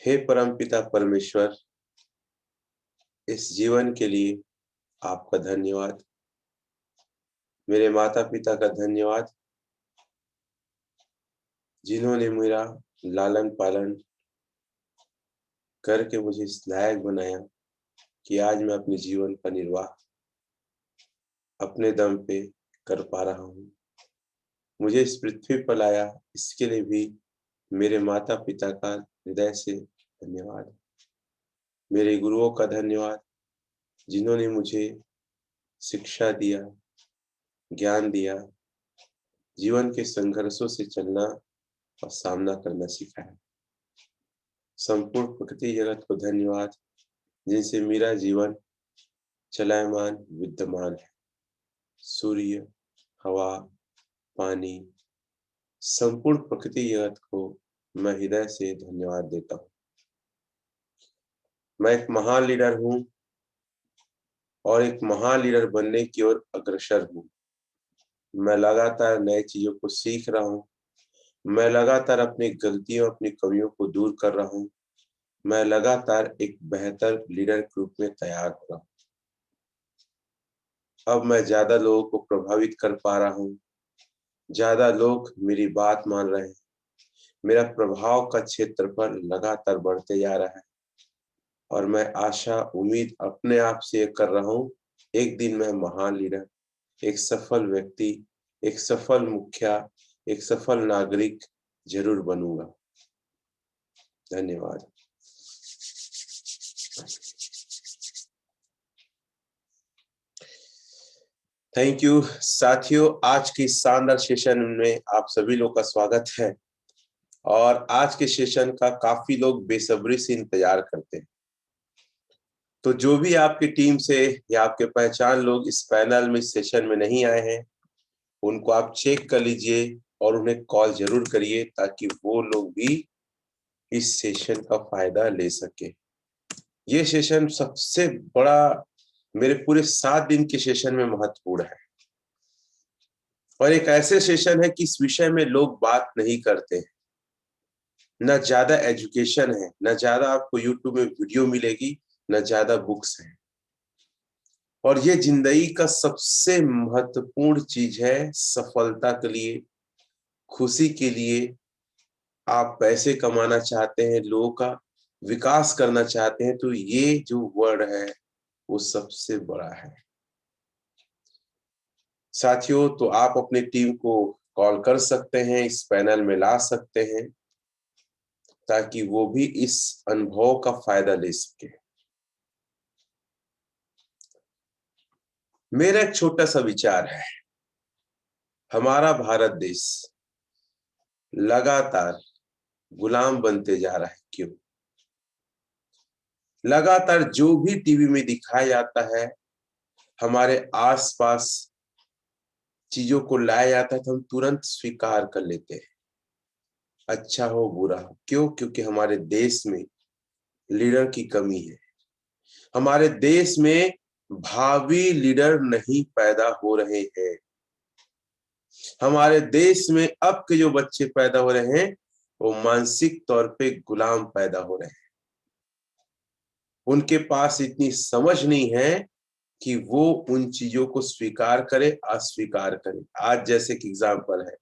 हे परमपिता परमेश्वर, इस जीवन के लिए आपका धन्यवाद। मेरे माता पिता का धन्यवाद, जिन्होंने मेरा लालन पालन करके मुझे इस लायक बनाया कि आज मैं अपने जीवन का निर्वाह अपने दम पे कर पा रहा हूँ। मुझे इस पृथ्वी पर लाया, इसके लिए भी मेरे माता पिता का हृदय से धन्यवाद। मेरे गुरुओं का धन्यवाद, जिन्होंने मुझे शिक्षा दिया, ज्ञान दिया, जीवन के संघर्षों से चलना और सामना करना सिखाया। संपूर्ण प्रकृति जगत को धन्यवाद, जिनसे मेरा जीवन चलायमान विद्यमान है। सूर्य, हवा, पानी, संपूर्ण प्रकृति जगत को मैं हृदय से धन्यवाद देता हूँ। मैं एक महान लीडर हूँ और एक महान लीडर बनने की ओर अग्रसर हूँ। मैं लगातार नई चीजों को सीख रहा हूँ। मैं लगातार अपनी गलतियों, अपनी कमियों को दूर कर रहा हूँ। मैं लगातार एक बेहतर लीडर के रूप में तैयार हो रहा हूँ। अब मैं ज्यादा लोगों को प्रभावित कर पा रहा हूँ। ज्यादा लोग मेरी बात मान रहे हैं। मेरा प्रभाव का क्षेत्रफल लगातार बढ़ते जा रहा है और मैं आशा उम्मीद अपने आप से कर रहा हूँ, एक दिन मैं महान लीडर, एक सफल व्यक्ति, एक सफल मुखिया, एक सफल नागरिक जरूर बनूंगा। धन्यवाद। थैंक यू साथियों, आज की शानदार सेशन में आप सभी लोग का स्वागत है और आज के सेशन का काफी लोग बेसब्री से इंतजार करते हैं। तो जो भी आपकी टीम से या आपके पहचान लोग इस पैनल में, इस सेशन में नहीं आए हैं, उनको आप चेक कर लीजिए और उन्हें कॉल जरूर करिए ताकि वो लोग भी इस सेशन का फायदा ले सके। ये सेशन सबसे बड़ा मेरे पूरे 7 दिन के सेशन में महत्वपूर्ण है और एक ऐसे सेशन है कि इस विषय में लोग बात नहीं करते हैं। न ज्यादा एजुकेशन है, न ज्यादा आपको यूट्यूब में वीडियो मिलेगी, न ज्यादा बुक्स है। और ये जिंदगी का सबसे महत्वपूर्ण चीज है सफलता के लिए, खुशी के लिए। आप पैसे कमाना चाहते हैं, लोगों का विकास करना चाहते हैं, तो ये जो वर्ड है वो सबसे बड़ा है साथियों। तो आप अपनी टीम को कॉल कर सकते हैं, इस पैनल में ला सकते हैं ताकि वो भी इस अनुभव का फायदा ले सके। मेरा एक छोटा सा विचार है, हमारा भारत देश लगातार गुलाम बनते जा रहा है। क्यों? लगातार जो भी टीवी में दिखाया जाता है, हमारे आसपास चीजों को लाया जाता है तो हम तुरंत स्वीकार कर लेते हैं, अच्छा हो बुरा हो। क्यों? क्योंकि हमारे देश में लीडर की कमी है। हमारे देश में भावी लीडर नहीं पैदा हो रहे हैं। हमारे देश में अब के जो बच्चे पैदा हो रहे हैं वो मानसिक तौर पे गुलाम पैदा हो रहे हैं। उनके पास इतनी समझ नहीं है कि वो उन चीजों को स्वीकार करे, अस्वीकार करे। आज जैसे कि एग्जाम्पल है,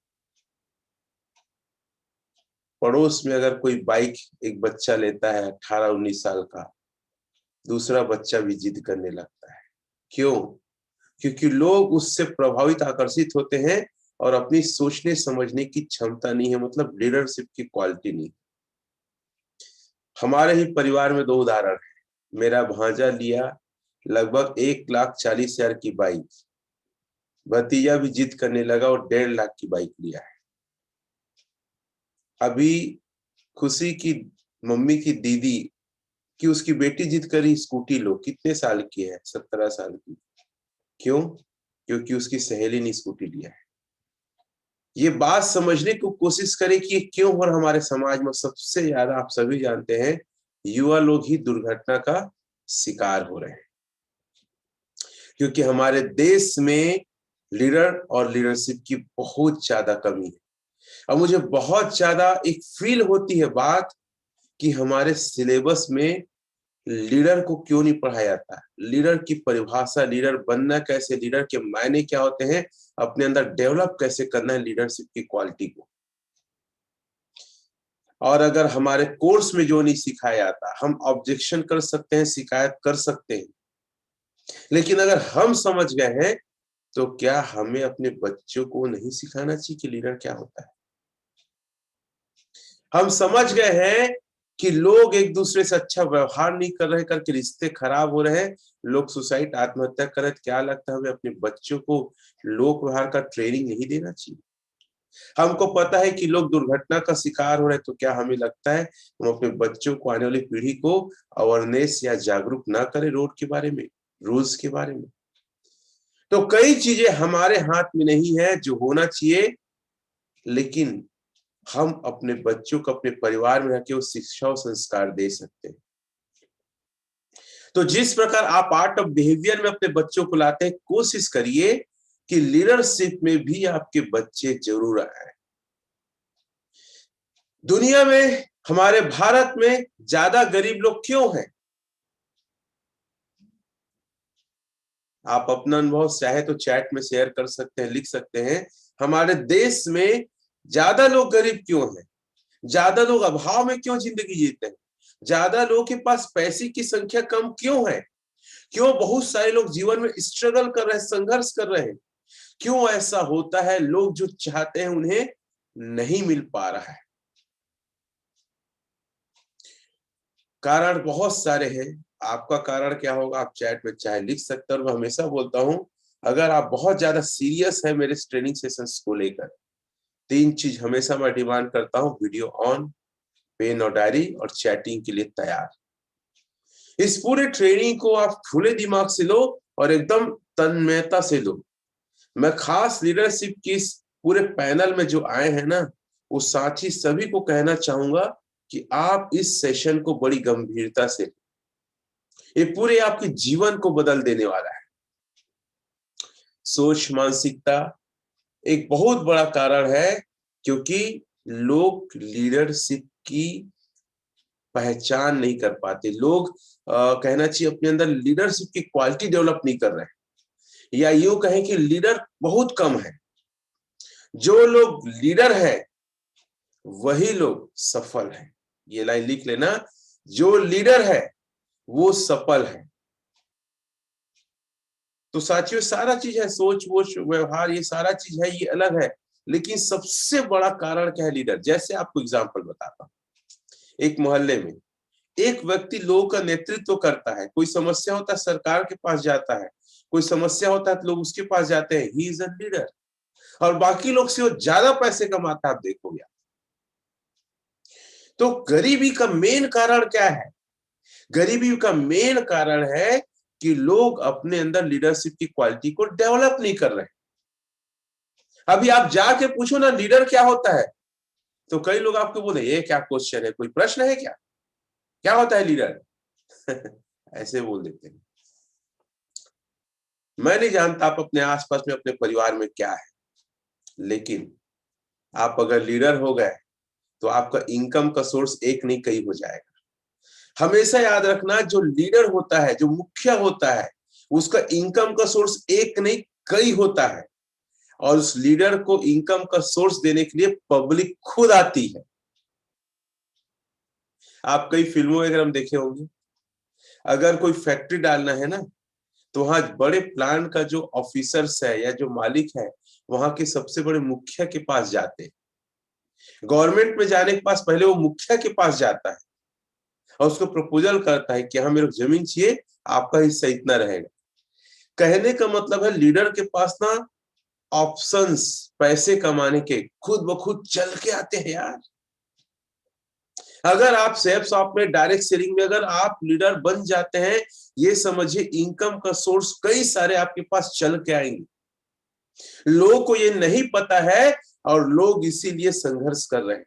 पड़ोस में अगर कोई बाइक एक बच्चा लेता है 18-19 साल का, दूसरा बच्चा भी जिद करने लगता है। क्यों? क्योंकि लोग उससे प्रभावित, आकर्षित होते हैं और अपनी सोचने समझने की क्षमता नहीं है, मतलब लीडरशिप की क्वालिटी नहीं। हमारे ही परिवार में 2 उदाहरण है। मेरा भांजा लिया लगभग 1,40,000 की बाइक, भतीजा भी जिद करने लगा और 1.5 लाख की बाइक लिया है। अभी खुशी की मम्मी की दीदी कि उसकी बेटी जिद करी स्कूटी लो, कितने साल की है? 17 साल की। क्यों? क्योंकि उसकी सहेली ने स्कूटी लिया है। ये बात समझने की कोशिश करें कि ये क्यों हो रहा हमारे समाज में। सबसे ज्यादा आप सभी जानते हैं, युवा लोग ही दुर्घटना का शिकार हो रहे हैं, क्योंकि हमारे देश में लीडर और लीडरशिप की बहुत ज्यादा कमी है। और मुझे बहुत ज्यादा एक फील होती है बात कि हमारे सिलेबस में लीडर को क्यों नहीं पढ़ाया जाता, लीडर की परिभाषा, लीडर बनना कैसे, लीडर के मायने क्या होते हैं, अपने अंदर डेवलप कैसे करना है लीडरशिप की क्वालिटी को। और अगर हमारे कोर्स में जो नहीं सिखाया जाता, हम ऑब्जेक्शन कर सकते हैं, शिकायत कर सकते हैं, लेकिन अगर हम समझ गए हैं तो क्या हमें अपने बच्चों को नहीं सिखाना चाहिए कि लीडर क्या होता है? हम समझ गए हैं कि लोग एक दूसरे से अच्छा व्यवहार नहीं कर रहे करके रिश्ते खराब हो रहे हैं, लोग सुसाइड, आत्महत्या कर रहे हैं, क्या लगता है हमें अपने बच्चों को लोक व्यवहार का ट्रेनिंग नहीं देना चाहिए? हमको पता है कि लोग दुर्घटना का शिकार हो रहे हैं, तो क्या हमें लगता है हम अपने बच्चों को, आने वाली पीढ़ी को अवेयरनेस या जागरूक ना करें रोड के बारे में, रूल्स के बारे में? तो कई चीजें हमारे हाथ में नहीं है जो होना चाहिए, लेकिन हम अपने बच्चों को अपने परिवार में रख के वो शिक्षा और संस्कार दे सकते हैं। तो जिस प्रकार आप आर्ट ऑफ बिहेवियर में अपने बच्चों को लाते हैं, कोशिश करिए कि लीडरशिप में भी आपके बच्चे जरूर आए। दुनिया में, हमारे भारत में ज्यादा गरीब लोग क्यों हैं? आप अपना अनुभव चाहे तो चैट में शेयर कर सकते हैं, लिख सकते हैं। हमारे देश में ज्यादा लोग गरीब क्यों हैं? ज्यादा लोग अभाव में क्यों जिंदगी जीते हैं? ज्यादा लोगों के पास पैसे की संख्या कम क्यों है? क्यों बहुत सारे लोग जीवन में स्ट्रगल कर रहे हैं, संघर्ष कर रहे हैं? क्यों ऐसा होता है? लोग जो चाहते हैं उन्हें नहीं मिल पा रहा है। कारण बहुत सारे हैं। आपका कारण क्या होगा, आप चैट में चाहे लिख सकते हैं। और मैं हमेशा बोलता हूं, अगर आप बहुत ज्यादा सीरियस है मेरे ट्रेनिंग सेशंस को लेकर, 3 चीज हमेशा मैं डिमांड करता हूं: वीडियो ऑन, पेन और डायरी, और चैटिंग के लिए तैयार। इस पूरे ट्रेनिंग को आप खुले दिमाग से लो और एकदम तन्मयता से लो। मैं खास लीडरशिप की इस पूरे पैनल में जो आए हैं ना, वो साथी सभी को कहना चाहूंगा कि आप इस सेशन को बड़ी गंभीरता से, ये पूरे आपके जीवन को बदल देने वाला है। सोच, मानसिकता एक बहुत बड़ा कारण है, क्योंकि लोग लीडरशिप की पहचान नहीं कर पाते। लोग कहना चाहिए अपने अंदर लीडरशिप की क्वालिटी डेवलप नहीं कर रहे हैं, या यूं कहें कि लीडर बहुत कम है। जो लोग लीडर है वही लोग सफल है। ये लाइन लिख लेना, जो लीडर है वो सफल है। तो साथियों, सारा चीज है, सोच वोच व्यवहार, ये सारा चीज है, ये अलग है, लेकिन सबसे बड़ा कारण क्या है? लीडर। जैसे आपको एग्जांपल बताता हूं, एक मोहल्ले में एक व्यक्ति लोगों का नेतृत्व करता है। कोई समस्या होता है सरकार के पास जाता है, कोई समस्या होता है तो लोग उसके पास जाते हैं। He is a leader. और बाकी लोग से वो ज्यादा पैसे कमाता है, आप देखोगे। तो गरीबी का मेन कारण क्या है? गरीबी का मेन कारण है कि लोग अपने अंदर लीडरशिप की क्वालिटी को डेवलप नहीं कर रहे। अभी आप जाके पूछो ना लीडर क्या होता है, तो कई लोग आपको बोले ये क्या क्वेश्चन है, कोई प्रश्न है क्या? क्या होता है लीडर? ऐसे बोल देते हैं। मैं नहीं जानता आप अपने आसपास में, अपने परिवार में क्या है, लेकिन आप अगर लीडर हो गए तो आपका इनकम का सोर्स एक नहीं कई हो जाएगा। हमेशा याद रखना, जो लीडर होता है, जो मुखिया होता है, उसका इनकम का सोर्स एक नहीं कई होता है। और उस लीडर को इनकम का सोर्स देने के लिए पब्लिक खुद आती है। आप कई फिल्मों वगैरह में देखे होंगे, अगर कोई फैक्ट्री डालना है ना, तो वहां बड़े प्लांट का जो ऑफिसर्स है या जो मालिक है, वहां के सबसे बड़े मुखिया के पास जाते हैं। गवर्नमेंट में जाने के पास पहले वो मुखिया के पास जाता है और उसको प्रपोजल करता है कि हाँ मेरे को जमीन चाहिए, आपका हिस्सा इतना रहेगा। कहने का मतलब है, लीडर के पास ना ऑप्शंस, पैसे कमाने के खुद ब खुद चल के आते हैं यार। अगर आप सेल्फ शॉप में, डायरेक्ट सेलिंग में अगर आप लीडर बन जाते हैं, ये समझिए इनकम का सोर्स कई सारे आपके पास चल के आएंगे। लोगों को ये नहीं पता है और लोग इसीलिए संघर्ष कर रहे हैं।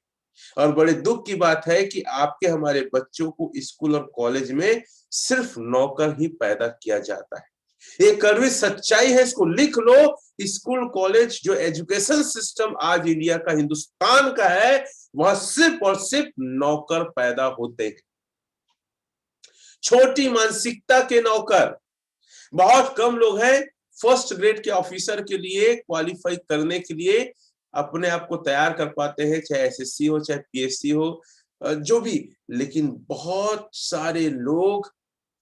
और बड़े दुख की बात है कि आपके, हमारे बच्चों को स्कूल और कॉलेज में सिर्फ नौकर ही पैदा किया जाता है। ये कड़वी सच्चाई है, इसको लिख लो। स्कूल कॉलेज जो एजुकेशन सिस्टम आज इंडिया का, हिंदुस्तान का है, वहां सिर्फ और सिर्फ नौकर पैदा होते हैं, छोटी मानसिकता के नौकर। बहुत कम लोग हैं फर्स्ट ग्रेड के ऑफिसर के लिए क्वालिफाई करने के लिए अपने आप को तैयार कर पाते हैं, चाहे एसएससी हो चाहे पीएससी हो, जो भी। लेकिन बहुत सारे लोग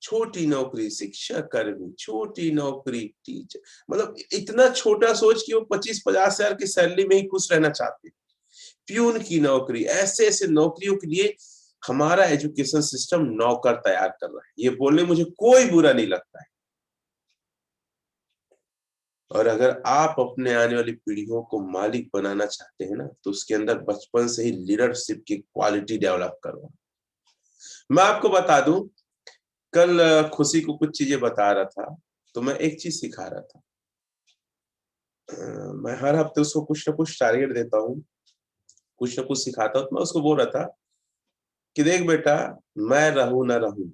छोटी नौकरी, शिक्षक कर्मी, छोटी नौकरी, टीचर, मतलब इतना छोटा सोच कि वो 25-50 हजार की सैलरी में ही खुश रहना चाहते हैं। प्यून की नौकरी, ऐसे ऐसे नौकरियों के लिए हमारा एजुकेशन सिस्टम नौकर तैयार कर रहा है। ये बोलने मुझे कोई बुरा नहीं लगता है। और अगर आप अपने आने वाली पीढ़ियों को मालिक बनाना चाहते हैं ना, तो उसके अंदर बचपन से ही लीडरशिप की क्वालिटी डेवलप करो। मैं आपको बता दूं, कल खुशी को कुछ चीजें बता रहा था, तो मैं एक चीज सिखा रहा था। मैं हर हफ्ते उसको कुछ ना कुछ टारगेट देता हूँ, कुछ ना कुछ सिखाता हूँ। तो मैं उसको बोल रहा था कि देख बेटा, मैं रहूं ना रहूं,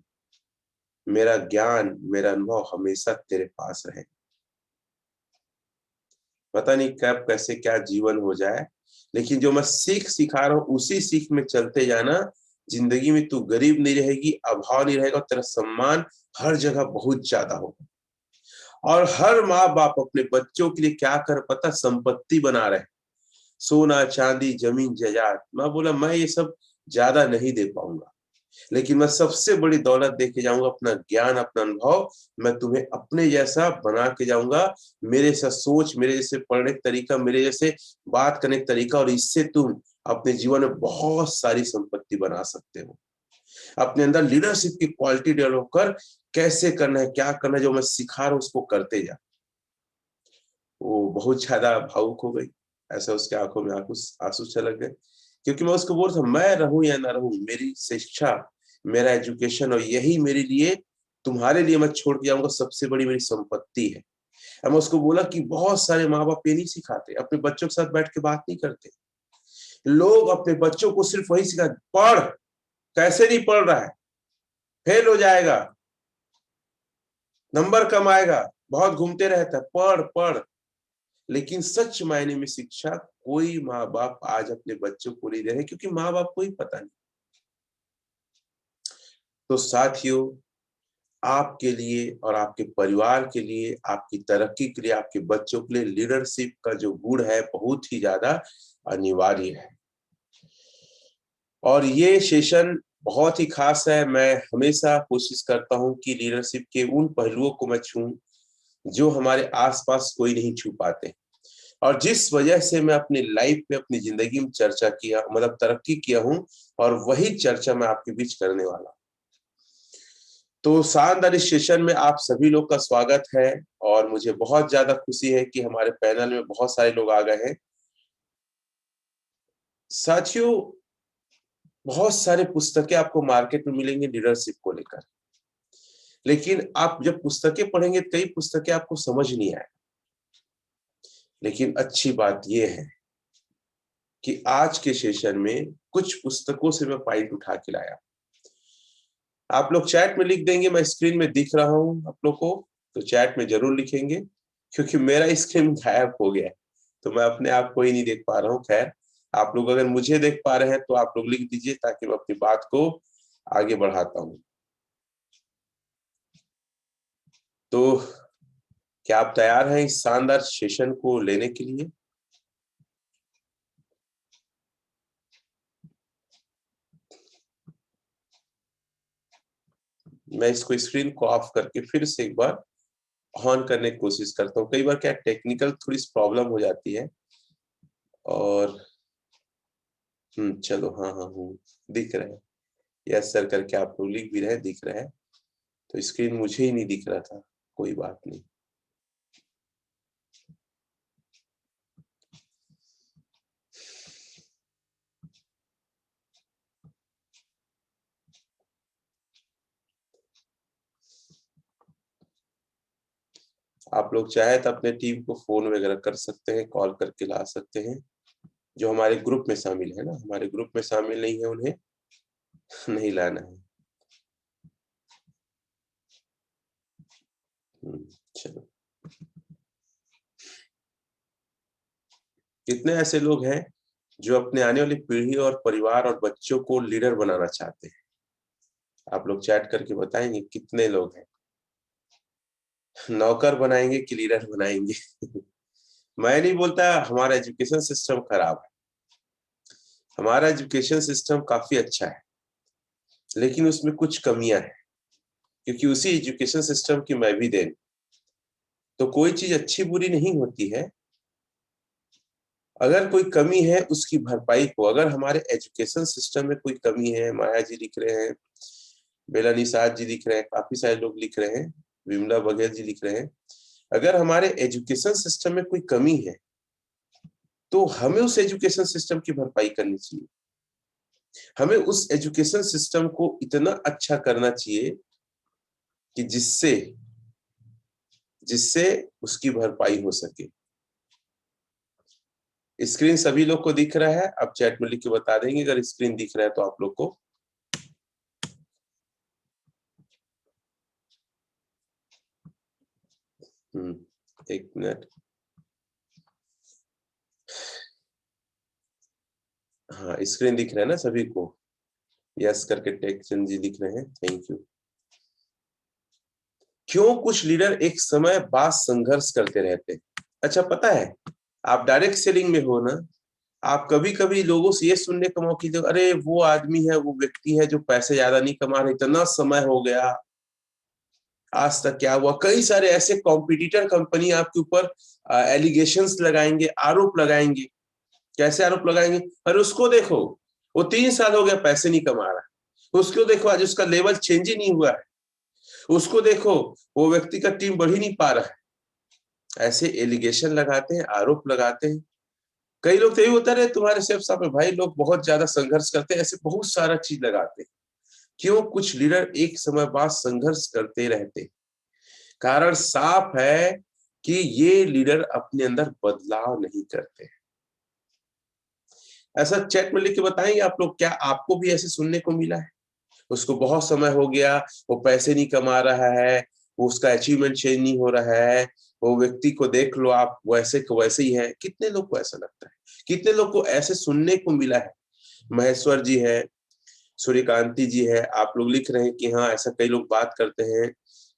मेरा ज्ञान, मेरा अनुभव हमेशा तेरे पास रहे। पता नहीं कब कैसे क्या जीवन हो जाए, लेकिन जो मैं सीख सिखा रहा हूँ उसी सीख में चलते जाना। जिंदगी में तू गरीब नहीं रहेगी, अभाव नहीं रहेगा, तेरा सम्मान हर जगह बहुत ज्यादा होगा। और हर माँ बाप अपने बच्चों के लिए क्या कर, पता, संपत्ति बना रहे हैं, सोना चांदी जमीन जायदाद। मैं बोला मैं ये सब ज्यादा नहीं दे पाऊंगा, लेकिन मैं सबसे बड़ी दौलत दे के जाऊंगा अपना ज्ञान, अपना अनुभव। मैं तुम्हें अपने जैसा बना के जाऊंगा, मेरे जैसा सोच, मेरे जैसे पढ़ने का तरीका, मेरे जैसे बात करने का तरीका, और इससे तुम अपने जीवन में बहुत सारी संपत्ति बना सकते हो। अपने अंदर लीडरशिप की क्वालिटी डेवलप कर, कैसे करना है, क्या करना है, जो मैं सिखा रहा हूं उसको करते जा। वो बहुत ज्यादा भावुक हो गई, ऐसा उसके आंखों में आंसू आंसू छलक गए। क्योंकि मैं उसको बोल रहा था, मैं रहूं या ना रहूं, मेरी शिक्षा, मेरा एजुकेशन, और यही मेरे लिए, तुम्हारे लिए मैं छोड़ के जाऊंगा सबसे बड़ी मेरी संपत्ति है। अब मैं उसको बोला कि बहुत सारे माँ बाप ये नहीं सिखाते, अपने बच्चों के साथ बैठ के बात नहीं करते। लोग अपने बच्चों को सिर्फ वही सिखाते, पढ़, कैसे नहीं पढ़ रहा है, फेल हो जाएगा, नंबर कम आएगा, बहुत घूमते रहता है, पढ़ पढ़। लेकिन सच मायने में शिक्षा कोई माँ बाप आज अपने बच्चों को नहीं दे रहे, क्योंकि माँ बाप को ही पता नहीं। तो साथियों, आपके लिए और आपके परिवार के लिए, आपकी तरक्की के लिए, आपके बच्चों के लिए लीडरशिप का जो गुण है बहुत ही ज्यादा अनिवार्य है। और ये सेशन बहुत ही खास है। मैं हमेशा कोशिश करता हूं कि लीडरशिप के उन पहलुओं को मैं छूं जो हमारे आसपास कोई नहीं छू पाते, और जिस वजह से मैं अपनी लाइफ में, अपनी जिंदगी में चर्चा किया, मतलब तरक्की किया हूं, और वही चर्चा मैं आपके बीच करने वाला हूं। तो शानदार इस सेशन में आप सभी लोग का स्वागत है, और मुझे बहुत ज्यादा खुशी है कि हमारे पैनल में बहुत सारे लोग आ गए हैं। साथियों, बहुत सारे पुस्तकें आपको मार्केट में मिलेंगे लीडरशिप को लेकर, लेकिन आप जब पुस्तकें पढ़ेंगे कई पुस्तकें आपको समझ नहीं आए। लेकिन अच्छी बात यह है कि आज के सेशन में कुछ पुस्तकों से मैं पॉइंट उठा के लाया। आप लोग चैट में लिख देंगे, मैं स्क्रीन में दिख रहा हूं आप लोग को, तो चैट में जरूर लिखेंगे, क्योंकि मेरा स्क्रीन गायब हो गया है, तो मैं अपने आप को ही नहीं देख पा रहा हूँ। खैर, आप लोग अगर मुझे देख पा रहे हैं तो आप लोग लिख दीजिए, ताकि मैं अपनी बात को आगे बढ़ाता हूँ। तो क्या आप तैयार हैं इस शानदार सेशन को लेने के लिए? मैं इसको स्क्रीन को ऑफ करके फिर से एक बार ऑन करने की कोशिश करता हूँ। कई बार क्या टेक्निकल थोड़ी प्रॉब्लम हो जाती है। और चलो, हाँ हाँ दिख रहा है, यस सर करके आप लोग लिख भी रहे हैं, दिख रहा है। तो स्क्रीन मुझे ही नहीं दिख रहा था, कोई बात नहीं। आप लोग चाहे तो अपने टीम को फोन वगैरह कर सकते हैं, कॉल करके ला सकते हैं। जो हमारे ग्रुप में शामिल है ना, हमारे ग्रुप में शामिल नहीं है उन्हें नहीं लाना है। चलो, कितने ऐसे लोग हैं जो अपने आने वाली पीढ़ी और परिवार और बच्चों को लीडर बनाना चाहते हैं? आप लोग चैट करके बताएंगे कितने लोग हैं? नौकर बनाएंगे कि लीडर बनाएंगे? मैं नहीं बोलता हमारा एजुकेशन सिस्टम खराब है, हमारा एजुकेशन सिस्टम काफी अच्छा है, लेकिन उसमें कुछ कमियां हैं, क्योंकि उसी एजुकेशन सिस्टम की मैं भी देन। तो कोई चीज अच्छी बुरी नहीं होती है, अगर कोई कमी है उसकी भरपाई को। अगर हमारे एजुकेशन सिस्टम में कोई कमी है, माया जी लिख रहे हैं, बेला निषाद जी लिख रहे हैं, काफी सारे लोग लिख रहे हैं, विमला बघेल जी लिख रहे हैं, अगर हमारे एजुकेशन सिस्टम में कोई कमी है तो हमें उस एजुकेशन सिस्टम की भरपाई करनी चाहिए। हमें उस एजुकेशन सिस्टम को इतना अच्छा करना चाहिए कि जिससे जिससे उसकी भरपाई हो सके। स्क्रीन सभी लोग को दिख रहा है? आप चैट में लिख के बता देंगे अगर स्क्रीन दिख रहा है तो आप लोग को। एक मिनट। हाँ, स्क्रीन दिख रहा है ना सभी को? यस करके टेक्चंद जी लिख रहे हैं, थैंक यू। क्यों कुछ लीडर एक समय बाद संघर्ष करते रहते हैं? अच्छा, पता है, आप डायरेक्ट सेलिंग में हो ना, आप कभी कभी लोगों से ये सुनने का मौका दो, अरे वो आदमी है, वो व्यक्ति है जो पैसे ज्यादा नहीं कमा रहे, इतना समय हो गया, आज तक क्या हुआ। कई सारे ऐसे कॉम्पिटिटर कंपनी आपके ऊपर एलिगेशंस लगाएंगे, आरोप लगाएंगे। कैसे आरोप लगाएंगे? अरे उसको देखो, वो 3 साल हो गया पैसे नहीं कमा रहा, उसको देखो आज उसका लेवल चेंज ही नहीं हुआ है, उसको देखो वो व्यक्ति का टीम बढ़ ही नहीं पा रहा है। ऐसे एलिगेशन लगाते हैं, आरोप लगाते हैं। कई लोग तो यही होता है, तुम्हारे सेफ साहब में भाई लोग बहुत ज्यादा संघर्ष करते हैं, ऐसे बहुत सारा चीज लगाते हैं। क्यों कुछ लीडर एक समय बाद संघर्ष करते रहते हैं? कारण साफ है कि ये लीडर अपने अंदर बदलाव नहीं करते। ऐसा चैट में लिख के बताएंगे आप लोग, क्या आपको भी ऐसे सुनने को मिला है? उसको बहुत समय हो गया, वो पैसे नहीं कमा रहा है, वो उसका अचीवमेंट चेंज नहीं हो रहा है, वो व्यक्ति को देख लो आप, वैसे को वैसे ही है। कितने लोग को ऐसा लगता है? कितने लोग को ऐसे सुनने को मिला है? महेश्वर जी है, सूर्यकांति जी है, आप लोग लिख रहे हैं कि हाँ ऐसा कई लोग बात करते हैं।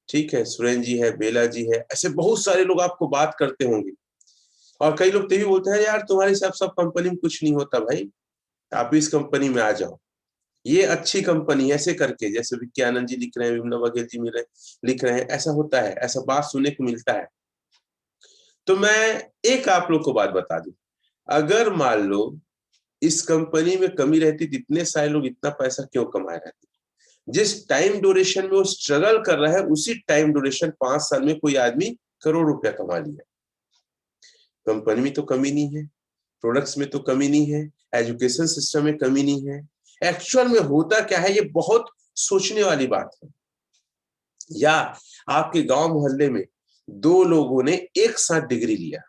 ठीक है, सुरेन जी है, बेला जी है, ऐसे बहुत सारे लोग आपको बात करते होंगे। और कई लोग तो भी बोलते हैं, यार तुम्हारे साथ सब कंपनी में कुछ नहीं होता भाई, आप इस कंपनी में आ जाओ, ये अच्छी कंपनी, ऐसे करके। जैसे विज्ञानंद जी लिख रहे हैं, विमला बघेल जी मिले लिख रहे हैं, ऐसा होता है, ऐसा बात सुनने को मिलता है। तो मैं एक आप लोग को बात बता दूं, अगर मान लो इस कंपनी में कमी रहती तो इतने सारे लोग इतना पैसा क्यों कमाए रहते? जिस टाइम ड्यूरेशन में वो स्ट्रगल कर रहा है, उसी टाइम ड्यूरेशन 5 साल में कोई आदमी करोड़ रुपया कमा लिया। कंपनी में तो कमी नहीं है, प्रोडक्ट्स में तो कमी नहीं है, एजुकेशन सिस्टम में कमी नहीं है। एक्चुअल में होता क्या है, ये बहुत सोचने वाली बात है। या आपके गांव मोहल्ले में 2 लोगों ने एक साथ डिग्री लिया,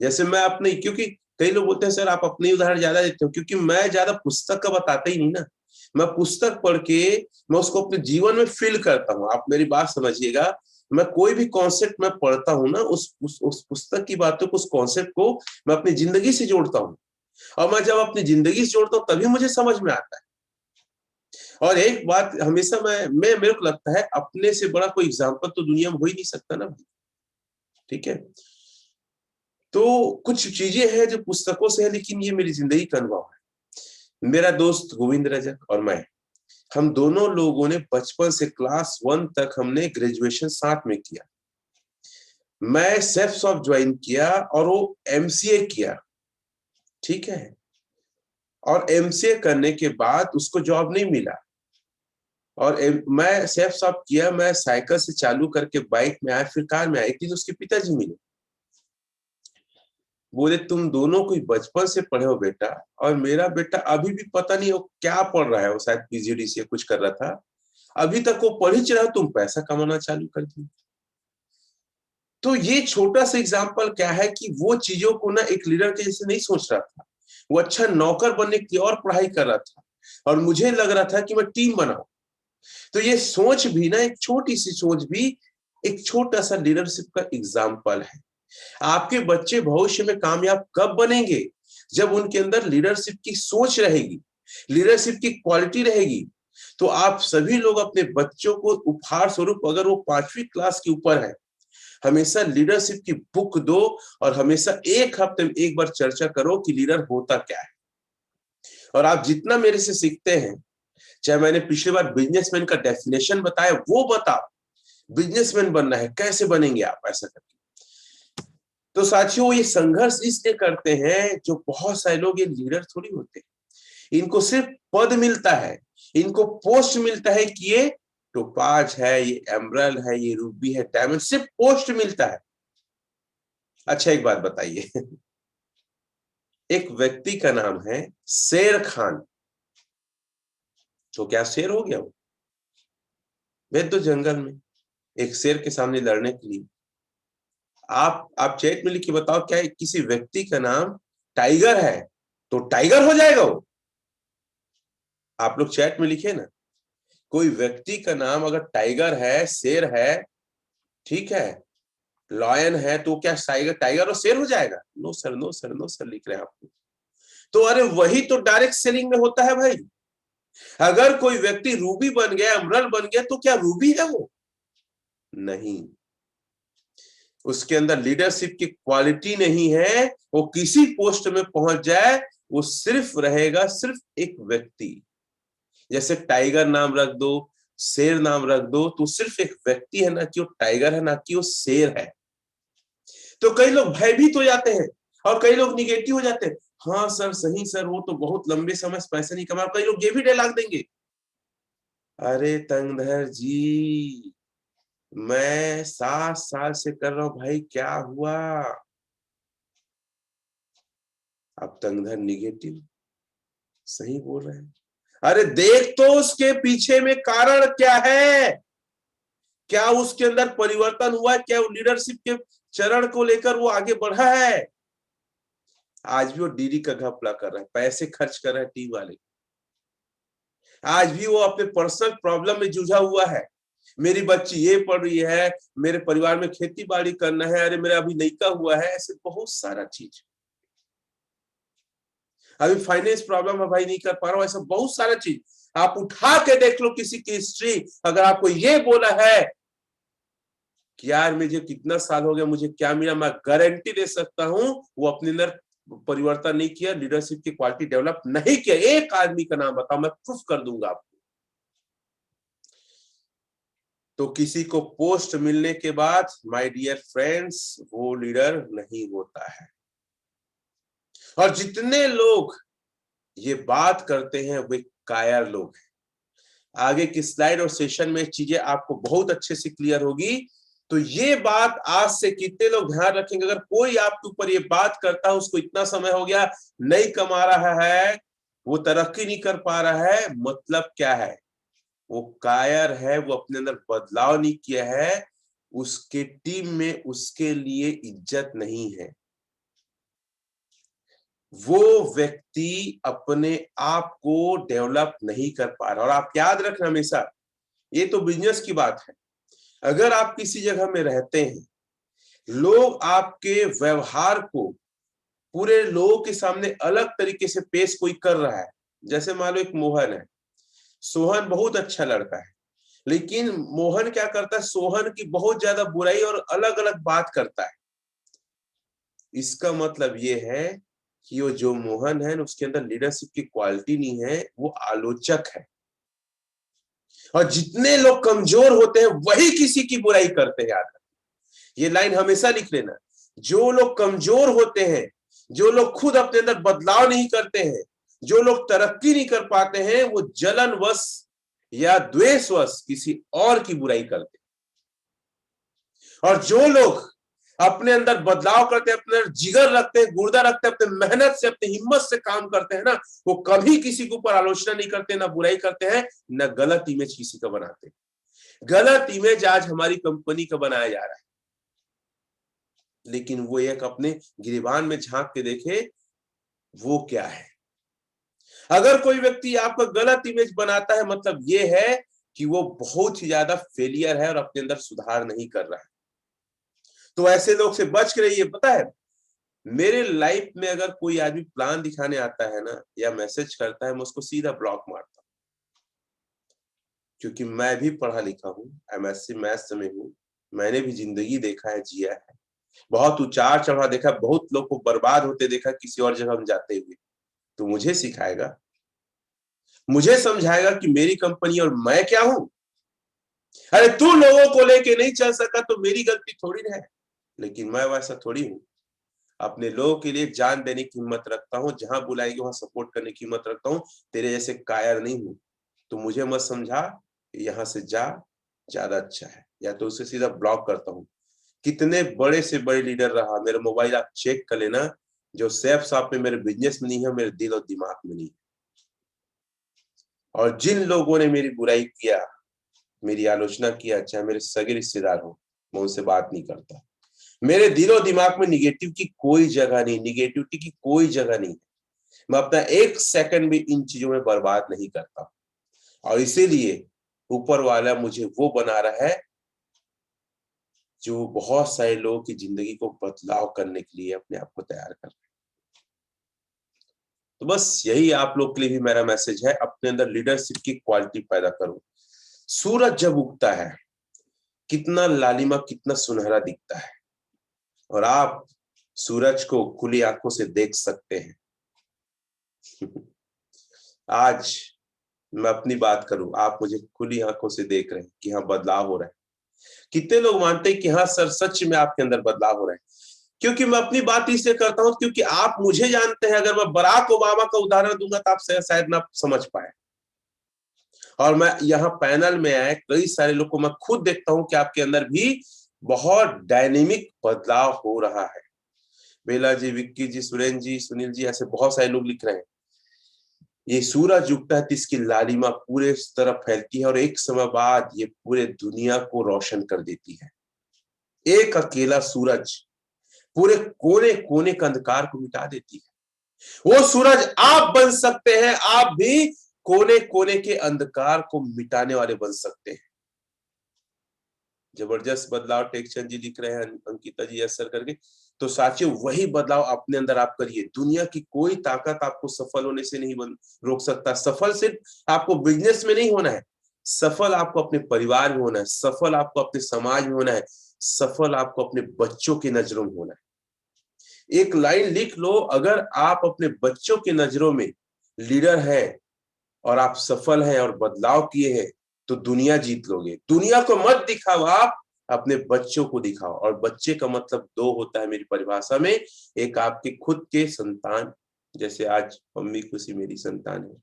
जैसे मैं अपने, क्योंकि कई लोग बोलते हैं सर आप अपने उदाहरण ज्यादा देते हो, क्योंकि मैं ज्यादा पुस्तक का बताता ही नहीं ना। मैं पुस्तक पढ़ के मैं उसको अपने जीवन में फील करता हूँ। आप मेरी बात समझिएगा, मैं कोई भी कॉन्सेप्ट मैं पढ़ता हूँ ना, उस पुस्तक की बातों को, उस कॉन्सेप्ट को मैं अपनी जिंदगी से जोड़ता हूँ। और मैं जब अपनी जिंदगी से जोड़ता हूँ तभी मुझे समझ में आता है। और एक बात हमेशा मैं मेरे को लगता है, अपने से बड़ा कोई एग्जाम्पल तो दुनिया में हो ही नहीं सकता ना भाई। ठीक है, तो कुछ चीजें हैं जो पुस्तकों से है, लेकिन ये मेरी जिंदगी का अनुभव है। मेरा दोस्त गोविंद रजक और मैं, हम दोनों लोगों ने बचपन से क्लास 1 तक हमने ग्रेजुएशन साथ में किया। मैं सेफ सॉफ्ट ज्वाइन किया और वो एमसीए किया। ठीक है, और एमसीए करने के बाद उसको जॉब नहीं मिला। और मैं सेफ सॉफ्ट किया, मैं साइकिल से चालू करके बाइक में आया, फिर कार में आया। एक दिन उसके पिताजी मिले, बोले तुम दोनों कोई बचपन से पढ़े हो बेटा, और मेरा बेटा अभी भी पता नहीं वो क्या पढ़ रहा है, वो शायद पीजीडीसी या कुछ कर रहा था, अभी तक वो पढ़ ही रहा, तुम पैसा कमाना चालू कर दिए। तो ये छोटा सा एग्जाम्पल क्या है कि वो चीजों को ना एक लीडर के जैसे नहीं सोच रहा था, वो अच्छा नौकर बनने की और पढ़ाई कर रहा था, और मुझे लग रहा था कि मैं टीम बनाऊं। तो ये सोच भी ना, एक छोटी सी सोच भी एक छोटा सा लीडरशिप का एग्जाम्पल है। आपके बच्चे भविष्य में कामयाब कब बनेंगे? जब उनके अंदर लीडरशिप की सोच रहेगी, लीडरशिप की क्वालिटी रहेगी, तो आप सभी लोग अपने बच्चों को उपहार स्वरूप, अगर वो 5वीं क्लास के ऊपर है, हमेशा लीडरशिप की बुक दो और हमेशा एक हफ्ते में एक बार चर्चा करो कि लीडर होता क्या है। और आप जितना मेरे से सीखते हैं, चाहे मैंने पिछली बार बिजनेसमैन का डेफिनेशन बताया, वो बताओ बिजनेसमैन बनना है, कैसे बनेंगे आप ऐसा करके। तो साथियों, ये संघर्ष इसलिए करते हैं, जो बहुत सारे लोग ये लीडर थोड़ी होते हैं। इनको सिर्फ पद मिलता है, इनको पोस्ट मिलता है कि ये टोपाज है, ये एमरल्ड है, ये रूबी है, डायमंड, सिर्फ पोस्ट मिलता है। अच्छा, एक बात बताइए, एक व्यक्ति का नाम है शेर खान, तो क्या शेर हो गया वो? वे तो जंगल में एक शेर के सामने लड़ने के लिए, आप चैट में लिख के बताओ, क्या किसी व्यक्ति का नाम टाइगर है तो टाइगर हो जाएगा वो? आप लोग चैट में लिखे ना, कोई व्यक्ति का नाम अगर टाइगर है, शेर है, ठीक है, लॉयन है, तो क्या टाइगर टाइगर और शेर हो जाएगा? No sir, no sir, no sir लिख रहे हैं आपको। तो अरे वही तो डायरेक्ट सेलिंग में होता है भाई। अगर कोई व्यक्ति रूबी बन गया, एमरल्ड बन गया, तो क्या रूबी है वो? नहीं, उसके अंदर लीडरशिप की क्वालिटी नहीं है। वो किसी पोस्ट में पहुंच जाए, वो सिर्फ रहेगा सिर्फ एक व्यक्ति। जैसे टाइगर नाम रख दो, शेर नाम रख दो, तो सिर्फ एक व्यक्ति है, ना कि वो टाइगर है, ना कि वो शेर है। तो कई लोग भयभीत हो जाते हैं और कई लोग निगेटिव हो जाते हैं। हाँ सर, सही सर, वो तो बहुत लंबे समय से पैसे नहीं कमा। कई लोग ये भी डायलॉग देंगे, अरे तंगधर जी, मैं 7 साल से कर रहा हूं भाई, क्या हुआ? अब तंगधर निगेटिव, सही बोल रहे हैं। अरे देख तो उसके पीछे में कारण क्या है, क्या उसके अंदर परिवर्तन हुआ है, क्या वो लीडरशिप के चरण को लेकर वो आगे बढ़ा है? आज भी वो डीडी का घपला कर रहा है, पैसे खर्च कर रहा है टीम वाले। आज भी वो अपने पर्सनल प्रॉब्लम में जूझा हुआ है। मेरी बच्ची ये पढ़ रही है, मेरे परिवार में खेती बाड़ी करना है, अरे मेरा अभी लड़का हुआ है, ऐसे बहुत सारा चीज। अभी फाइनेंस प्रॉब्लम है भाई, नहीं कर पा रहा हूं, ऐसा बहुत सारा चीज। आप उठा के देख लो किसी की हिस्ट्री, अगर आपको ये बोला है कि यार मुझे कितना साल हो गया, मुझे क्या मिला, मैं गारंटी दे सकता हूं वो अपने अंदर परिवर्तन नहीं किया, लीडरशिप की क्वालिटी डेवलप नहीं किया। एक आदमी का नाम बताओ, मैं प्रूफ कर दूंगा आपको। तो किसी को पोस्ट मिलने के बाद, माय डियर फ्रेंड्स, वो लीडर नहीं होता है। और जितने लोग ये बात करते हैं, वे कायर लोग हैं। आगे की स्लाइड और सेशन में चीजें आपको बहुत अच्छे से क्लियर होगी। तो ये बात आज से कितने लोग ध्यान रखेंगे, अगर कोई आपके ऊपर ये बात करता है, उसको इतना समय हो गया, नहीं कमा रहा है, वो तरक्की नहीं कर पा रहा है, मतलब क्या है? वो कायर है, वो अपने अंदर बदलाव नहीं किया है, उसके टीम में उसके लिए इज्जत नहीं है। वो व्यक्ति अपने आप को डेवलप नहीं कर पा रहा। और आप याद रखना हमेशा, ये तो बिजनेस की बात है। अगर आप किसी जगह में रहते हैं, लोग आपके व्यवहार को पूरे लोगों के सामने अलग तरीके से पेश कोई कर रहा है, जैसे मान लो एक मोहन है, सोहन बहुत अच्छा लड़का है, लेकिन मोहन क्या करता है, सोहन की बहुत ज्यादा बुराई और अलग अलग बात करता है। इसका मतलब ये है कि वो जो मोहन है, उसके अंदर लीडरशिप की क्वालिटी नहीं है, वो आलोचक है। और जितने लोग कमजोर होते हैं, वही किसी की बुराई करते हैं। याद रखना, ये लाइन हमेशा लिख लेना। जो लोग कमजोर होते हैं, जो लोग खुद अपने अंदर बदलाव नहीं करते हैं, जो लोग तरक्की नहीं कर पाते हैं, वो जलनवश या द्वेषवश किसी और की बुराई करते हैं। और जो लोग अपने अंदर बदलाव करते हैं, अपने अंदर जिगर रखते हैं, गुर्दा रखते हैं, अपने मेहनत से, अपनी हिम्मत से काम करते हैं ना, वो कभी किसी के ऊपर आलोचना नहीं करते, ना बुराई करते हैं, ना गलत इमेज किसी का बनाते हैं। गलत इमेज आज हमारी कंपनी का बनाया जा रहा है, लेकिन वो एक अपने गिरेबान में झांक के देखे वो क्या है। अगर कोई व्यक्ति आपका गलत इमेज बनाता है, मतलब ये है कि वो बहुत ही ज्यादा फेलियर है और अपने अंदर सुधार नहीं कर रहा है। तो ऐसे लोग से बच के रहिए। पता है, मेरे लाइफ में अगर कोई आदमी प्लान दिखाने आता है ना या मैसेज करता है, मैं उसको सीधा ब्लॉक मारता हूँ, क्योंकि मैं भी पढ़ा लिखा हूँ, एमएससी मैथ्स में हूँ, मैंने भी जिंदगी देखा है, जिया है, बहुत उतार चढ़ाव देखा, बहुत लोग को बर्बाद होते देखा किसी और जगह हम जाते हुए। तो मुझे सिखाएगा, मुझे समझाएगा कि मेरी कंपनी और मैं क्या हूं। अरे तू लोगों को लेके नहीं चल सका तो मेरी गलती थोड़ी ना है, लेकिन मैं वैसा थोड़ी हूं। अपने लोगों के लिए जान देने की हिम्मत रखता हूं, जहां बुलाएंगे वहां सपोर्ट करने की हिम्मत रखता हूं। तेरे जैसे कायर नहीं हूं। तो मुझे मत समझा, यहाँ से जा, ज्यादा अच्छा है, या तो उसे सीधा ब्लॉक करता हूँ। कितने बड़े से बड़े लीडर रहा, मेरा मोबाइल आप चेक कर लेना, जो सेफ शॉप में मेरे बिजनेस में नहीं है, मेरे दिल और दिमाग में नहीं है। और जिन लोगों ने मेरी बुराई किया, मेरी आलोचना किया, चाहे मेरे सगे रिश्तेदार हो, मैं उनसे बात नहीं करता। मेरे दिलो दिमाग में निगेटिव की कोई जगह नहीं, निगेटिविटी की कोई जगह नहीं। मैं अपना एक सेकंड भी इन चीजों में बर्बाद नहीं करता। और इसीलिए ऊपर वाला मुझे वो बना रहा है जो बहुत सारे लोगों की जिंदगी को बदलाव करने के लिए अपने आप को तैयार कर रहे हैं। तो बस यही आप लोग के लिए भी मेरा मैसेज है, अपने अंदर लीडरशिप की क्वालिटी पैदा करो। सूरज जब उगता है, कितना लालिमा, कितना सुनहरा दिखता है, और आप सूरज को खुली आंखों से देख सकते हैं। आज मैं अपनी बात करूं, आप मुझे खुली आंखों से देख रहे हैं कि हाँ बदलाव हो रहा है। कितने लोग मानते हैं कि हाँ सर सच में आपके अंदर बदलाव हो रहा है? क्योंकि मैं अपनी बात इसलिए करता हूं क्योंकि आप मुझे जानते हैं। अगर मैं बराक ओबामा का उदाहरण दूंगा तो आप शायद ना समझ पाए। और मैं यहाँ पैनल में आए कई सारे लोग को मैं खुद देखता हूं कि आपके अंदर भी बहुत डायनेमिक बदलाव हो रहा है। बेला जी, विक्की जी, सुरेंद्र जी, सुनील जी, ऐसे बहुत सारे लोग लिख रहे हैं। ये सूरज उगता है तो इसकी लालिमा पूरे तरफ फैलती है और एक समय बाद ये पूरे दुनिया को रोशन कर देती है। एक अकेला सूरज पूरे कोने कोने का अंधकार को मिटा देती है। वो सूरज आप बन सकते हैं, आप भी कोने कोने के अंधकार को मिटाने वाले बन सकते हैं। जबरदस्त बदलाव टेक्चंद जी लिख रहे हैं, अंकिता जी असर करके। तो साथियों वही बदलाव अपने अंदर आप करिए। दुनिया की कोई ताकत आपको सफल होने से नहीं रोक सकता। सफल सिर्फ आपको बिजनेस में नहीं होना है, सफल आपको अपने परिवार में होना है, सफल आपको अपने समाज में होना है, सफल आपको अपने बच्चों की नजरों में होना है। एक लाइन लिख लो, अगर आप अपने बच्चों की नजरों में लीडर है और आप सफल हैं और बदलाव किए हैं तो दुनिया जीत लोगे। दुनिया को मत दिखाओ, आप अपने बच्चों को दिखाओ। और बच्चे का मतलब दो होता है मेरी परिभाषा में, एक आपके खुद के संतान, जैसे आज मम्मी खुशी मेरी संतान है,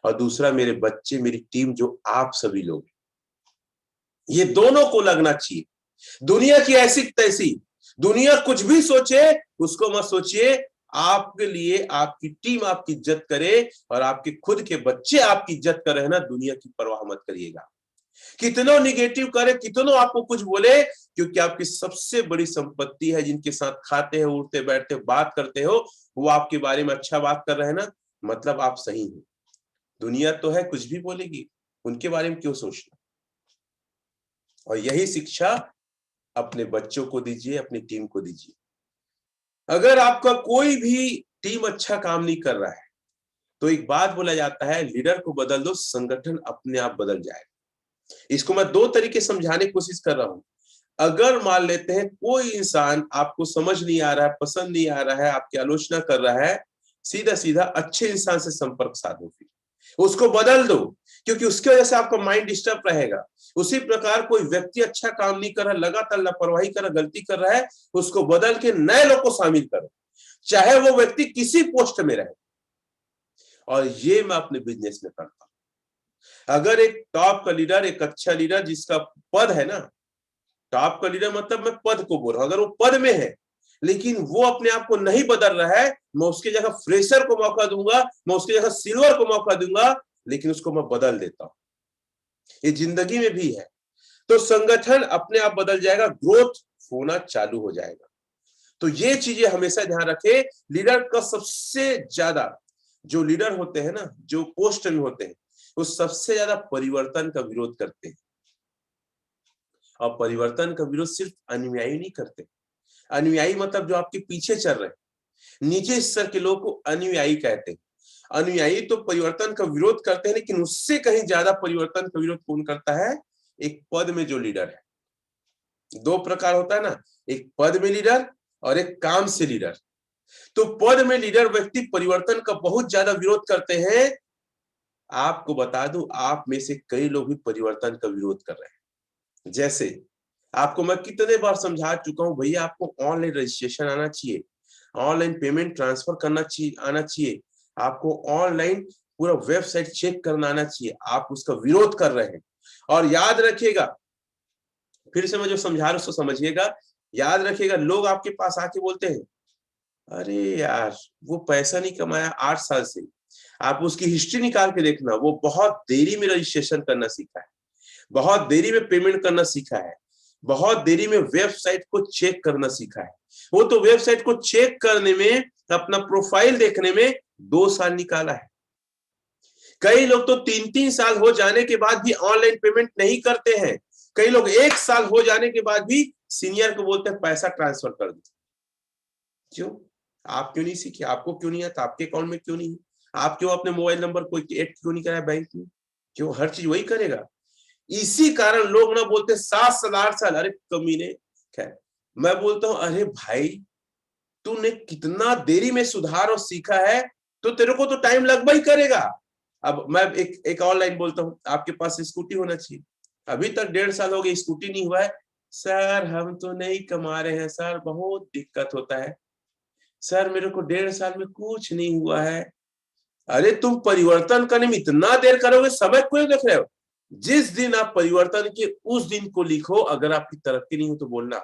और दूसरा मेरे बच्चे, मेरी टीम, जो आप सभी लोग। ये दोनों को लगना चाहिए। दुनिया की ऐसी तैसी, दुनिया कुछ भी सोचे उसको मत सोचिए। आपके लिए आपकी टीम आपकी इज्जत करे और आपके खुद के बच्चे आपकी इज्जत कर रहे हैं ना, दुनिया की परवाह मत करिएगा। कितनों निगेटिव करे, कितनों आपको कुछ बोले, क्योंकि आपकी सबसे बड़ी संपत्ति है जिनके साथ खाते हो, उठते बैठते हो, बात करते हो, वो आपके बारे में अच्छा बात कर रहे हैं ना, मतलब आप सही हो। दुनिया तो है कुछ भी बोलेगी, उनके बारे में क्यों सोचना। और यही शिक्षा अपने बच्चों को दीजिए, अपनी टीम को दीजिए। अगर आपका कोई भी टीम अच्छा काम नहीं कर रहा है तो एक बात बोला जाता है, लीडर को बदल दो, संगठन अपने आप बदल जाएगा। इसको मैं दो तरीके समझाने की कोशिश कर रहा हूं। अगर मान लेते हैं कोई इंसान आपको समझ नहीं आ रहा है, पसंद नहीं आ रहा है, आपकी आलोचना कर रहा है, सीधा सीधा अच्छे इंसान से संपर्क साधो, फिर उसको बदल दो, क्योंकि उसकी वजह से आपका माइंड डिस्टर्ब रहेगा। उसी प्रकार कोई व्यक्ति अच्छा काम नहीं कर रहा, लगातार लापरवाही कर रहा, गलती कर रहा है, उसको बदल के नए लोग को शामिल करो, चाहे वो व्यक्ति किसी पोस्ट में रहे। और ये मैं अपने बिजनेस में करता हूं। अगर एक टॉप का लीडर, एक अच्छा लीडर जिसका पद है ना, टॉप का लीडर मतलब मैं पद को बोल रहा हूं, अगर वो पद में है लेकिन वो अपने आप को नहीं बदल रहा है, मैं उसके जगह फ्रेशर को मौका दूंगा, मैं उसके जगह सिल्वर को मौका दूंगा, लेकिन उसको मैं बदल देता हूं। ये जिंदगी में भी है। तो संगठन अपने आप बदल जाएगा, ग्रोथ होना चालू हो जाएगा। तो ये चीजें हमेशा ध्यान रखे। लीडर का सबसे ज्यादा, जो लीडर होते हैं ना, जो पोस्ट में होते हैं, वो सबसे ज्यादा परिवर्तन का विरोध करते हैं। और परिवर्तन का विरोध सिर्फ अनुयायी नहीं करते। अनुयायी मतलब जो आपके पीछे चल रहे हैं, नीचे स्तर के लोग को अनुयायी कहते हैं। अनुयायी तो परिवर्तन का विरोध करते हैं, लेकिन उससे कहीं ज्यादा परिवर्तन का विरोध कौन करता है? एक पद में जो लीडर है। दो प्रकार होता है ना, एक पद में लीडर और एक काम से लीडर। तो पद में लीडर व्यक्ति परिवर्तन का बहुत ज्यादा विरोध करते हैं। आपको बता दूं, आप में से कई लोग भी परिवर्तन का विरोध कर रहे हैं। जैसे आपको मैं कितने बार समझा चुका हूं, भैया आपको ऑनलाइन रजिस्ट्रेशन आना चाहिए, ऑनलाइन पेमेंट ट्रांसफर करना चाहिए, आना चाहिए, आपको ऑनलाइन पूरा वेबसाइट चेक करना आना चाहिए। आप उसका विरोध कर रहे हैं। और याद रखिएगा, फिर से मैं जो समझा रहा हूं उसको समझिएगा, याद रखिएगा, लोग आपके पास आके बोलते हैं, अरे यार वो पैसा नहीं कमाया 8 साल से। आप उसकी हिस्ट्री निकाल के देखना, वो बहुत देरी में रजिस्ट्रेशन करना सीखा है, बहुत देरी में पेमेंट करना सीखा है, बहुत देरी में वेबसाइट को चेक करना सीखा है। वो तो वेबसाइट को चेक करने में, अपना प्रोफाइल देखने में 2 साल निकाला है। कई लोग तो 3-3 साल हो जाने के बाद भी ऑनलाइन पेमेंट नहीं करते हैं। कई लोग 1 साल हो जाने के बाद भी सीनियर को बोलते हैं पैसा ट्रांसफर कर दो। क्यों? आप क्यों नहीं सीखे? आपको क्यों नहीं आता? आपके अकाउंट में क्यों नहीं है? आप क्यों अपने मोबाइल नंबर को ऐड क्यों नहीं कराया बैंक में? क्यों? हर चीज वही करेगा। इसी कारण लोग ना बोलते 7 साल 8 साल, अरे कमीने। खैर, मैं बोलता हूं, अरे भाई तूने कितना देरी में सुधार और सीखा है, तो तेरे को तो टाइम लगभग ही करेगा। अब मैं एक ऑनलाइन बोलता हूं, आपके पास स्कूटी होना चाहिए। अभी तक 1.5 साल हो गए, स्कूटी नहीं हुआ है। सर हम तो नहीं कमा रहे हैं सर, बहुत दिक्कत होता है सर, मेरे को 1.5 साल में कुछ नहीं हुआ है। अरे तुम परिवर्तन करने में इतना देर करोगे, समय क्यों देख रहे हो? जिस दिन आप परिवर्तन के उस दिन को लिखो। अगर आपकी तरक्की नहीं हो तो बोलना।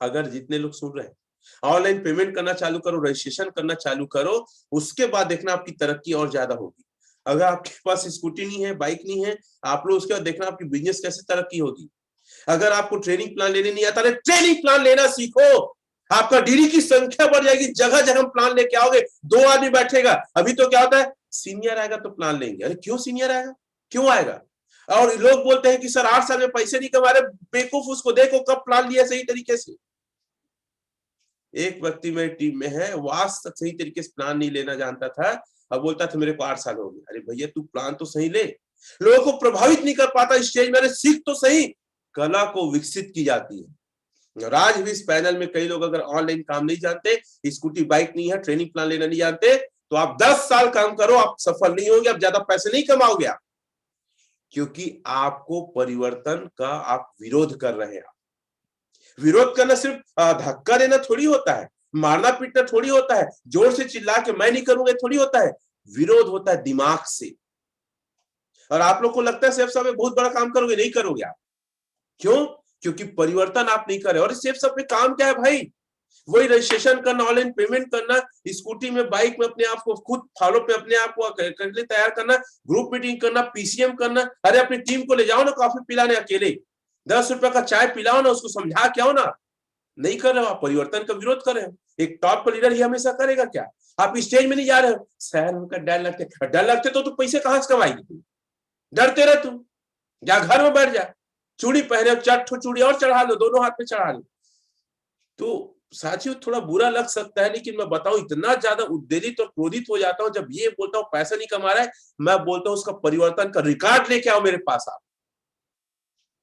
अगर जितने लोग सुन रहे हैं, ऑनलाइन पेमेंट करना चालू करो, रजिस्ट्रेशन करना चालू करो, उसके बाद देखना आपकी तरक्की और ज्यादा होगी। अगर आपके पास स्कूटी नहीं है, बाइक नहीं है, आप लोग उसके बाद देखना आपकी बिजनेस कैसे तरक्की होगी। अगर आपको ट्रेनिंग प्लान लेने नहीं आता, अरे ट्रेनिंग प्लान लेना सीखो। आपका डीडी की संख्या बढ़ जाएगी, जगह जगह प्लान लेके आओगे, 2 आदमी बैठेगा। अभी तो क्या होता है, सीनियर आएगा तो प्लान लेंगे। अरे क्यों सीनियर आएगा? क्यों आएगा? और लोग बोलते हैं कि सर 8 साल में पैसे नहीं कमा रहे। बेवकूफ, उसको देखो कब प्लान लिया सही तरीके से। एक व्यक्ति मेरी टीम में है, वो आज तक सही तरीके से प्लान नहीं लेना जानता था। अब बोलता था मेरे को 8 साल हो गए। अरे भैया तू प्लान तो सही ले। लोगों को प्रभावित नहीं कर पाता स्टेज में, सीख तो सही। कला को विकसित की जाती है। और आज भी इस पैनल में कई लोग अगर ऑनलाइन काम नहीं जानते, स्कूटी बाइक नहीं है, ट्रेनिंग प्लान लेना नहीं जानते, तो आप 10 साल काम करो, आप सफल नहीं होंगे, आप ज्यादा पैसे नहीं कमाओगे आप। क्योंकि आपको परिवर्तन का आप विरोध कर रहे हैं। विरोध करना सिर्फ धक्का देना थोड़ी होता है, मारना पीटना थोड़ी होता है, जोर से चिल्ला के मैं नहीं करूंगा थोड़ी होता है। विरोध होता है दिमाग से। और आप लोग को लगता है सेफ साहब में बहुत बड़ा काम करोगे, नहीं करोगे आप। क्यों? क्योंकि परिवर्तन आप नहीं कर रहे। और सेफ साहब में काम क्या है भाई? वही रजिस्ट्रेशन करना, ऑनलाइन पेमेंट करना, स्कूटी में बाइक में अपने आप को खुद फॉलो पे अपने आप को करने तैयार करना, ग्रुप मीटिंग करना, पीसीएम करना। अरे अपनी टीम को ले जाओ ना कॉफी पिलाने, अकेले 10 रुपए का चाय पिलाओ ना, उसको समझा के आओ ना। नहीं कर रहे हो आप, परिवर्तन का विरोध कर रहे हो। एक टॉप का लीडर ही हमेशा करेगा क्या? आप स्टेज में नहीं जा रहे हो, सर उनका डर लगते तो तू पैसे कहां से कमाएगी? तू डरते रह, तू जा घर में बैठ जा, चूड़ी पहने, 4 चूड़ी और चढ़ा लो, दोनों हाथ में चढ़ा लो। तो साथियों थोड़ा बुरा लग सकता है, लेकिन मैं बताऊं इतना ज्यादा उद्वेलित और क्रोधित हो जाता हूं जब ये बोलता हूं पैसा नहीं कमा रहा है। मैं बोलता हूं उसका परिवर्तन का रिकॉर्ड लेके आओ मेरे पास, आप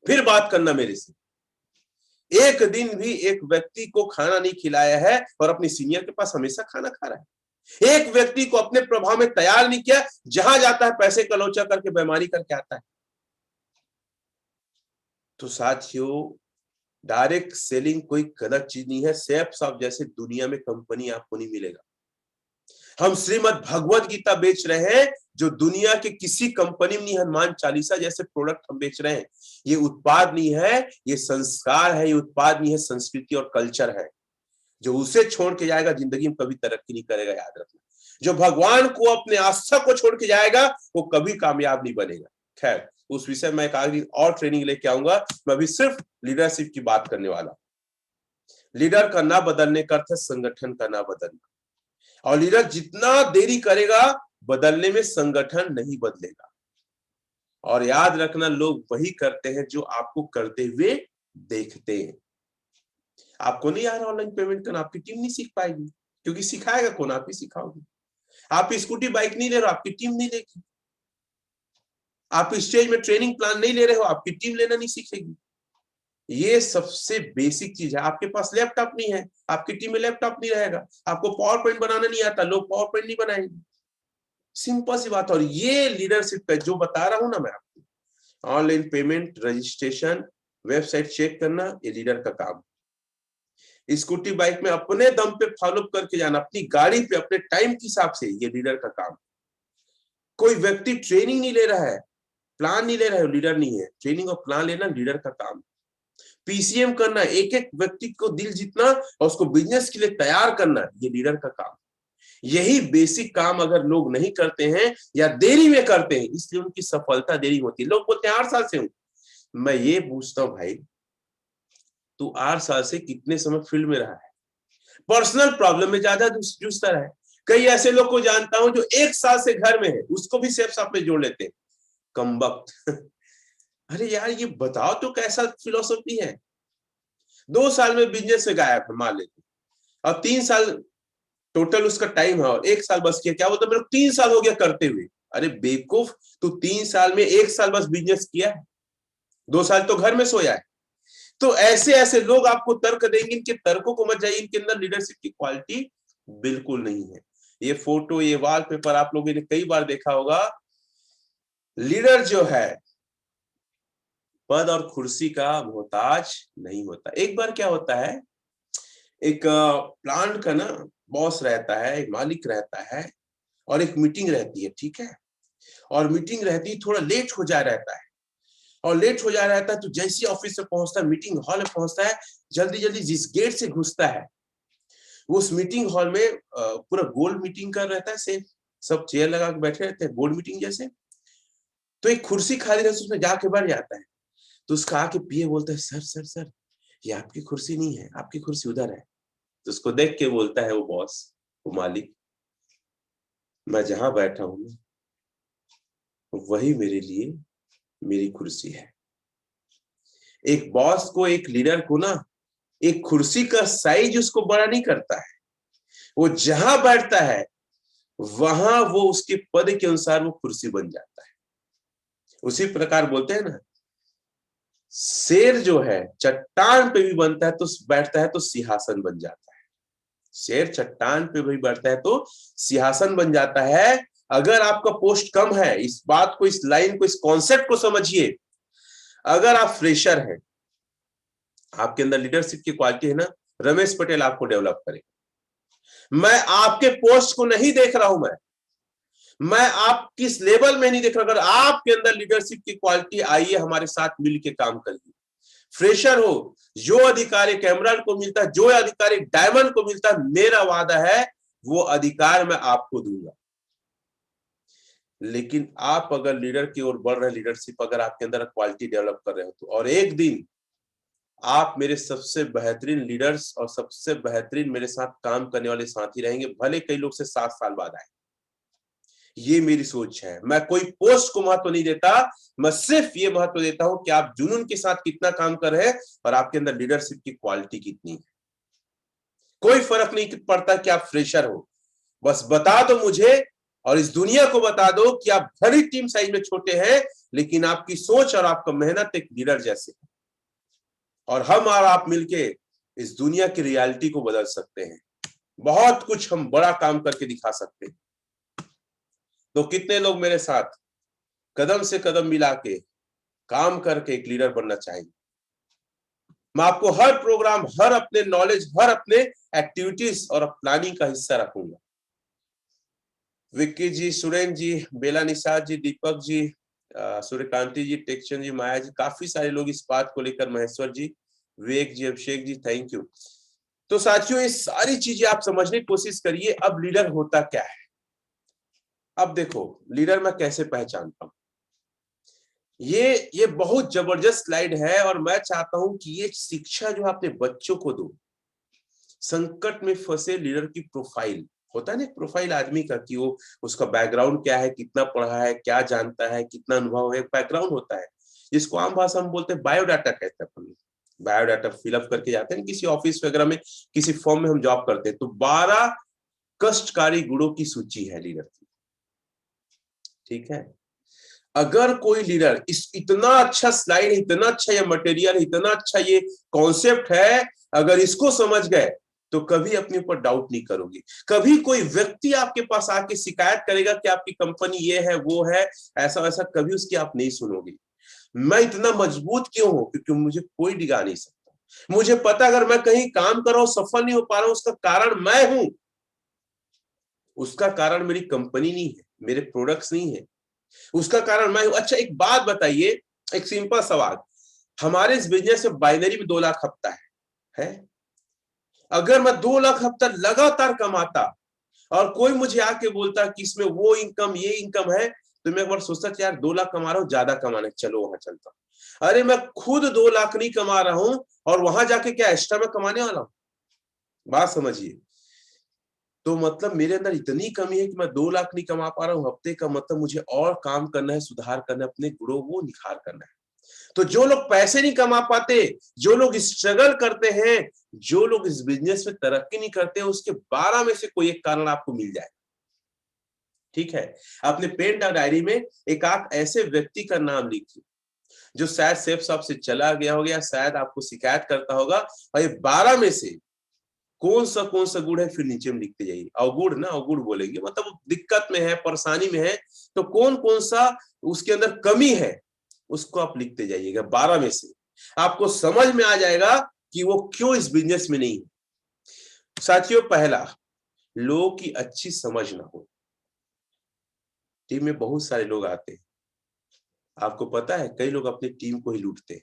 फिर बात करना मेरे से। एक दिन भी एक व्यक्ति को खाना नहीं खिलाया है और अपने सीनियर के पास हमेशा खाना खा रहा है। एक व्यक्ति को अपने प्रभाव में तैयार नहीं किया, जहां जाता है पैसे का लोचा करके बेईमानी करके आता है। तो साथियों डायरेक्ट सेलिंग कोई गलत चीज नहीं है। सेफ साहब जैसे दुनिया में कंपनी आपको नहीं मिलेगा। हम श्रीमद् भगवत गीता बेच रहे हैं, जो दुनिया के किसी कंपनी में नहीं। हनुमान चालीसा जैसे प्रोडक्ट हम बेच रहे हैं। ये उत्पाद नहीं है, ये संस्कार है। ये उत्पाद नहीं है, संस्कृति और कल्चर है। जो उसे छोड़ के जाएगा जिंदगी में कभी तरक्की नहीं करेगा, याद रखना। जो भगवान को, अपने आस्था को छोड़ के जाएगा, वो कभी कामयाब नहीं बनेगा। खैर उस विषय में एक आगे और ट्रेनिंग लेके आऊंगा। मैं अभी सिर्फ लीडरशिप की बात करने वाला। लीडर का ना बदलने का अर्थ है संगठन का ना बदलना। और लीडर जितना देरी करेगा बदलने में, संगठन नहीं बदलेगा। और याद रखना, लोग वही करते हैं जो आपको करते हुए देखते हैं। आपको नहीं आ रहा ऑनलाइन पेमेंट करना, आपकी टीम नहीं सीख पाएगी, क्योंकि सिखाएगा कौन? आप ही सिखाओगे। आप स्कूटी बाइक नहीं ले रहे हो, आपकी टीम नहीं लेगी। आप स्टेज में ट्रेनिंग प्लान नहीं ले रहे हो, आपकी टीम लेना नहीं सीखेगी। ये सबसे बेसिक चीज है। आपके पास लैपटॉप नहीं है, आपकी टीम में लैपटॉप नहीं रहेगा। आपको पावर पॉइंट बनाना नहीं आता, लोग पावर पॉइंट नहीं बनाएंगे। सिंपल सी बात। और ये लीडरशिप है जो बता रहा हूं ना मैं आपको, online payment, registration, website check करना, ये लीडर का काम। स्कूटी बाइक में अपने दम पे फॉलो करके जाना, अपनी गाड़ी पे अपने टाइम के हिसाब से, ये लीडर का काम। कोई व्यक्ति ट्रेनिंग नहीं ले रहा है, प्लान नहीं ले रहा है, लीडर नहीं है। ट्रेनिंग और प्लान लेना लीडर का काम। पीसीएम करना, एक एक व्यक्ति को दिल जीतना और उसको बिजनेस के लिए तैयार करना, ये लीडर का काम। यही बेसिक काम अगर लोग नहीं करते हैं या देरी में करते हैं, इसलिए उनकी सफलता देरी होती है। लोग बोलते हैं 8 साल से हूं। मैं ये पूछता हूं भाई, तू 8 साल से कितने समय फील्ड में रहा है? पर्सनल प्रॉब्लम में ज्यादा जूझता रहा है। कई ऐसे लोग को जानता हूं जो 1 साल से घर में है, उसको भी सेफ साफ में जोड़ लेते हैं। कमबख्त। अरे यार ये बताओ तो कैसा फिलोसफी है? 2 साल में बिजनेस से गायब है मान लेते, और 3 साल टोटल उसका टाइम है, और 1 साल बस किया। क्या बोलता मेरे को 3 साल हो गया करते हुए? अरे बेवकूफ, तू 3 साल में 1 साल बस बिजनेस किया है, 2 साल तो घर में सोया है। तो ऐसे ऐसे लोग आपको तर्क देंगे, इनके तर्कों को मत जाइए, इनके अंदर लीडरशिप की क्वालिटी बिल्कुल नहीं है। ये फोटो, ये वॉलपेपर आप लोगों ने कई बार देखा होगा। लीडर जो है पद और कुर्सी का मोहताज नहीं होता। एक बार क्या होता है, एक प्लांट का ना बॉस रहता है, एक मालिक रहता है, और एक मीटिंग रहती है, ठीक है। और मीटिंग रहती है, थोड़ा लेट हो जा रहता है, और लेट हो जा रहता है तो जैसे ऑफिस से पहुंचता है, मीटिंग हॉल में पहुंचता है, जल्दी जल्दी जिस गेट से घुसता है, वो उस मीटिंग हॉल में पूरा गोल मीटिंग कर रहता है, सेम सब चेयर लगा के बैठे रहते हैं बोर्ड मीटिंग जैसे। तो एक कुर्सी खाली रहती है, उसमें जाके बैठ जाता है। तो उसका आके पीए बोलता है, सर सर सर, ये आपकी कुर्सी नहीं है, आपकी कुर्सी उधर है। तो उसको देख के बोलता है वो बॉस, वो मालिक, मैं जहां बैठा हूं वही मेरे लिए मेरी कुर्सी है। एक बॉस को, एक लीडर को ना, एक कुर्सी का साइज उसको बड़ा नहीं करता है। वो जहां बैठता है वहां वो उसके पद के अनुसार वो कुर्सी बन जाता है। उसी प्रकार बोलते हैं ना, शेर जो है चट्टान पे भी बनता है तो बैठता है तो सिंहासन बन जाता है। शेर चट्टान पे भी बैठता है तो सिंहासन बन जाता है। अगर आपका पोस्ट कम है, इस बात को, इस लाइन को, इस कॉन्सेप्ट को समझिए। अगर आप फ्रेशर हैं, आपके अंदर लीडरशिप की क्वालिटी है ना, रमेश पटेल आपको डेवलप करेगा। मैं आपके पोस्ट को नहीं देख रहा हूं, मैं आप किस लेवल में नहीं देख रहा। अगर आपके अंदर लीडरशिप की क्वालिटी, आइए हमारे साथ मिलकर काम करिए। फ्रेशर हो, जो अधिकार एक एमराल्ड को मिलता है, जो अधिकार एक डायमंड को मिलता है, मेरा वादा है वो अधिकार मैं आपको दूंगा। लेकिन आप अगर लीडर की ओर बढ़ रहे हैं, लीडरशिप अगर आपके अंदर क्वालिटी डेवलप कर रहे हो तो, और एक दिन आप मेरे सबसे बेहतरीन लीडर्स और सबसे बेहतरीन मेरे साथ काम करने वाले साथी रहेंगे, भले कई लोग से 7 साल बाद आए। ये मेरी सोच है। मैं कोई पोस्ट को महत्व नहीं देता, मैं सिर्फ ये महत्व देता हूं कि आप जुनून के साथ कितना काम कर रहे हैं और आपके अंदर लीडरशिप की क्वालिटी कितनी है। कोई फर्क नहीं पड़ता कि आप फ्रेशर हो, बस बता दो मुझे और इस दुनिया को बता दो कि आप भरी टीम साइज में छोटे हैं, लेकिन आपकी सोच और आपका मेहनत एक लीडर जैसे है। और हम और आप मिलके इस दुनिया की रियलिटी को बदल सकते हैं। बहुत कुछ हम बड़ा काम करके दिखा सकते हैं। तो कितने लोग मेरे साथ कदम से कदम मिला के काम करके एक लीडर बनना चाहेंगे? मैं आपको हर प्रोग्राम, हर अपने नॉलेज, हर अपने एक्टिविटीज और प्लानिंग का हिस्सा रखूंगा। विक्की जी, सुरेंद्र जी, बेला निषाद जी, दीपक जी, सूर्यकांति जी, टेक्शन जी, माया जी, काफी सारे लोग इस बात को लेकर, महेश्वर जी, विवेक जी, अभिषेक जी, थैंक यू। तो साथियों, ये सारी चीजें आप समझने की कोशिश करिए। अब लीडर होता क्या है? अब देखो, लीडर मैं कैसे पहचानता हूं। ये बहुत जबरदस्त स्लाइड है और मैं चाहता हूं कि ये शिक्षा जो अपने बच्चों को दो। संकट में फंसे लीडर की प्रोफाइल होता है ना, प्रोफाइल आदमी का, कि वो उसका बैकग्राउंड क्या है, कितना पढ़ा है, क्या जानता है, कितना अनुभव है, बैकग्राउंड होता है, जिसको आम भाषा में बोलते हैं बायोडाटा कहते हैं अपन। बायोडाटा फिलअप करके जाते हैं किसी ऑफिस वगैरह में, किसी फॉर्म में हम जॉब करते हैं, तो 12 कष्टकारी गुणों की सूची है लीडर की। ठीक है, अगर कोई लीडर इतना अच्छा स्लाइड, इतना अच्छा ये मटेरियल, इतना अच्छा ये कॉन्सेप्ट है, अगर इसको समझ गए तो कभी अपने ऊपर डाउट नहीं करोगे। कभी कोई व्यक्ति आपके पास आके शिकायत करेगा कि आपकी कंपनी ये है वो है ऐसा वैसा, कभी उसकी आप नहीं सुनोगे। मैं इतना मजबूत क्यों हूं? क्योंकि मुझे कोई डिगा नहीं सकता। मुझे पता अगर मैं कहीं काम कर रहा हूं, सफल नहीं हो पा रहा हूं, उसका कारण मैं हूं। उसका कारण मेरी कंपनी नहीं है, मेरे प्रोडक्ट्स नहीं है, उसका कारण मैं हूं। अच्छा एक बात बताइए, एक सिंपल सवाल, हमारे इस बिजनेस में बाइनरी में 2 लाख हफ्ता है? अगर मैं 2 लाख हफ्ता लगातार कमाता और कोई मुझे आके बोलता कि इसमें वो इनकम ये इनकम है, तो मैं एक बार सोचता यार 2 लाख कमा रहा हूं, ज्यादा कमाने, चलो वहां चलता। अरे मैं खुद 2 लाख नहीं कमा रहा हूं और वहां जाके क्या एक्स्ट्रा में कमाने वाला हूं? बात समझिए। तो मतलब मेरे अंदर इतनी कमी है कि मैं 2 लाख नहीं कमा पा रहा हूं हफ्ते का, मतलब मुझे और काम करना है, सुधार करना है, अपने गुणों को निखार करना है। तो जो लोग पैसे नहीं कमा पाते, जो लोग स्ट्रगल करते हैं, जो लोग इस बिजनेस में तरक्की नहीं करते, उसके 12 में से कोई एक कारण आपको मिल जाए। ठीक है, अपने पेन और डायरी में एक आध ऐसे व्यक्ति का नाम लिखिए जो शायद सेफ साहब से चला गया होगा या शायद आपको शिकायत करता होगा, और ये 12 में से कौन सा गुण है, फिर नीचे में लिखते जाइए। अवगुण ना, अवगुण बोलेंगे मतलब दिक्कत में है, परेशानी में है, तो कौन सा उसके अंदर कमी है, उसको आप लिखते जाइएगा। 12 में से आपको समझ में आ जाएगा कि वो क्यों इस बिजनेस में नहीं है। साथियों, पहला, लोगों की अच्छी समझ ना हो। टीम में बहुत सारे लोग आते हैं, आपको पता है कई लोग अपनी टीम को ही लूटते हैं।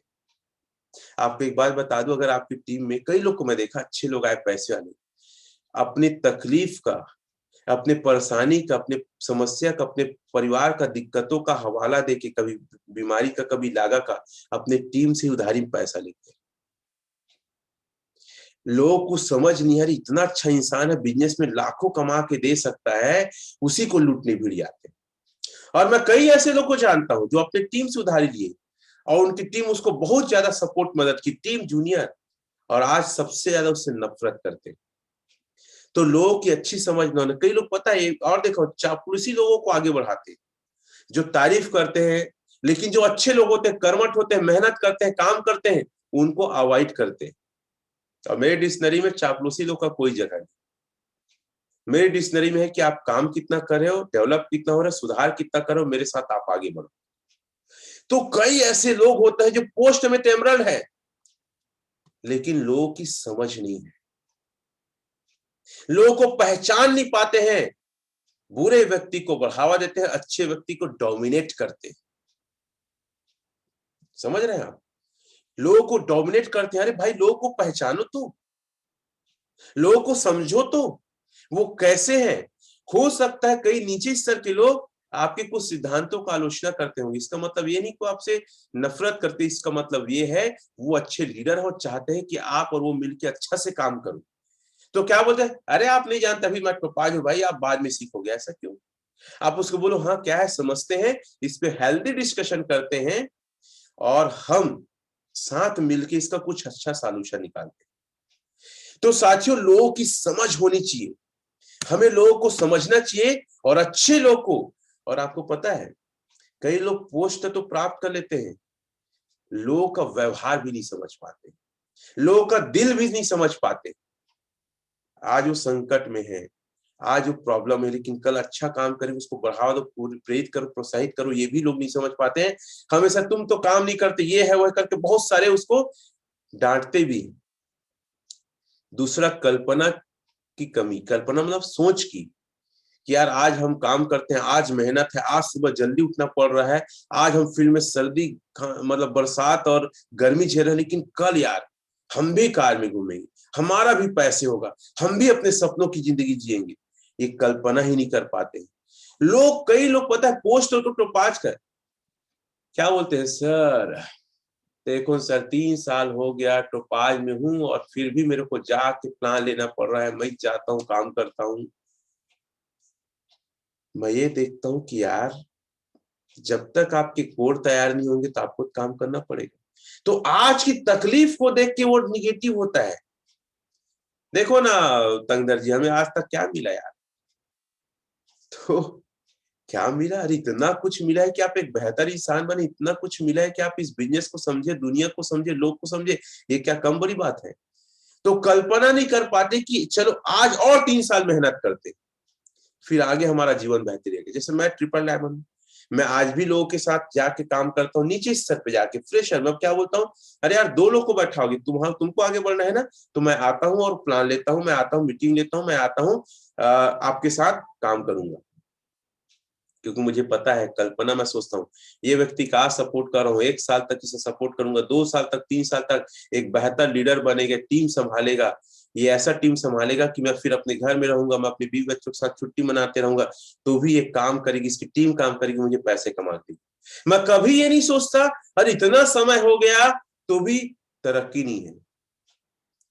आपको एक बात बता दूं, अगर आपकी टीम में कई लोग को मैं देखा, अच्छे लोग आए पैसे वाले, अपनी तकलीफ का, अपने परेशानी का, अपने समस्या का, अपने परिवार का दिक्कतों का हवाला देके, कभी बीमारी का, कभी लागा का, अपने टीम से उधारी में पैसा लेते हैं। लोगों को समझ नहीं आ रही, इतना अच्छा इंसान है, बिजनेस में लाखों कमा के दे सकता है, उसी को लूटने भिड़ जाते हैं। और मैं कई ऐसे लोग को जानता हूं जो अपनी टीम से उधारी लिए और उनकी टीम उसको बहुत ज्यादा सपोर्ट मदद की, टीम जूनियर, और आज सबसे ज्यादा उससे नफरत करते हैं। तो लोगों की अच्छी समझ न होने, कई लोग पता है, और देखो चापलूसी लोगों को आगे बढ़ाते हैं, जो तारीफ करते हैं, लेकिन जो अच्छे लोग होते हैं, कर्मठ होते हैं, मेहनत करते हैं, काम करते हैं, उनको अवॉइड करते हैं। और मेरे डिक्शनरी में चापलूसी लोग का कोई जगह नहीं। मेरे डिक्शनरी में है कि आप काम कितना कर रहे हो, डेवलप कितना हो रहा है, सुधार कितना कर रहे हो, मेरे साथ आप आगे बढ़ो। तो कई ऐसे लोग होते हैं जो पोस्ट में तो एमरल्ड है, लेकिन लोगों की समझ नहीं है, लोगों को पहचान नहीं पाते हैं, बुरे व्यक्ति को बढ़ावा देते हैं, अच्छे व्यक्ति को डोमिनेट करते हैं। समझ रहे हैं आप? लोगों को डोमिनेट करते हैं। अरे भाई, लोगों को पहचानो तो, लोगों को समझो तो, वो कैसे हैं। हो सकता है कई नीचे स्तर के लोग आपके कुछ सिद्धांतों का आलोचना करते होंगे, इसका मतलब ये नहीं कि आपसे नफरत करते, इसका मतलब ये है वो अच्छे लीडर हो, चाहते हैं कि आप और वो मिलकर अच्छा से काम करो। तो क्या बोलते हैं, अरे आप नहीं जानते, अभी मैं टोपाज हूं भाई, आप बाद में सीखोगे। ऐसा क्यों? आप उसको बोलो हाँ क्या है, समझते हैं, इस पे हेल्दी डिस्कशन करते हैं और हम साथ मिलके इसका कुछ अच्छा सॉल्यूशन निकालते हैं। तो साथियों, लोगों की समझ होनी चाहिए, हमें लोगों को समझना चाहिए, और अच्छे लोग को। और आपको पता है कई लोग पोस्ट तो प्राप्त कर लेते हैं, लोगों का व्यवहार भी नहीं समझ पाते, लोगों का दिल भी नहीं समझ पाते। आज वो संकट में है, आज वो प्रॉब्लम है, लेकिन कल अच्छा काम करें, उसको बढ़ावा दो, प्रेरित करो, प्रोत्साहित करो, ये भी लोग नहीं समझ पाते हैं। हमेशा तुम तो काम नहीं करते, ये है वह करके बहुत सारे उसको डांटते भी। दूसरा, कल्पना की कमी, कल्पना मतलब सोच की, कि यार आज हम काम करते हैं, आज मेहनत है, आज सुबह जल्दी उठना पड़ रहा है, आज हम फील्ड में सर्दी मतलब बरसात और गर्मी झेल रहे हैं, लेकिन कल यार हम भी कार में घूमेंगे, हमारा भी पैसे होगा, हम भी अपने सपनों की जिंदगी जिएंगे। ये कल्पना ही नहीं कर पाते लोग। कई लोग पता है पोस्ट तो टोपाज कर क्या बोलते हैं, सर देखो सर 3 साल हो गया टोपाज में हूं और फिर भी मेरे को जाके प्लान लेना पड़ रहा है, मैं जाता हूँ काम करता हूँ। मैं ये देखता हूँ कि यार जब तक आपके कोड तैयार नहीं होंगे तो आपको काम करना पड़ेगा। तो आज की तकलीफ को देख के वो निगेटिव होता है। देखो ना तंगदर जी, हमें आज तक क्या मिला यार? तो क्या मिला? अरे इतना कुछ मिला है कि आप एक बेहतर इंसान बने, इतना कुछ मिला है कि आप इस बिजनेस को समझे, दुनिया को समझे, लोग को समझे। ये क्या कम बड़ी बात है? तो कल्पना नहीं कर पाते कि चलो आज और 3 साल मेहनत करते, फिर आगे हमारा जीवन बेहतर रहेगा। जैसे मैं ट्रिपल डायमंड, मैं आज भी लोगों के साथ जाके काम करता हूँ, नीचे स्तर पे जाके फ्रेशर। मैं क्या बोलता हूँ, अरे यार 2 लोग को बैठाओगे, तुमको आगे बढ़ना है ना, तो मैं आता हूँ और प्लान लेता हूँ, मैं आता हूँ मीटिंग लेता हूँ, मैं आता हूँ आपके साथ काम करूंगा। क्योंकि मुझे पता है, कल्पना मैं सोचता हूँ ये व्यक्ति का सपोर्ट कर रहा हूँ, 1 साल तक इसे सपोर्ट करूंगा, 2 साल तक, 3 साल तक एक बेहतर लीडर बनेगा, टीम संभालेगा। ये ऐसा टीम संभालेगा कि मैं फिर अपने घर में रहूंगा, मैं अपने बीवी बच्चों के साथ छुट्टी मनाते रहूंगा, तो भी ये काम करेगी, इसकी टीम काम करेगी, मुझे पैसे कमाती। मैं कभी ये नहीं सोचता अरे इतना समय हो गया तो भी तरक्की नहीं है।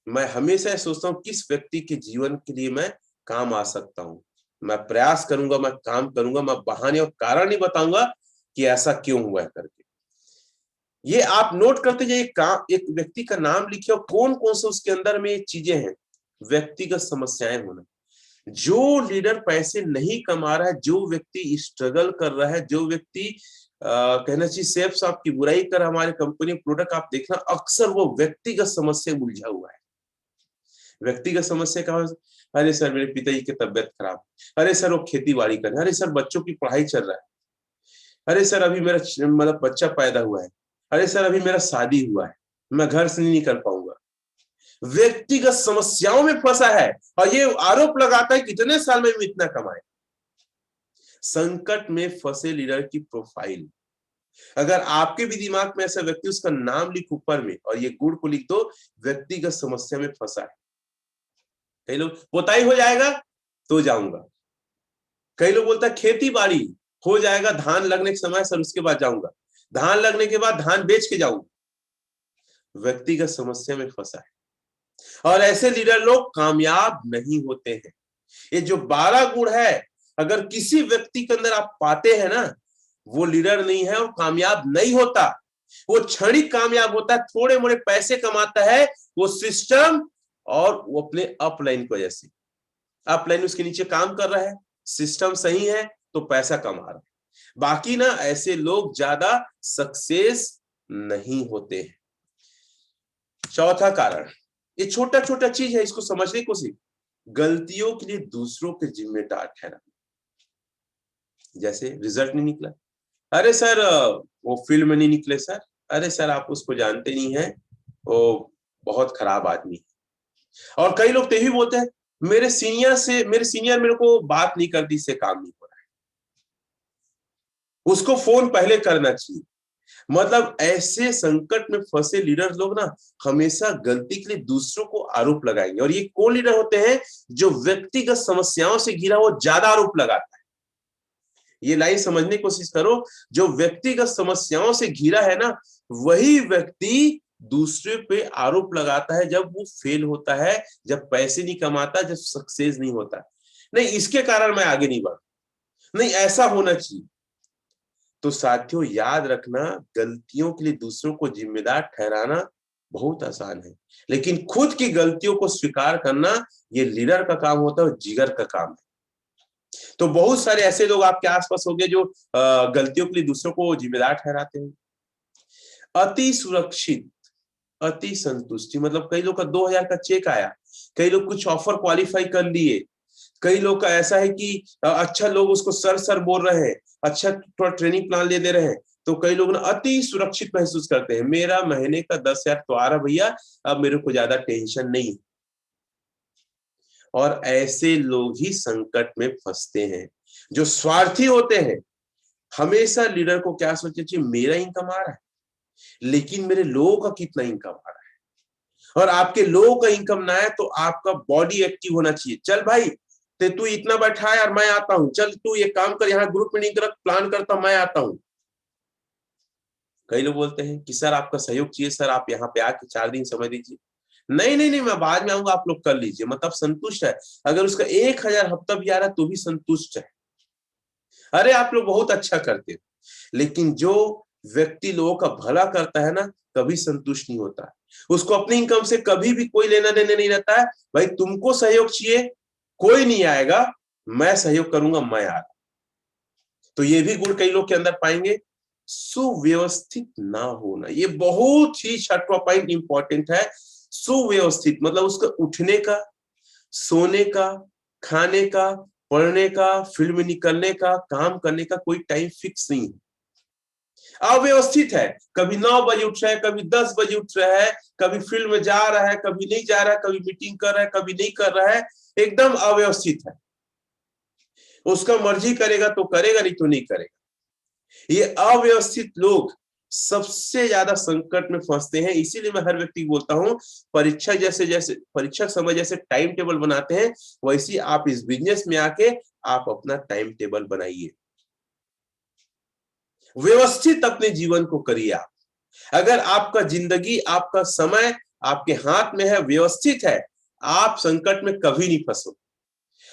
मैं हमेशा सोचता हूँ किस व्यक्ति के जीवन के लिए मैं काम आ सकता हूँ। मैं प्रयास करूंगा, मैं काम करूंगा, मैं बहाने और कारण नहीं बताऊंगा कि ऐसा क्यों हुआ है करके। ये आप नोट करते जाइए, एक व्यक्ति का नाम लिखिए और कौन कौन से उसके अंदर में ये चीजें हैं। व्यक्तिगत समस्याएं होना, जो लीडर पैसे नहीं कमा रहा है, जो व्यक्ति स्ट्रगल कर रहा है, जो व्यक्ति कहना चाहिए सेफ साहब की बुराई कर हमारे कंपनी प्रोडक्ट, आप देखना अक्सर वो व्यक्तिगत समस्या उलझा हुआ है। व्यक्तिगत समस्या का, अरे सर मेरे पिताजी की तबियत खराब, अरे सर वो खेती बाड़ी कर, अरे सर बच्चों की पढ़ाई चल रहा है, अरे सर अभी मेरा मतलब बच्चा पैदा हुआ है, अरे सर अभी मेरा शादी हुआ है, मैं घर से नहीं निकल पाऊंगा। व्यक्तिगत समस्याओं में फंसा है और ये आरोप लगाता है कितने साल में इतना कमाए। संकट में फंसे लीडर की प्रोफाइल, अगर आपके भी दिमाग में ऐसा व्यक्ति, उसका नाम लिख ऊपर में और ये गुण को लिख दो, व्यक्तिगत समस्या में फंसा है। कई लोग पोताई हो जाएगा तो जाऊंगा, कई लोग बोलता है खेती बाड़ी हो जाएगा, धान लगने के समय सर उसके बाद जाऊंगा, धान लगने के बाद धान बेच के जाऊंगा। व्यक्तिगत समस्या में फंसा है और ऐसे लीडर लोग कामयाब नहीं होते हैं। ये जो 12 गुण है, अगर किसी व्यक्ति के अंदर आप पाते हैं ना, वो लीडर नहीं है और कामयाब नहीं होता। वो क्षणिक कामयाब होता है, थोड़े मोड़े पैसे कमाता है, वो सिस्टम और वो अपने अपलाइन की वजह से। अपलाइन उसके नीचे काम कर रहा है, सिस्टम सही है तो पैसा कमा रहा है। बाकी ना ऐसे लोग ज्यादा सक्सेस नहीं होते हैं। चौथा कारण, ये छोटा छोटा चीज है, इसको समझने की कोशिश, गलतियों के लिए दूसरों के जिम्मेदार ठहराना। जैसे रिजल्ट नहीं निकला, अरे सर वो फील्ड में नहीं निकले सर, अरे सर आप उसको जानते नहीं है, वो बहुत खराब आदमी है। और कई लोग तो यही बोलते हैं, मेरे सीनियर मेरे को बात नहीं करती, इससे काम नहीं हो रहा है, उसको फोन पहले करना चाहिए। मतलब ऐसे संकट में फंसे लीडर लोग ना हमेशा गलती के लिए दूसरों को आरोप लगाएंगे। और ये कौन लीडर होते हैं? जो व्यक्तिगत समस्याओं से घिरा वो ज्यादा आरोप लगाता है। ये लाइन समझने की कोशिश करो, जो व्यक्तिगत समस्याओं से घिरा है ना, वही व्यक्ति दूसरे पे आरोप लगाता है जब वो फेल होता है, जब पैसे नहीं कमाता, जब सक्सेस नहीं होता। नहीं इसके कारण मैं आगे नहीं बढ़, नहीं ऐसा होना चाहिए। तो साथियों याद रखना, गलतियों के लिए दूसरों को जिम्मेदार ठहराना बहुत आसान है, लेकिन खुद की गलतियों को स्वीकार करना ये लीडर का काम होता है और जिगर का काम है। तो बहुत सारे ऐसे लोग आपके आसपास होंगे जो गलतियों के लिए दूसरों को जिम्मेदार ठहराते हैं। अति सुरक्षित, अति संतुष्टि, मतलब कई लोग का 2000 का चेक आया, कई लोग कुछ ऑफर क्वालिफाई कर लिए, कई लोग का ऐसा है कि अच्छा लोग उसको सर सर बोल रहे हैं, अच्छा थोड़ा ट्रेनिंग प्लान ले दे रहे हैं, तो कई लोग ना अति सुरक्षित महसूस करते हैं, मेरा महीने का 10,000 तो आ रहा भैया, अब मेरे को ज्यादा टेंशन नहीं। और ऐसे लोग ही संकट में फंसते हैं। जो स्वार्थी होते हैं, हमेशा लीडर को क्या सोचना चाहिए, मेरा इनकम आ रहा है, लेकिन मेरे लोगों का कितना इनकम आ रहा है। और आपके लोगों का इनकम ना है तो आपका बॉडी एक्टिव होना चाहिए, चल भाई ते तू इतना बैठा है यार मैं आता हूं, चल तू ये काम कर, यहाँ ग्रुप मीटिंग कर, प्लान करता मैं आता हूं। कई लोग बोलते हैं कि सर आपका सहयोग चाहिए, सर आप यहाँ पे आके 4 दिन समय दीजिए। नहीं नहीं नहीं, मैं बाद में आऊंगा, आप लोग कर लीजिए, मतलब संतुष्ट है। अगर उसका 1000 हफ्ता भी आ रहा है तो भी संतुष्ट है। अरे आप लोग बहुत अच्छा करते हो। लेकिन जो व्यक्ति लोगों का भला करता है ना, कभी संतुष्ट नहीं होता है। उसको अपनी इनकम से कभी भी कोई लेना देना नहीं रहता है। भाई तुमको सहयोग चाहिए, कोई नहीं आएगा, मैं सहयोग करूंगा, मैं आ रहा। तो ये भी गुण कई लोग के अंदर पाएंगे। सुव्यवस्थित ना होना, ये बहुत ही छठवां पॉइंट इंपॉर्टेंट है। सुव्यवस्थित मतलब उसका उठने का, सोने का, खाने का, पढ़ने का, फील्ड में निकलने का, काम करने का कोई टाइम फिक्स नहीं है। अव्यवस्थित है, कभी 9 बजे उठ रहा है, कभी 10 बजे उठ रहा है, कभी फील्ड में जा रहा है, कभी नहीं जा रहा है, कभी मीटिंग कर रहा है, कभी नहीं कर रहा है, एकदम अव्यवस्थित है। उसका मर्जी करेगा तो करेगा, नहीं तो नहीं करेगा। ये अव्यवस्थित लोग सबसे ज्यादा संकट में फंसते हैं। इसीलिए मैं हर व्यक्ति को बोलता हूं, परीक्षा जैसे परीक्षा समय जैसे टाइम टेबल बनाते हैं, वैसे आप इस बिजनेस में आके आप अपना टाइम टेबल बनाइए, व्यवस्थित अपने जीवन को करिए। आप अगर आपका जिंदगी, आपका समय आपके हाथ में है, व्यवस्थित है, आप संकट में कभी नहीं फंसो।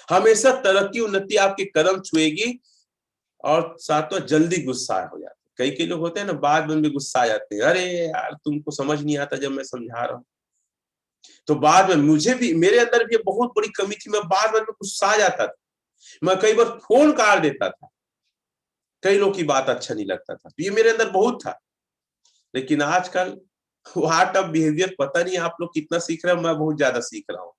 हमेशा तरक्की उन्नति आपके कदम छुएगी। और सातवां, जल्दी गुस्सा हो जाता है। कई लोग होते हैं ना, बाद में भी गुस्सा आ जाते हैं, अरे यार तुमको समझ नहीं आता जब मैं समझा रहा हूं। तो बाद में मुझे भी, मेरे अंदर भी बहुत बड़ी कमी थी, मैं बाद में गुस्सा आ जाता था, मैं कई बार फोन काट देता था, कई लोग की बात अच्छा नहीं लगता था, ये मेरे अंदर बहुत था। लेकिन आजकल आर्ट ऑफ बिहेवियर, पता नहीं आप लोग कितना सीख रहे हो, मैं बहुत ज्यादा सीख रहा हूँ।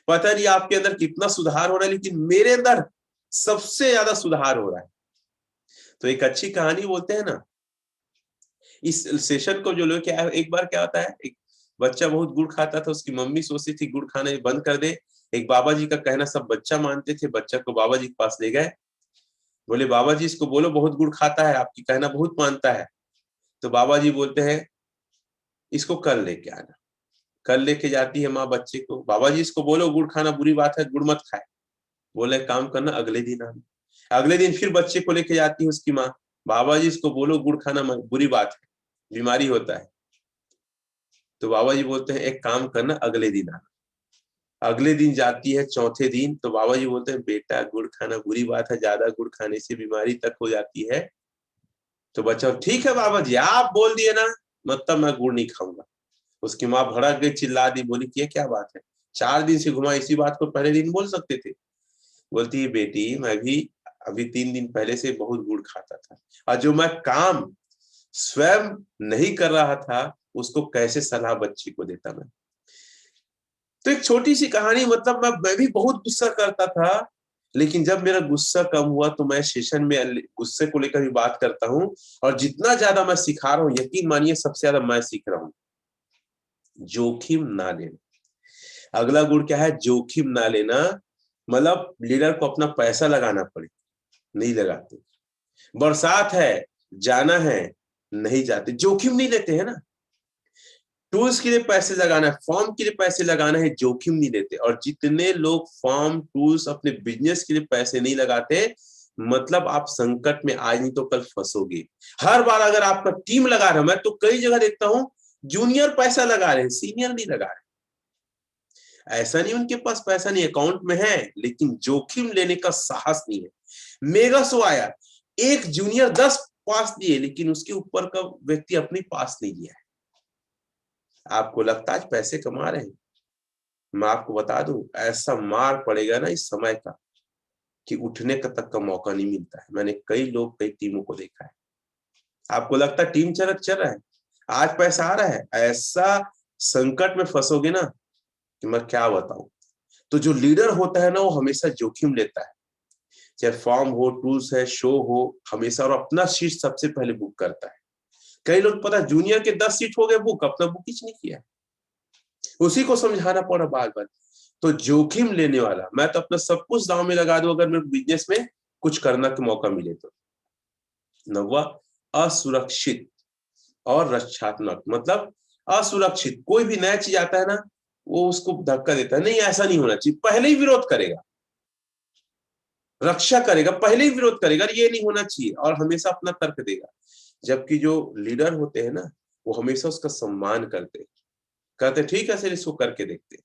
पता नहीं आपके अंदर कितना सुधार हो रहा है, लेकिन मेरे अंदर सबसे ज्यादा सुधार हो रहा है। तो एक अच्छी कहानी बोलते हैं ना, इस सेशन को जो लोग, क्या एक बार क्या होता है, एक बच्चा बहुत गुड़ खाता था, उसकी मम्मी सोचती थी गुड़ खाने बंद कर दे। एक बाबा जी का कहना सब बच्चा मानते थे, बच्चा को बाबा जी के पास ले गए, बोले बाबा जी इसको बोलो बहुत गुड़ खाता है, आपकी कहना बहुत मानता है। तो बाबा जी बोलते हैं इसको कल लेके आना। कल लेके जाती है माँ बच्चे को, बाबा जी इसको बोलो गुड़ खाना बुरी बात है, गुड़ मत खाए। बोले काम करना, अगले दिन आना। अगले दिन फिर बच्चे को लेके जाती है उसकी माँ, बाबा जी इसको बोलो गुड़ खाना बुरी बात है, बीमारी होता है। तो बाबा जी बोलते हैं एक काम करना, अगले दिन आना। अगले दिन जाती है, चौथे दिन, तो बाबा जी बोलते हैं बेटा गुड़ खाना बुरी बात है, ज्यादा गुड़ खाने से बीमारी तक हो जाती है। तो बच्चा ठीक है बाबा जी आप बोल दिए ना, मतलब मैं गुड़ नहीं खाऊंगा। उसकी माँ भड़क गई, चिल्ला दी, बोली कि ये क्या बात है, 4 दिन से घुमा, इसी बात को पहले दिन बोल सकते थे। बोलती है बेटी मैं भी अभी 3 दिन पहले से बहुत गुड़ खाता था, और जो मैं काम स्वयं नहीं कर रहा था उसको कैसे सलाह बच्ची को देता मैं। तो एक छोटी सी कहानी, मतलब मैं भी बहुत गुस्सा करता था, लेकिन जब मेरा गुस्सा कम हुआ तो मैं सेशन में गुस्से को लेकर भी बात करता हूँ, और जितना ज्यादा मैं सिखा रहा हूँ, यकीन मानिए सबसे ज्यादा मैं सीख रहा हूँ, जोखिम ना लेना। अगला गुण क्या है, जोखिम ना लेना। मतलब लीडर को अपना पैसा लगाना पड़े, नहीं लगाते। बरसात है, जाना है, नहीं जाते, जोखिम नहीं लेते हैं ना। टूल्स के लिए पैसे लगाना है, फॉर्म के लिए पैसे लगाना है, जोखिम नहीं लेते। और जितने लोग फॉर्म, टूल्स, अपने बिजनेस के लिए पैसे नहीं लगाते, मतलब आप संकट में आज नहीं तो कल फंसोगे। हर बार अगर आपका टीम लगा रहा है, मैं तो कई जगह देखता हूं जूनियर पैसा लगा रहे हैं, सीनियर नहीं लगा रहे। ऐसा नहीं उनके पास पैसा नहीं, अकाउंट में है, लेकिन जोखिम लेने का साहस नहीं है। मेगा शो आया, एक जूनियर 10 पास दिए, लेकिन उसके ऊपर का व्यक्ति अपने पास नहीं दिया है। आपको लगता है आज पैसे कमा रहे हैं, मैं आपको बता दूं ऐसा मार पड़ेगा ना इस समय का कि उठने का तक का मौका नहीं मिलता है। मैंने कई लोग, कई टीमों को देखा है। आपको लगता है टीम चल रहा है, आज पैसा आ रहा है, ऐसा संकट में फंसोगे ना कि मैं क्या बताऊं। तो जो लीडर होता है ना, वो हमेशा जोखिम लेता है, चाहे फॉर्म हो, टूल्स है, शो हो, हमेशा, और अपना सीट सबसे पहले बुक करता है। कई लोग पता जूनियर के 10 सीट हो गए बुक, अपना बुक ही नहीं किया, उसी को समझाना पड़ा बार बार। तो जोखिम लेने वाला, मैं तो अपना सब कुछ दांव में लगा दूं अगर मेरे बिजनेस में कुछ करना का मौका मिले तो। नौवा, असुरक्षित और रक्षात्मक। मतलब असुरक्षित, कोई भी नया चीज आता है ना, वो उसको धक्का देता है, नहीं ऐसा नहीं होना चाहिए, पहले ही विरोध करेगा, रक्षा करेगा, पहले ही विरोध करेगा, ये नहीं होना चाहिए, और हमेशा अपना तर्क देगा। जबकि जो लीडर होते हैं ना, वो हमेशा उसका सम्मान करते हैं, कहते ठीक है सर इसको करके देखते हैं।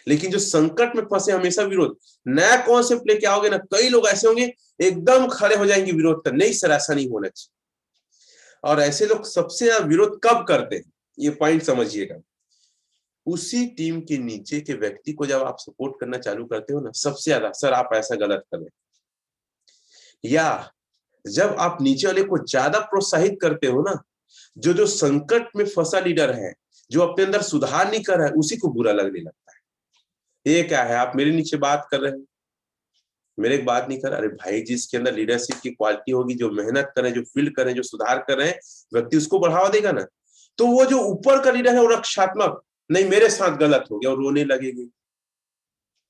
लेकिन जो संकट में फंसे, हमेशा विरोध, नया कॉन्सेप्ट लेके आओगे ना, कई लोग ऐसे होंगे एकदम खड़े हो जाएंगे विरोध करने, नहीं सर ऐसा नहीं होना चाहिए। और ऐसे लोग सबसे ज्यादा विरोध कब करते हैं, ये पॉइंट समझिएगा। उसी टीम के नीचे के व्यक्ति को जब आप सपोर्ट करना चालू करते हो ना, सबसे ज्यादा सर आप ऐसा गलत कर रहे हैं, या जब आप नीचे वाले को ज्यादा प्रोत्साहित करते हो ना, जो जो संकट में फंसा लीडर है, जो अपने अंदर सुधार नहीं कर रहा है, उसी को बुरा लगने लगता है। ये क्या है, आप मेरे नीचे बात कर रहे हो, मेरे एक बात नहीं कर, अरे भाई जिसके अंदर लीडरशिप की क्वालिटी होगी, जो मेहनत करे, जो फील्ड करे, जो सुधार कर रहे हैं व्यक्ति, उसको बढ़ावा देगा ना। तो वो जो ऊपर का लीडर है वो रक्षात्मक, नहीं मेरे साथ गलत हो गया, और रोने लगेंगे,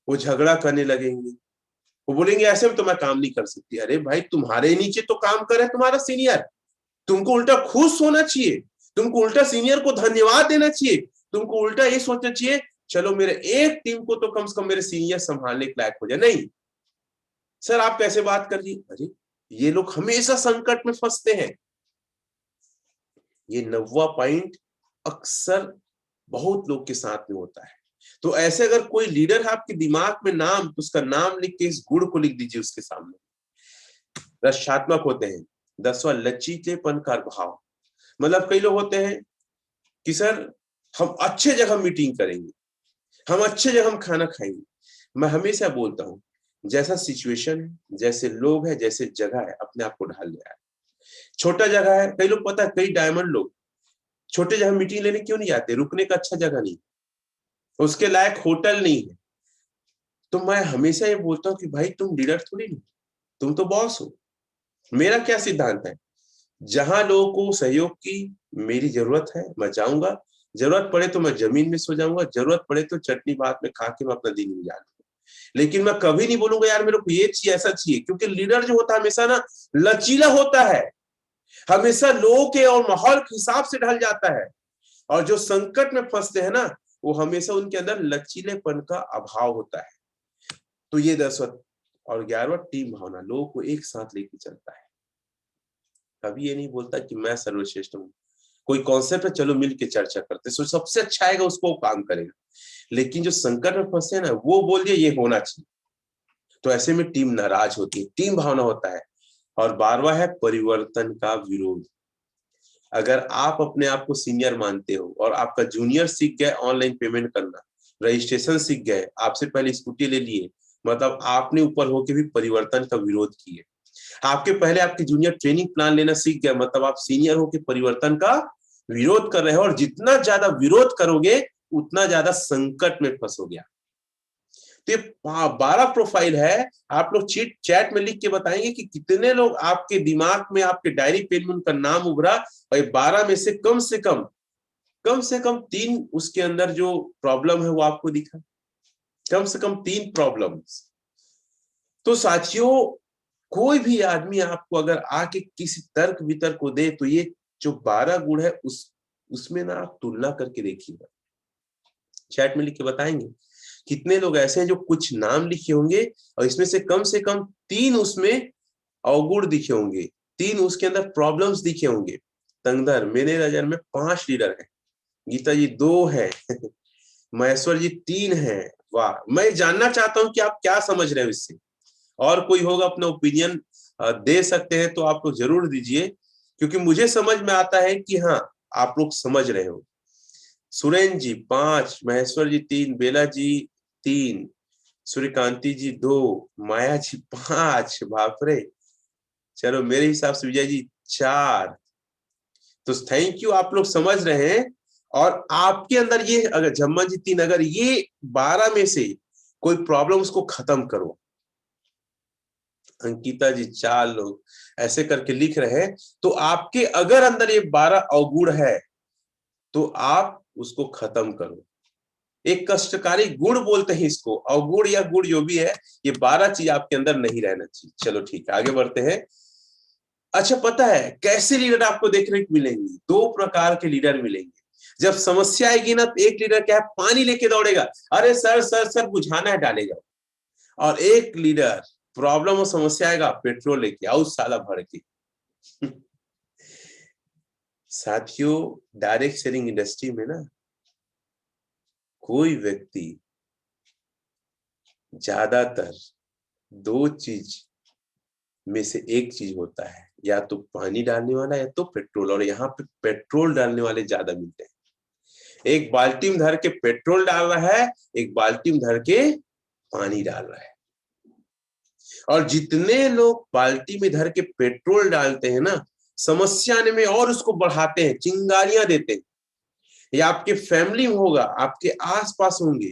वो झगड़ा करने लगेंगे, वो बोलेंगे ऐसे में तो मैं काम नहीं कर सकती। अरे भाई तुम्हारे नीचे तो काम करे तुम्हारा सीनियर, तुमको उल्टा खुश होना चाहिए, तुमको उल्टा सीनियर को धन्यवाद देना चाहिए, तुमको उल्टा ये सोचना चाहिए चलो मेरे एक टीम को तो कम से कम मेरे सीनियर संभालने के लायक हो जाए। नहीं सर आप कैसे बात कर रही, अरे ये लोग हमेशा संकट में फंसते हैं। ये 9वां पॉइंट अक्सर बहुत लोग के साथ में होता है। तो ऐसे अगर कोई लीडर है आपके दिमाग में नाम, तो उसका नाम लिख के इस गुण को लिख दीजिए उसके सामने। रक्षात्मक होते हैं। 10वां लचीलेपन का भाव, मतलब कई लोग होते हैं कि सर हम अच्छे जगह मीटिंग करेंगे, हम अच्छे जगह हम खाना खाएंगे। मैं हमेशा बोलता हूं जैसा सिचुएशन है, जैसे लोग है, जैसे जगह है, अपने आप को ढाल ले आए। छोटा जगह है, कई लोग पता है, कई डायमंड लोग छोटे जगह मीटिंग लेने क्यों नहीं आते, रुकने का अच्छा जगह नहीं, उसके लायक होटल नहीं है। तो मैं हमेशा ये बोलता हूँ कि भाई तुम लीडर थोड़ी नहीं, तुम तो बॉस हो। मेरा क्या सिद्धांत है, जहां लोगों को सहयोग की मेरी जरूरत है मैं जाऊंगा, जरूरत पड़े तो मैं जमीन में सो जाऊंगा, जरूरत पड़े तो चटनी भात में खा के मैं अपना दिन गुजार दूंगा। लेकिन मैं कभी नहीं बोलूंगा यार मेरे को ये चाहिए ऐसा चाहिए, क्योंकि लीडर जो होता है हमेशा ना लचीला होता है, हमेशा लोगों के और माहौल के हिसाब से ढल जाता है। और जो संकट में फंसते हैं ना, वो हमेशा उनके अंदर लचीलेपन का अभाव होता है। तो ये 10वां और 11वां टीम भावना, लोगों को एक साथ लेके चलता है। कभी ये नहीं बोलता कि मैं सर्वश्रेष्ठ हूँ, कोई कॉन्सेप्ट है चलो मिल के चर्चा करते, सो सबसे अच्छा आएगा उसको काम करेगा। लेकिन जो संकट में फंसे ना, वो बोल दिए ये होना चाहिए, तो ऐसे में टीम नाराज होती है, टीम भावना होता है। और 12वां है परिवर्तन का विरोध। अगर आप अपने आप को सीनियर मानते हो और आपका जूनियर सीख गए ऑनलाइन पेमेंट करना, रजिस्ट्रेशन सीख गए, आपसे पहले स्कूटी ले लिए, मतलब आपने ऊपर होके भी परिवर्तन का विरोध किए। आपके पहले आपके जूनियर ट्रेनिंग प्लान लेना सीख गए, मतलब आप सीनियर होके परिवर्तन का विरोध कर रहे हो, और जितना ज्यादा विरोध करोगे उतना ज्यादा संकट में फंसोगे। तो ये 12 प्रोफाइल है। आप लोग चैट में लिख के बताएंगे कि कितने लोग आपके दिमाग में, आपके डायरी पेन में उनका नाम उभरा, और 12 में से कम 3 उसके अंदर जो प्रॉब्लम है वो आपको दिखा, कम से कम 3 प्रॉब्लम्स। तो साथियों कोई भी आदमी आपको अगर आके किसी तर्क वितर्क को दे, तो ये जो 12 गुण है उसमें ना आप तुलना करके देखिएगा। चैट में लिख के बताएंगे कितने लोग ऐसे हैं जो कुछ नाम लिखे होंगे और इसमें से कम 3 उसमें अवगुण दिखे होंगे, 3 उसके अंदर प्रॉब्लम्स दिखे होंगे। तंगधर मेरे नजर में 5 लीडर हैं, गीता जी 2 है, महेश्वर जी 3 है। वाह, मैं जानना चाहता हूं कि आप क्या समझ रहे हो इससे। और कोई होगा अपना ओपिनियन दे सकते हैं तो आप लोग जरूर दीजिए, क्योंकि मुझे समझ में आता है कि हाँ आप लोग समझ रहे हो। सुरेंद्र जी 5, महेश्वर जी 3, बेला जी 3, सूर्यकांति जी 2, माया जी 5, बाप रे। चलो मेरे हिसाब से विजय जी 4। तो थैंक यू, आप लोग समझ रहे हैं। और आपके अंदर ये, अगर जम्मा जी 3, अगर ये 12 में से कोई प्रॉब्लम उसको खत्म करो। अंकिता जी 4 लोग ऐसे करके लिख रहे हैं। तो आपके अगर अंदर ये 12 अवगुण है तो आप उसको खत्म करो। एक कष्टकारी गुण बोलते हैं इसको, अवगुण या गुण जो भी है, ये 12 चीज आपके अंदर नहीं रहना चाहिए। चलो ठीक है, आगे बढ़ते हैं। अच्छा, पता है कैसे लीडर आपको देखने को मिलेंगे? 2 प्रकार के लीडर मिलेंगे। जब समस्या आएगी ना, तो एक लीडर क्या है, पानी लेके दौड़ेगा, अरे सर सर सर बुझाना है, डालेगा। और एक लीडर प्रॉब्लम और समस्या आएगा, पेट्रोल लेके आओ साला भर के। साथियों डायरेक्ट सेलिंग इंडस्ट्री में ना, कोई व्यक्ति ज्यादातर 2 चीज में से एक चीज होता है, या तो पानी डालने वाला या तो पेट्रोल, और यहाँ पे पेट्रोल डालने वाले ज्यादा मिलते हैं। एक बाल्टी में धर के पेट्रोल डाल रहा है, एक बाल्टी में धर के पानी डाल रहा है। और जितने लोग बाल्टी में धर के पेट्रोल डालते हैं ना, समस्या आने में और उसको बढ़ाते हैं, चिंगारियां देते हैं। या आपके फैमिली में होगा, आपके आसपास होंगे,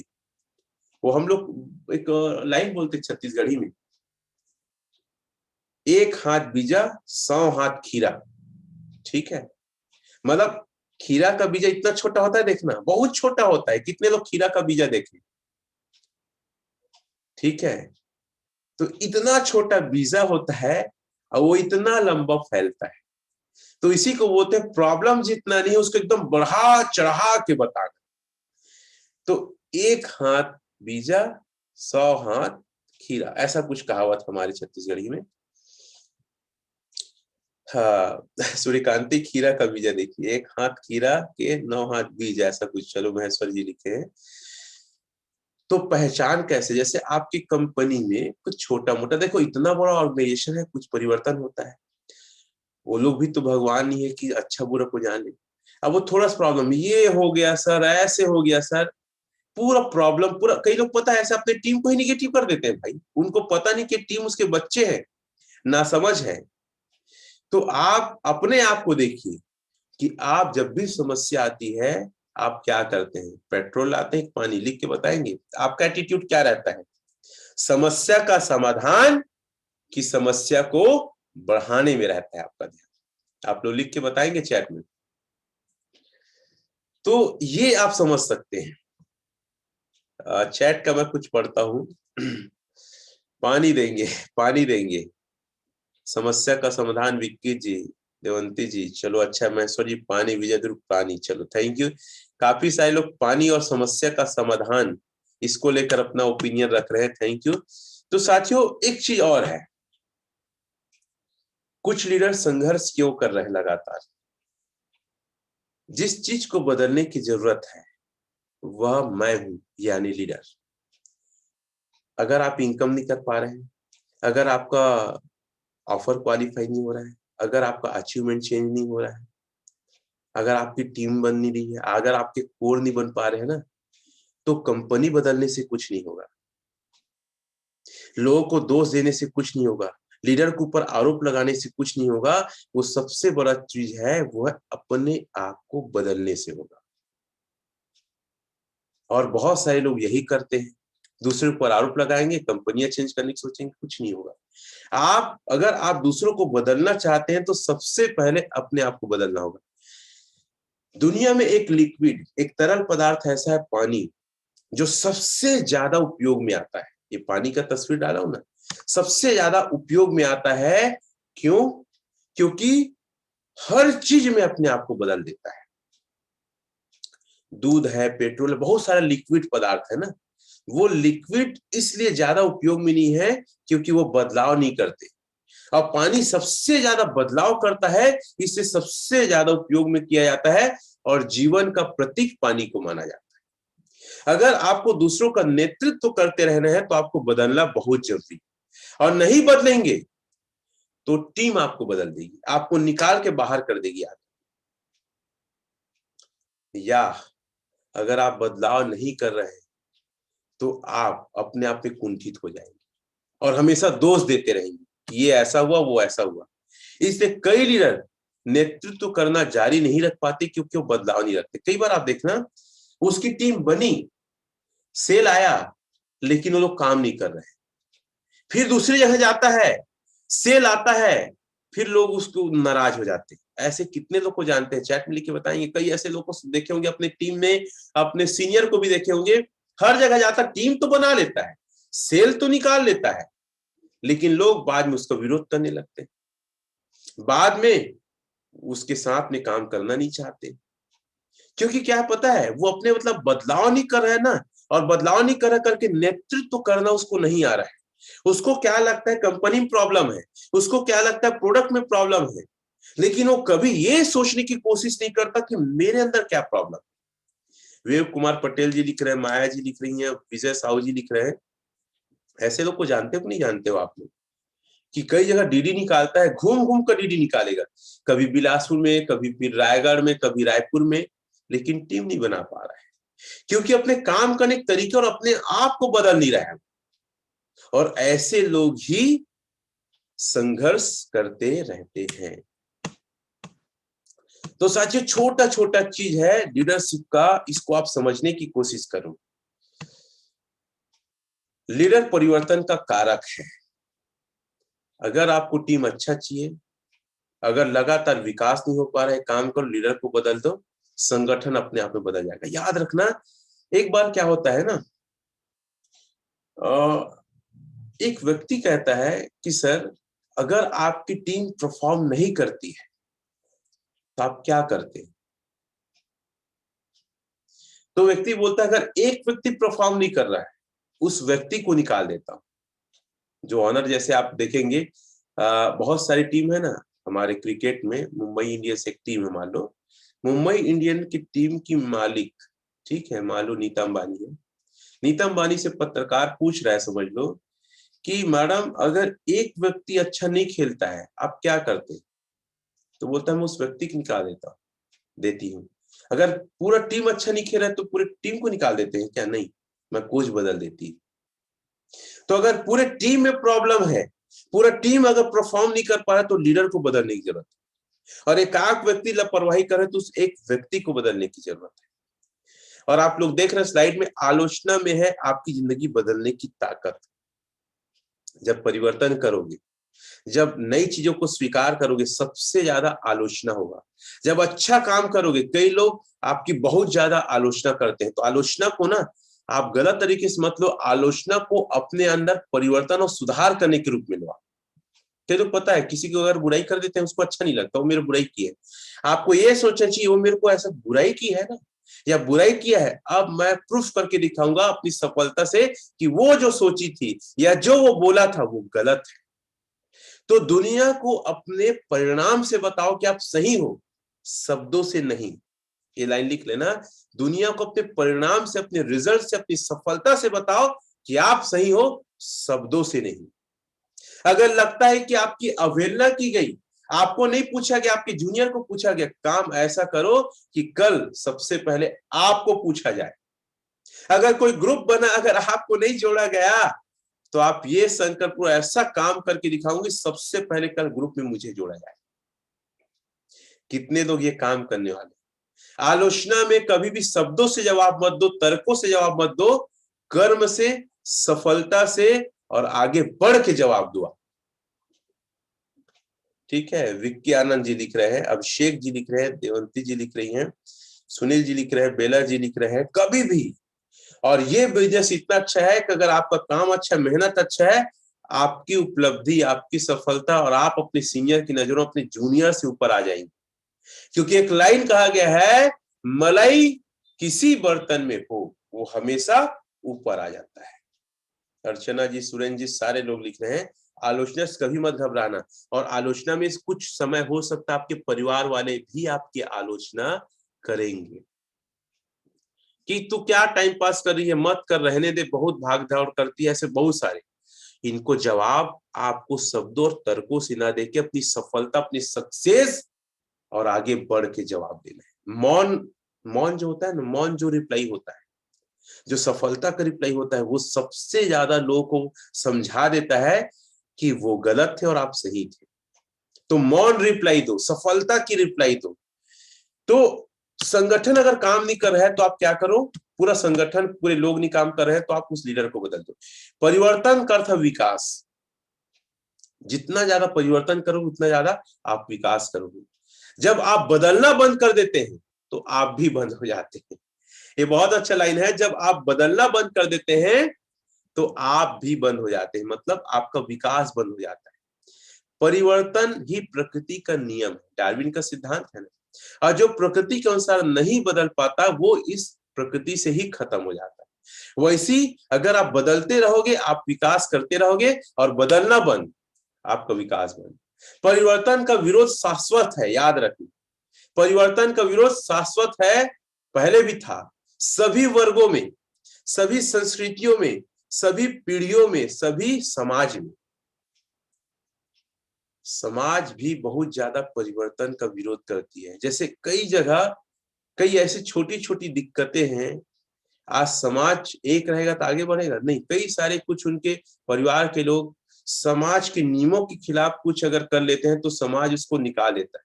वो हम लोग एक लाइन बोलते छत्तीसगढ़ी में, एक हाथ बीजा 100 हाथ खीरा। ठीक है, मतलब खीरा का बीजा इतना छोटा होता है, देखना बहुत छोटा होता है। कितने लोग खीरा का बीजा देखे? ठीक है, तो इतना छोटा बीजा होता है और वो इतना लंबा फैलता है। तो इसी को बोलते हैं प्रॉब्लम जितना नहीं है उसको एकदम बढ़ा चढ़ा के बताना। तो एक हाथ बीजा 100 हाथ खीरा, ऐसा कुछ कहावत हमारी छत्तीसगढ़ी में। हाँ, सूर्यकांति खीरा का बीजा देखिए, एक हाथ खीरा के 9 हाथ बीज, ऐसा कुछ चलो महेश्वर जी लिखे हैं। तो पहचान कैसे, जैसे आपकी कंपनी में कुछ छोटा मोटा, देखो इतना बड़ा ऑर्गेनाइजेशन है, कुछ परिवर्तन होता है। वो लोग भी तो भगवान नहीं है कि अच्छा बुरा को जाने। अब वो थोड़ा सा प्रॉब्लम ये हो गया सर, ऐसे हो गया सर, पूरा प्रॉब्लम पूरा, कई लोग पता है ऐसे अपने टीम को ही निगेटिव कर देते हैं भाई। उनको पता नहीं कि टीम उसके बच्चे हैं, ना समझ है। तो आप अपने आप को देखिए कि आप जब भी समस्या आती है आप क्या करते हैं? पेट्रोल लाते हैं, पानी? लिख के बताएंगे आपका एटीट्यूड क्या रहता है? समस्या का समाधान की समस्या को बढ़ाने में रहता है आपका ध्यान? आप लोग लिख के बताएंगे चैट में। तो ये आप समझ सकते हैं। चैट का मैं कुछ पढ़ता हूं। पानी देंगे, पानी देंगे, समस्या का समाधान विक्की जी, देवंती जी, चलो अच्छा, महेश्वर जी पानी, विजय दुर्ग पानी, चलो थैंक यू। काफी सारे लोग पानी और समस्या का समाधान इसको लेकर अपना ओपिनियन रख रहे हैं, थैंक यू। तो साथियों एक चीज और है, कुछ लीडर संघर्ष क्यों कर रहे हैं लगातार? जिस चीज को बदलने की जरूरत है वह मैं हूं, यानी लीडर। अगर आप इनकम नहीं कर पा रहे हैं, अगर आपका ऑफर क्वालिफाई नहीं हो रहा है, अगर आपका अचीवमेंट चेंज नहीं हो रहा है, अगर आपकी टीम बन नहीं रही है, अगर आपके कोर नहीं बन पा रहे हैं ना, तो कंपनी बदलने से कुछ नहीं होगा, लोगों को दोष देने से कुछ नहीं होगा, लीडर के ऊपर आरोप लगाने से कुछ नहीं होगा। वो सबसे बड़ा चीज है वो है अपने आप को बदलने से होगा। और बहुत सारे लोग यही करते हैं, दूसरे पर आरोप लगाएंगे, कंपनियां चेंज करने की सोचेंगे, कुछ नहीं होगा। अगर आप दूसरों को बदलना चाहते हैं तो सबसे पहले अपने आप को बदलना होगा। दुनिया में एक लिक्विड, एक तरल पदार्थ ऐसा है, पानी, जो सबसे ज्यादा उपयोग में आता है। ये पानी का तस्वीर डाला हूं ना, सबसे ज्यादा उपयोग में आता है। क्यों? क्योंकि हर चीज में अपने आप को बदल देता है। दूध है, पेट्रोल है, बहुत सारा लिक्विड पदार्थ है ना, वो लिक्विड इसलिए ज्यादा उपयोग में नहीं है क्योंकि वो बदलाव नहीं करते। और पानी सबसे ज्यादा बदलाव करता है, इससे सबसे ज्यादा उपयोग में किया जाता है और जीवन का प्रतीक पानी को माना जाता है। अगर आपको दूसरों का नेतृत्व करते रहना है तो आपको बदलना बहुत जरूरी है। और नहीं बदलेंगे तो टीम आपको बदल देगी, आपको निकाल के बाहर कर देगी आगे। या अगर आप बदलाव नहीं कर रहे हैं तो आप अपने आप में कुंठित हो जाएंगे और हमेशा दोष देते रहेंगे कि ये ऐसा हुआ, वो ऐसा हुआ। इसलिए कई लीडर नेतृत्व करना जारी नहीं रख पाते क्योंकि वो बदलाव नहीं रखते। कई बार आप देखना, उसकी टीम बनी, सेल आया, लेकिन वो लोग काम नहीं कर रहे। फिर दूसरी जगह जाता है, सेल आता है, फिर लोग उसको नाराज हो जाते हैं। ऐसे कितने लोग को जानते हैं? चैट में लिख के बताएंगे। कई ऐसे लोग को देखे होंगे अपने टीम में, अपने सीनियर को भी देखे होंगे, हर जगह जाता, टीम तो बना लेता है, सेल तो निकाल लेता है, लेकिन लोग बाद में उसका विरोध करने लगते हैं, बाद में उसके साथ में काम करना नहीं चाहते। क्योंकि क्या पता है, वो अपने मतलब बदलाव नहीं कर रहा है ना, और बदलाव नहीं कर रहा करके नेतृत्व करना उसको नहीं आ रहा है। उसको क्या लगता है कंपनी में प्रॉब्लम है, उसको क्या लगता है प्रोडक्ट में प्रॉब्लम है, लेकिन वो कभी ये सोचने की कोशिश नहीं करता कि मेरे अंदर क्या प्रॉब्लम। विवेक कुमार पटेल जी लिख रहे हैं, माया जी लिख रही हैं, विजय साहू जी लिख रहे हैं। ऐसे लोग को जानते हो कि नहीं जानते हो आप लोग? कि कई जगह डीडी निकालता है, घूम घूम कर डीडी निकालेगा, कभी बिलासपुर में, कभी फिर रायगढ़ में, कभी रायपुर में, लेकिन टीम नहीं बना पा रहा है, क्योंकि अपने काम करने के तरीके और अपने आप को बदल नहीं रहा है। और ऐसे लोग ही संघर्ष करते रहते हैं। तो साथियों, छोटा छोटा चीज है लीडरशिप का, इसको आप समझने की कोशिश करो। लीडर परिवर्तन का कारक है। अगर आपको टीम अच्छा चाहिए, अगर लगातार विकास नहीं हो पा रहा है, काम करो, लीडर को बदल दो, संगठन अपने आप में बदल जाएगा। याद रखना, एक बार क्या होता है ना, एक व्यक्ति कहता है कि सर, अगर आपकी टीम परफॉर्म नहीं करती है तो आप क्या करते हैं? तो व्यक्ति बोलता है, अगर एक व्यक्ति परफॉर्म नहीं कर रहा है, उस व्यक्ति को निकाल देता हूं। जो ऑनर, जैसे आप देखेंगे बहुत सारी टीम है ना हमारे क्रिकेट में, मुंबई इंडियंस एक टीम है मान लो। मुंबई इंडियन की टीम की मालिक, ठीक है, मान लो नीता अंबानी है। नीता अंबानी से पत्रकार पूछ रहा है, समझ लो, कि मैडम अगर एक व्यक्ति अच्छा नहीं खेलता है आप क्या करते? तो बोलता है, मैं उस व्यक्ति को निकाल देती हूँ। अगर पूरा टीम अच्छा नहीं खेल रहा है तो पूरे टीम को निकाल देते हैं क्या? नहीं, मैं कोच बदल देती हूँ। तो अगर पूरे टीम में प्रॉब्लम है, पूरा टीम अगर परफॉर्म नहीं कर पा रहा तो लीडर को बदलने की जरूरत है। और एक आध व्यक्ति लापरवाही करे तो उस एक व्यक्ति को बदलने की जरूरत है। और आप लोग देख रहे हैं स्लाइड में, आलोचना में है आपकी जिंदगी बदलने की ताकत। जब परिवर्तन करोगे, जब नई चीजों को स्वीकार करोगे, सबसे ज्यादा आलोचना होगा। जब अच्छा काम करोगे, कई लोग आपकी बहुत ज्यादा आलोचना करते हैं, तो आलोचना को ना आप गलत तरीके से मत लो, आलोचना को अपने अंदर परिवर्तन और सुधार करने के रूप में लो। तो पता है, किसी को अगर बुराई कर देते हैं उसको अच्छा नहीं लगता, वो मेरे बुराई की है। आपको ये सोचना चाहिए, वो मेरे को ऐसा बुराई की है ना, या बुराई किया है, अब मैं प्रूफ करके दिखाऊंगा अपनी सफलता से कि वो जो सोची थी या जो वो बोला था वो गलत है। तो दुनिया को अपने परिणाम से बताओ कि आप सही हो, शब्दों से नहीं। ये लाइन लिख लेना, दुनिया को अपने परिणाम से, अपने रिजल्ट से, अपनी सफलता से बताओ कि आप सही हो, शब्दों से नहीं। अगर लगता है कि आपकी अवहेलना की गई, आपको नहीं पूछा गया, आपके जूनियर को पूछा गया, काम ऐसा करो कि कल सबसे पहले आपको पूछा जाए। अगर कोई ग्रुप बना, अगर आपको नहीं जोड़ा गया, तो आप ये संकल्प ऐसा काम करके दिखाओगे, सबसे पहले कल ग्रुप में मुझे जोड़ा जाए। कितने लोग ये काम करने वाले? आलोचना में कभी भी शब्दों से जवाब मत दो, तर्कों से जवाब मत दो, कर्म से, सफलता से और आगे बढ़ के जवाब दो। ठीक है, विक्की आनंद जी लिख रहे हैं, अभिषेक जी लिख रहे हैं, देवंती जी लिख रही हैं, सुनील जी लिख रहे हैं, बेला जी लिख रहे हैं, कभी भी। और ये बिजनेस इतना अच्छा है कि अगर आपका काम अच्छा, मेहनत अच्छा है, आपकी उपलब्धि, आपकी सफलता और आप अपने सीनियर की नजरों अपने जूनियर से ऊपर आ जाएंगे। क्योंकि एक लाइन कहा गया है, मलाई किसी बर्तन में हो वो हमेशा ऊपर आ जाता है। अर्चना जी, सुरेंद्र जी, सारे लोग लिख रहे हैं, आलोचना से कभी मत घबराना। और आलोचना में कुछ समय हो सकता है आपके परिवार वाले भी आपकी आलोचना करेंगे कि तू क्या टाइम पास कर रही है, मत कर, रहने दे, बहुत भाग दौड़ करती है, ऐसे बहुत सारे। इनको जवाब आपको शब्दों और तर्कों से ना देके अपनी सफलता, अपनी सक्सेस और आगे बढ़ के जवाब देना है। मौन, मौन जो होता है ना, मौन जो रिप्लाई होता है, जो सफलता का रिप्लाई होता है, वो सबसे ज्यादा लोगों को समझा देता है कि वो गलत थे और आप सही थे। तो मौन रिप्लाई दो, सफलता की रिप्लाई दो। तो संगठन अगर काम नहीं कर रहा है तो आप क्या करो, पूरा संगठन, पूरे लोग नहीं काम कर रहे हैं तो आप उस लीडर को बदल दो। परिवर्तन का अर्थ है विकास। जितना ज्यादा परिवर्तन करोगे उतना ज्यादा आप विकास करोगे। जब आप बदलना बंद कर देते हैं तो आप भी बंद हो जाते हैं। ये बहुत अच्छा लाइन है, जब आप बदलना बंद कर देते हैं तो आप भी बंद हो जाते हैं, मतलब आपका विकास बंद हो जाता है। परिवर्तन ही प्रकृति का नियम है, डार्विन का सिद्धांत है ना। और जो प्रकृति के अनुसार नहीं बदल पाता वो इस प्रकृति से ही खत्म हो जाता है। वैसी अगर आप बदलते रहोगे, आप विकास करते रहोगे, और बदलना बंद, आपका विकास बंद। परिवर्तन का विरोध शाश्वत है, याद रखिए, परिवर्तन का विरोध शाश्वत है, पहले भी था, सभी वर्गों में, सभी संस्कृतियों में, सभी पीढ़ियों में, सभी समाज में। समाज भी बहुत ज्यादा परिवर्तन का विरोध करती है। जैसे कई जगह कई ऐसी छोटी छोटी दिक्कतें हैं। आज समाज एक रहेगा तो आगे बढ़ेगा नहीं, कई सारे कुछ उनके परिवार के लोग समाज के नियमों के खिलाफ कुछ अगर कर लेते हैं तो समाज उसको निकाल लेता है,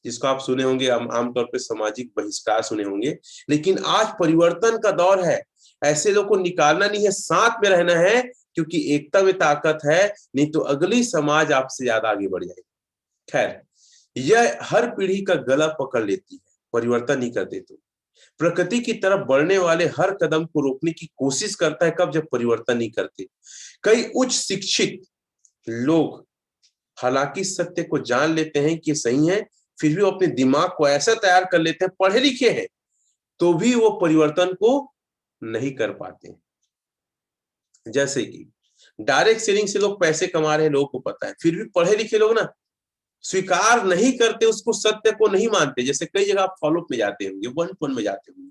जिसको आप सुने होंगे आमतौर पे सामाजिक बहिष्कार सुने होंगे। लेकिन आज परिवर्तन का दौर है, ऐसे लोग को निकालना नहीं है, साथ में रहना है, क्योंकि एकता में ताकत है, नहीं तो अगली समाज आपसे ज्यादा आगे बढ़ जाएगी। खैर, यह हर पीढ़ी का गला पकड़ लेती है, परिवर्तन नहीं करते तो प्रकृति की तरफ बढ़ने वाले हर कदम को रोकने की कोशिश करता है, कब? जब परिवर्तन नहीं करते। कई उच्च शिक्षित लोग हालांकि सत्य को जान लेते हैं कि सही है, फिर भी वो अपने दिमाग को ऐसा तैयार कर लेते हैं, पढ़े लिखे हैं तो भी वो परिवर्तन को नहीं कर पाते। जैसे कि डायरेक्ट सेलिंग से लोग पैसे कमा रहे हैं, लोगों को पता है, फिर भी पढ़े लिखे लोग ना स्वीकार नहीं करते, उसको सत्य को नहीं मानते। जैसे कई जगह आप फॉलोअप में जाते होंगे, 1 में जाते होंगे,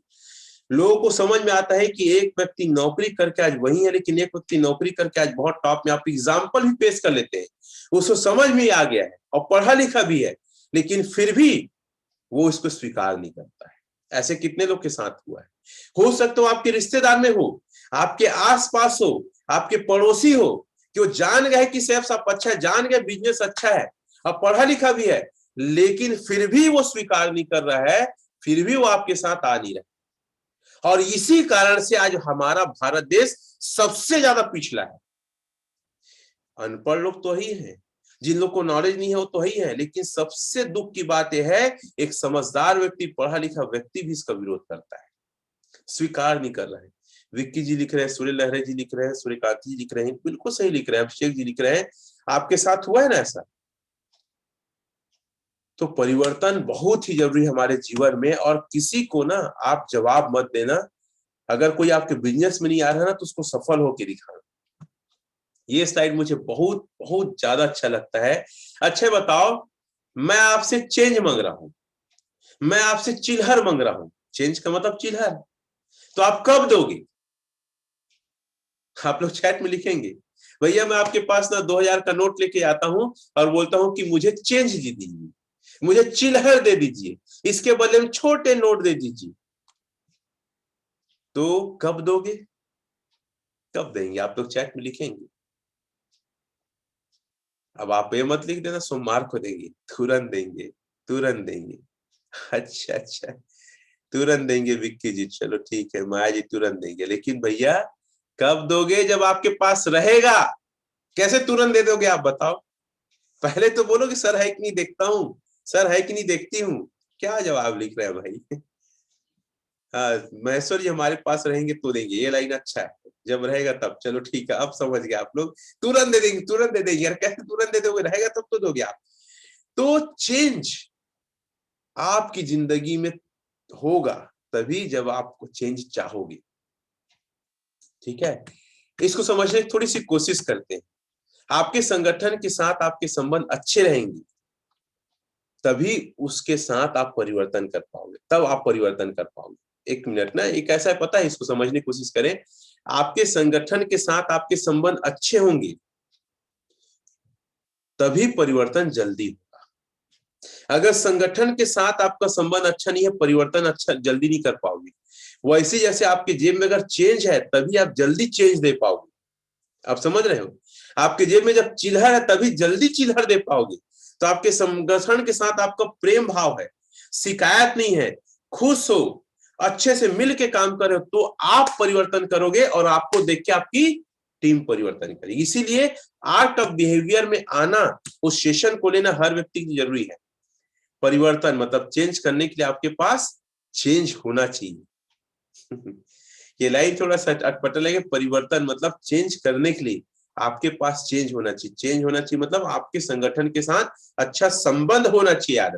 लोगों को समझ में आता है कि एक व्यक्ति नौकरी करके आज वही है, लेकिन एक व्यक्ति नौकरी करके आज बहुत टॉप में। आप एग्जाम्पल भी पेश कर लेते हैं, उसको समझ में आ गया है और पढ़ा लिखा भी है, लेकिन फिर भी वो इसको स्वीकार नहीं करता है। ऐसे कितने लोग के साथ हुआ है। हो सकता हो आपके रिश्तेदार में हो, आपके आसपास हो, आपके पड़ोसी हो, कि वो जान गए कि सेल्स आप अच्छा है, जान गए बिजनेस अच्छा है, अब पढ़ा लिखा भी है, लेकिन फिर भी वो स्वीकार नहीं कर रहा है, फिर भी वो आपके साथ आ नहीं रहा। और इसी कारण से आज हमारा भारत देश सबसे ज्यादा पिछड़ा है। अनपढ़ लोग तो ही है, जिन लोग को नॉलेज नहीं है वो तो ही है, लेकिन सबसे दुख की बात यह है, एक समझदार व्यक्ति, पढ़ा लिखा व्यक्ति भी इसका विरोध करता है, स्वीकार नहीं कर रहा है। विक्की जी लिख रहे हैं, सूर्य लहरे जी लिख रहे हैं, सूर्यकांति जी लिख रहे हैं, बिल्कुल सही लिख रहे हैं, अभिषेक जी लिख रहे हैं। आपके साथ हुआ है ना ऐसा? तो परिवर्तन बहुत ही जरूरी है हमारे जीवन में। और किसी को ना आप जवाब मत देना, अगर कोई आपके बिजनेस में नहीं आ रहा ना तो उसको सफल होकर दिखाना। ये स्लाइड मुझे बहुत बहुत ज्यादा अच्छा लगता है। अच्छा बताओ, मैं आपसे चेंज मांग रहा हूं, मैं आपसे चिल्हर मांग रहा हूं, चेंज का मतलब चिल्हर, तो आप कब दोगे? आप लोग चैट में लिखेंगे, भैया मैं आपके पास ना 2000 का नोट लेके आता हूं और बोलता हूं कि मुझे चेंज दीजिए, मुझे चिल्हर दे दीजिए, इसके बदले में छोटे नोट दे दीजिए, तो कब दोगे? कब देंगे? आप लोग चैट में लिखेंगे। अब आप ये मत लिख देना सोमवार को देंगे, तुरंत देंगे, तुरंत देंगे। अच्छा अच्छा, तुरंत देंगे विक्की जी, चलो ठीक है, माया जी तुरंत देंगे, लेकिन भैया कब दोगे? जब आपके पास रहेगा। कैसे तुरंत दे दोगे आप बताओ? पहले तो बोलो कि सर है कि नहीं देखता हूँ, सर है कि नहीं देखती हूँ। क्या जवाब लिख रहे हैं भाई? हाँ, महेश्वर जी हमारे पास रहेंगे तो देंगे, ये लाइन अच्छा है, जब रहेगा तब। चलो ठीक है, अब समझ गए आप लोग, तुरंत दे देंगे, तुरंत दे देंगे। यार कैसे तुरंत दे दोगे? रहेगा तब तो दोगे आप। तो चेंज आपकी जिंदगी में होगा तभी जब आपको चेंज चाहोगे। ठीक है, इसको समझने की थोड़ी सी कोशिश करते हैं। आपके संगठन के साथ आपके संबंध अच्छे रहेंगे तभी उसके साथ आप परिवर्तन कर पाओगे, तब आप परिवर्तन कर पाओगे। एक मिनट ना, एक ऐसा है पता है, इसको समझने की कोशिश करें। आपके संगठन के साथ आपके संबंध अच्छे होंगे तभी परिवर्तन जल्दी होगा। अगर संगठन के साथ आपका संबंध अच्छा नहीं है, परिवर्तन अच्छा जल्दी नहीं कर पाओगे। वैसे जैसे आपके जेब में अगर चेंज है तभी आप जल्दी चेंज दे पाओगे। आप समझ रहे हो? आपके जेब में जब चिल्हर है तभी जल्दी चिल्हर दे पाओगे। तो आपके संगठन के साथ आपका प्रेम भाव है, शिकायत नहीं है, खुश हो, अच्छे से मिल के काम कर रहे हो, तो आप परिवर्तन करोगे और आपको देख के आपकी टीम परिवर्तन करेगी। इसीलिए आर्ट ऑफ बिहेवियर में आना, उस सेशन को लेना हर व्यक्ति की जरूरी है। परिवर्तन मतलब चेंज करने के लिए आपके पास चेंज होना चाहिए। ये लाइन थोड़ा सा अटपटा लगे, परिवर्तन मतलब चेंज करने के लिए आपके पास चेंज होना चाहिए। चेंज होना चाहिए मतलब आपके संगठन के साथ अच्छा संबंध होना चाहिए यार।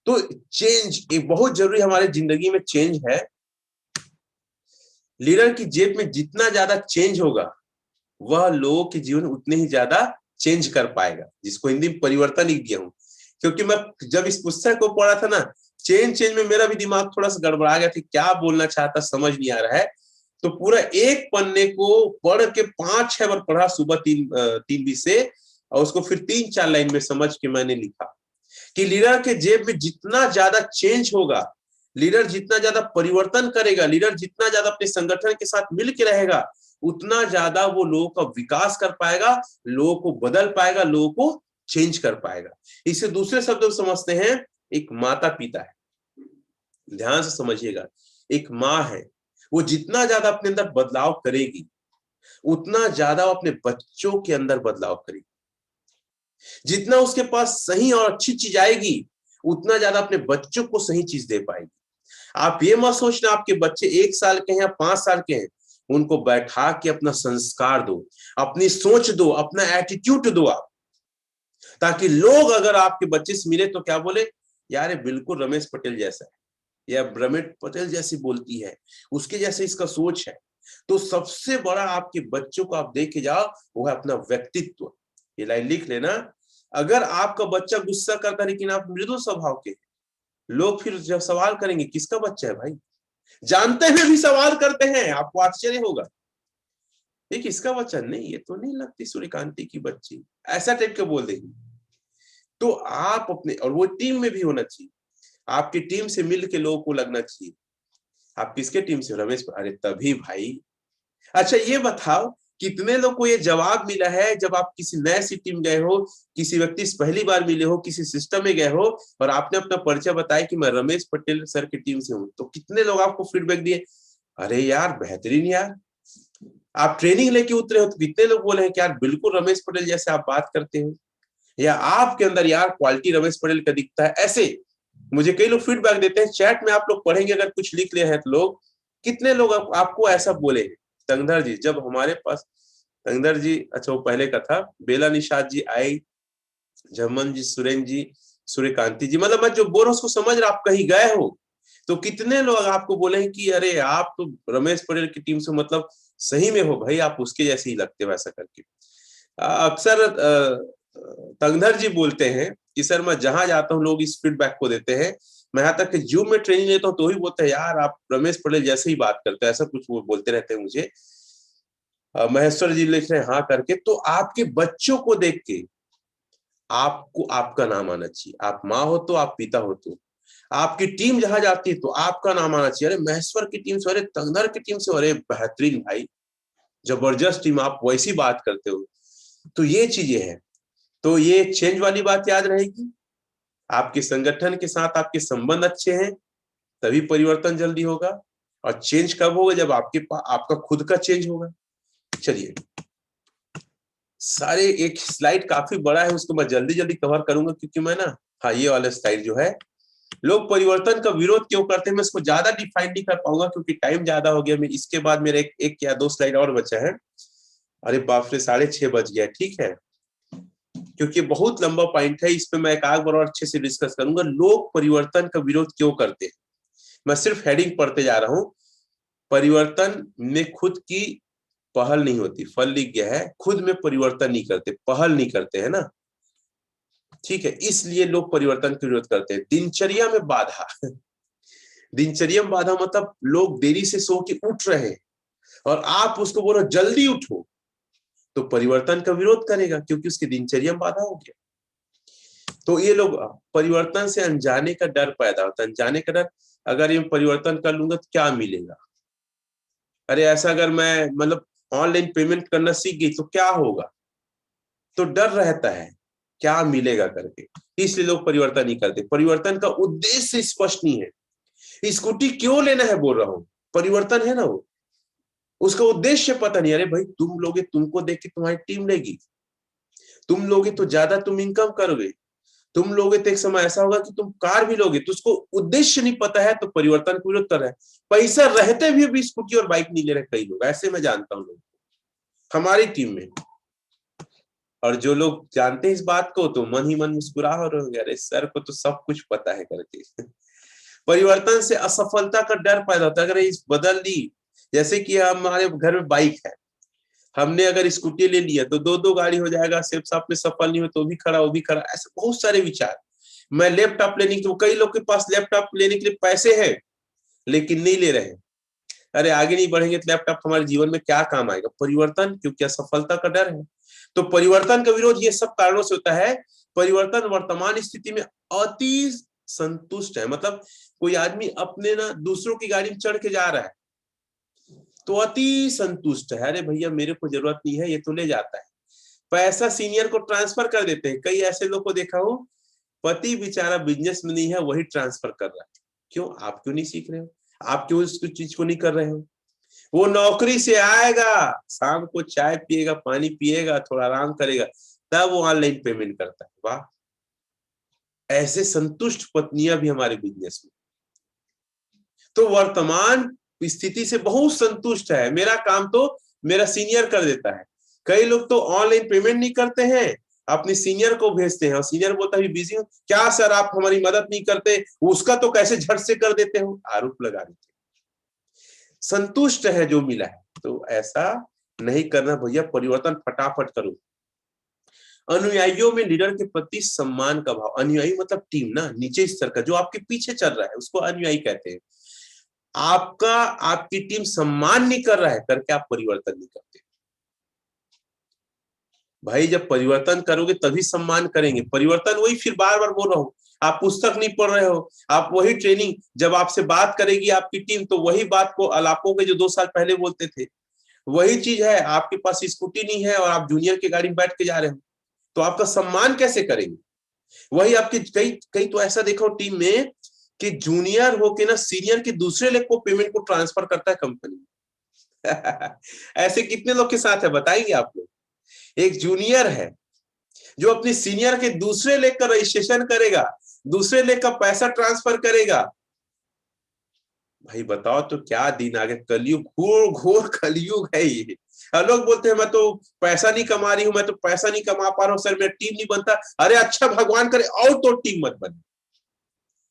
तो चेंज एक बहुत जरूरी हमारे जिंदगी में चेंज है। लीडर की जेब में जितना ज्यादा चेंज होगा वह लोगों के जीवन उतने ही ज्यादा चेंज कर पाएगा, जिसको हिंदी में परिवर्तन लिख दिया हूं। क्योंकि मैं जब इस पुस्तक को पढ़ा था ना, चेंज चेंज में मेरा भी दिमाग थोड़ा सा गड़बड़ा गया था, क्या बोलना चाहता समझ नहीं आ रहा है। तो पूरा एक पन्ने को पढ़ के 5-6 बार पढ़ा सुबह 3-20 से, और उसको फिर 3-4 लाइन में समझ के मैंने लिखा कि लीडर के जेब में जितना ज्यादा चेंज होगा लीडर जितना ज्यादा परिवर्तन करेगा, लीडर जितना ज्यादा अपने संगठन के साथ मिल के रहेगा, उतना ज्यादा वो लोगों का विकास कर पाएगा, लोगों को बदल पाएगा, लोगों को चेंज कर पाएगा। इसे दूसरे शब्दों में समझते हैं, एक माता पिता है, ध्यान से समझिएगा, एक माँ है, वो जितना ज्यादा अपने अंदर बदलाव करेगी, उतना ज्यादा अपने बच्चों के अंदर बदलाव करेगी। जितना उसके पास सही और अच्छी चीज आएगी, उतना ज्यादा अपने बच्चों को सही चीज दे पाएगी। आप ये मत सोचना आपके बच्चे 1 साल के हैं या 5 साल के हैं, उनको बैठा के अपना संस्कार दो, अपनी सोच दो, अपना एटीट्यूड दो आप, ताकि लोग अगर आपके बच्चे से मिले तो क्या बोले, यार ये बिल्कुल रमेश पटेल जैसा है, या रमेश पटेल जैसी बोलती है, उसके जैसे इसका सोच है। तो सबसे बड़ा आपके बच्चों को आप देखे जाओ, वो है अपना व्यक्तित्व। ये लाइन लिख लेना, अगर आपका बच्चा गुस्सा करता है लेकिन आप मृदु स्वभाव के, लोग फिर जब सवाल करेंगे किसका बच्चा है भाई, जानते हुए भी सवाल करते हैं, आपको आश्चर्य होगा, ये किसका बच्चा, नहीं ये तो नहीं लगती सूर्यकांति की बच्ची, ऐसा टाइप के बोल देंगे। तो आप अपने, और वो टीम में भी होना चाहिए, आपकी टीम से मिल के लोगों को लगना चाहिए। आप किसके टीम से, रमेश, अरे तभी भाई। अच्छा ये बताओ, कितने लोग को ये जवाब मिला है जब आप किसी नए सी टीम गए हो, किसी व्यक्ति से पहली बार मिले हो, किसी सिस्टम में गए हो और आपने अपना परिचय बताया कि मैं रमेश पटेल सर की टीम से हूं, तो कितने लोग आपको फीडबैक दिए, अरे यार बेहतरीन यार। आप ट्रेनिंग लेके उतरे हो तो कितने लोग बोले हैं कि यार बिल्कुल रमेश पटेल जैसे आप बात करते हो, या आपके अंदर यार क्वालिटी रमेश पटेल का दिखता है। ऐसे मुझे कई लोग फीडबैक देते हैं, चैट में आप लोग पढ़ेंगे, अगर कुछ लिख ले हैं तो लोग, कितने लोग आपको ऐसा बोले हैं। तंगधर जी, जब हमारे पास, तंगधर जी, अच्छा वो पहले का था, बेला निषाद जी आए, झमन जी, सुरेंद्र जी, सूर्यकांति जी, मतलब मैं जो बोल रहा हूँ उसको समझ रहे, आप कहीं गए हो तो कितने लोग आपको बोले हैं कि अरे आप तो रमेश पटेल की टीम से, मतलब सही में हो भाई, आप उसके जैसे ही लगते हो, ऐसा करके। अक्सर तंगधर जी बोलते हैं कि सर मैं जहां जाता हूँ लोग इस फीडबैक को देते हैं, मैं यहाँ तक कि जूम में ट्रेनिंग लेता हूँ तो ही बोलते हैं यार आप रमेश पटेल जैसे ही बात करते हैं, ऐसा कुछ वो बोलते रहते हैं मुझे। महेश्वर जी लिख रहे हैं हाँ करके। तो आपके बच्चों को देख के आपको आपका नाम आना चाहिए, आप माँ हो तो, आप पिता हो तो, आपकी टीम जहां जाती है तो आपका नाम आना चाहिए, अरे महेश्वर की टीम से, अरे तंगधर की टीम से, अरे बेहतरीन भाई, जबरदस्त टीम, आप वैसी बात करते हो। तो ये चीजें हैं, तो ये चेंज वाली बात याद रहेगी। आपके संगठन के साथ आपके संबंध अच्छे हैं तभी परिवर्तन जल्दी होगा, और चेंज कब होगा, जब आपका खुद का चेंज होगा। चलिए, सारे, एक स्लाइड काफी बड़ा है, उसको मैं जल्दी जल्दी कवर करूंगा क्योंकि मैं ना, हाँ ये वाला स्लाइड जो है, लोग परिवर्तन का विरोध क्यों करते हैं, मैं इसको ज्यादा डिफाइन नहीं कर पाऊंगा क्योंकि टाइम ज्यादा हो गया। मैं इसके बाद मेरे एक या दो स्लाइड और बचा है। अरे बाप रे, 6:30 बज गया, ठीक है, क्योंकि बहुत लंबा पॉइंट है, इस पे मैं एक आग बार और अच्छे से डिस्कस करूंगा, लोग परिवर्तन का विरोध क्यों करते हैं। मैं सिर्फ हेडिंग पढ़ते जा रहा हूं, परिवर्तन में खुद की पहल नहीं होती, फल लिख गया है, खुद में परिवर्तन नहीं करते, पहल नहीं करते है ना, ठीक है, इसलिए लोग परिवर्तन का विरोध करते हैं। दिनचर्या में बाधा दिनचर्या में बाधा मतलब लोग देरी से सो के उठ रहे हैं और आप उसको बोलो जल्दी उठो, तो परिवर्तन का विरोध करेगा क्योंकि उसकी दिनचर्या में बाधा हो गया। तो ये लोग, परिवर्तन से अनजाने का डर पैदा होता है, अनजाने का डर, अगर ये परिवर्तन कर लूंगा तो क्या मिलेगा, अरे ऐसा अगर मैं मतलब ऑनलाइन पेमेंट करना सीख गई तो क्या होगा, तो डर रहता है क्या मिलेगा करके, इसलिए लोग परिवर्तन नहीं करते। परिवर्तन का उद्देश्य स्पष्ट नहीं है, स्कूटी क्यों लेना है बोल रहा हूं, परिवर्तन है ना वो, उसका उद्देश्य पता नहीं, अरे भाई तुम लोगे, तुमको देख के तुम्हारी टीम लेगी, तुम लोगे तो ज्यादा तुम इनकम करोगे, तुम लोगे तो एक समय ऐसा होगा कि तुम कार भी लोगे, तो उसको उद्देश्य नहीं पता है तो परिवर्तन को विरोध कर रहे हैं। पैसा रहते भी स्कूटी और बाइक नहीं ले रहे कई लोग, ऐसे मैं जानता हूँ लोग हमारी टीम में, और जो लोग जानते हैं इस बात को तो मन ही मन मुस्कुरा हो रहे होंगे, अरे सर को तो सब कुछ पता है करके। परिवर्तन से असफलता का डर पैदा होता है, अगर इस बदल दी, जैसे कि हमारे घर में बाइक है, हमने अगर स्कूटी ले लिया तो दो दो गाड़ी हो जाएगा, सिर्फ साथ में सफल नहीं हो तो भी खड़ा, वो भी खड़ा, ऐसे बहुत सारे विचार। मैं लैपटॉप लेने के, तो कई लोग के पास लैपटॉप लेने के लिए पैसे हैं लेकिन नहीं ले रहे हैं, अरे आगे नहीं बढ़ेंगे तो लैपटॉप हमारे जीवन में क्या काम आएगा, परिवर्तन, क्योंकि असफलता का डर है। तो परिवर्तन का विरोध ये सब कारणों से होता है। परिवर्तन वर्तमान स्थिति में अति संतुष्ट है। मतलब कोई आदमी अपने ना दूसरों की गाड़ी में चढ़ के जा रहा है तो अति संतुष्ट है, अरे भैया मेरे को जरूरत नहीं है, ये तो ले जाता है। पैसा सीनियर को ट्रांसफर कर देते हैं। कई ऐसे लोग को देखा हूं, पति बेचारा बिजनेस में नहीं है, वही ट्रांसफर कर रहा है। क्यों? आप क्यों नहीं सीख रहे हो? आप क्यों इस चीज को नहीं कर रहे हो? वो नौकरी से आएगा, शाम को चाय पिएगा, पानी पिएगा, थोड़ा आराम करेगा, तब वो ऑनलाइन पेमेंट करता है। वाह, ऐसे संतुष्ट पत्नियां भी हमारे बिजनेस में। तो वर्तमान स्थिति से बहुत संतुष्ट है, मेरा काम तो मेरा सीनियर कर देता है। कई लोग तो ऑनलाइन पेमेंट नहीं करते हैं, अपने सीनियर को भेजते हैं और सीनियर बोलता है बिजी हूं। क्या सर आप हमारी मदद नहीं करते? उसका तो कैसे झट से कर देते हो, आरोप लगा देते। संतुष्ट है जो मिला है, तो ऐसा नहीं करना भैया, परिवर्तन फटाफट करो। अनुयायियों में लीडर के प्रति सम्मान का भाव। अनुयायी मतलब टीम ना, नीचे स्तर का जो आपके पीछे चल रहा है उसको अनुयायी कहते हैं। आपका आपकी टीम सम्मान नहीं कर रहा है करके आप परिवर्तन नहीं करते। भाई जब परिवर्तन करोगे तभी सम्मान करेंगे। परिवर्तन वही, फिर बार बार बोल रहा हूं, आप पुस्तक नहीं पढ़ रहे हो, आप वही ट्रेनिंग, जब आपसे बात करेगी आपकी टीम तो वही बात को अलापों के जो 2 साल पहले बोलते थे वही चीज है। आपके पास स्कूटी नहीं है और आप जूनियर की गाड़ी में बैठ के जा रहे हो, तो आपका सम्मान कैसे करेंगे? वही आपके कई कई तो ऐसा देखो टीम में कि जूनियर होके ना सीनियर के दूसरे लेग को पेमेंट को ट्रांसफर करता है कंपनी। ऐसे कितने लोग के साथ है बताएंगे आप लोग? एक जूनियर है जो अपने सीनियर के दूसरे लेग का रजिस्ट्रेशन करेगा, दूसरे लेग का पैसा ट्रांसफर करेगा। भाई बताओ तो क्या दिन आ गया, कलयुग, घोर घोर कलयुग है ये। लोग बोलते हैं मैं तो पैसा नहीं कमा रही हूं, मैं तो पैसा नहीं कमा पा रहा हूं सर, मेरा टीम नहीं बनता। अरे अच्छा भगवान करे और तो टीम मत बने।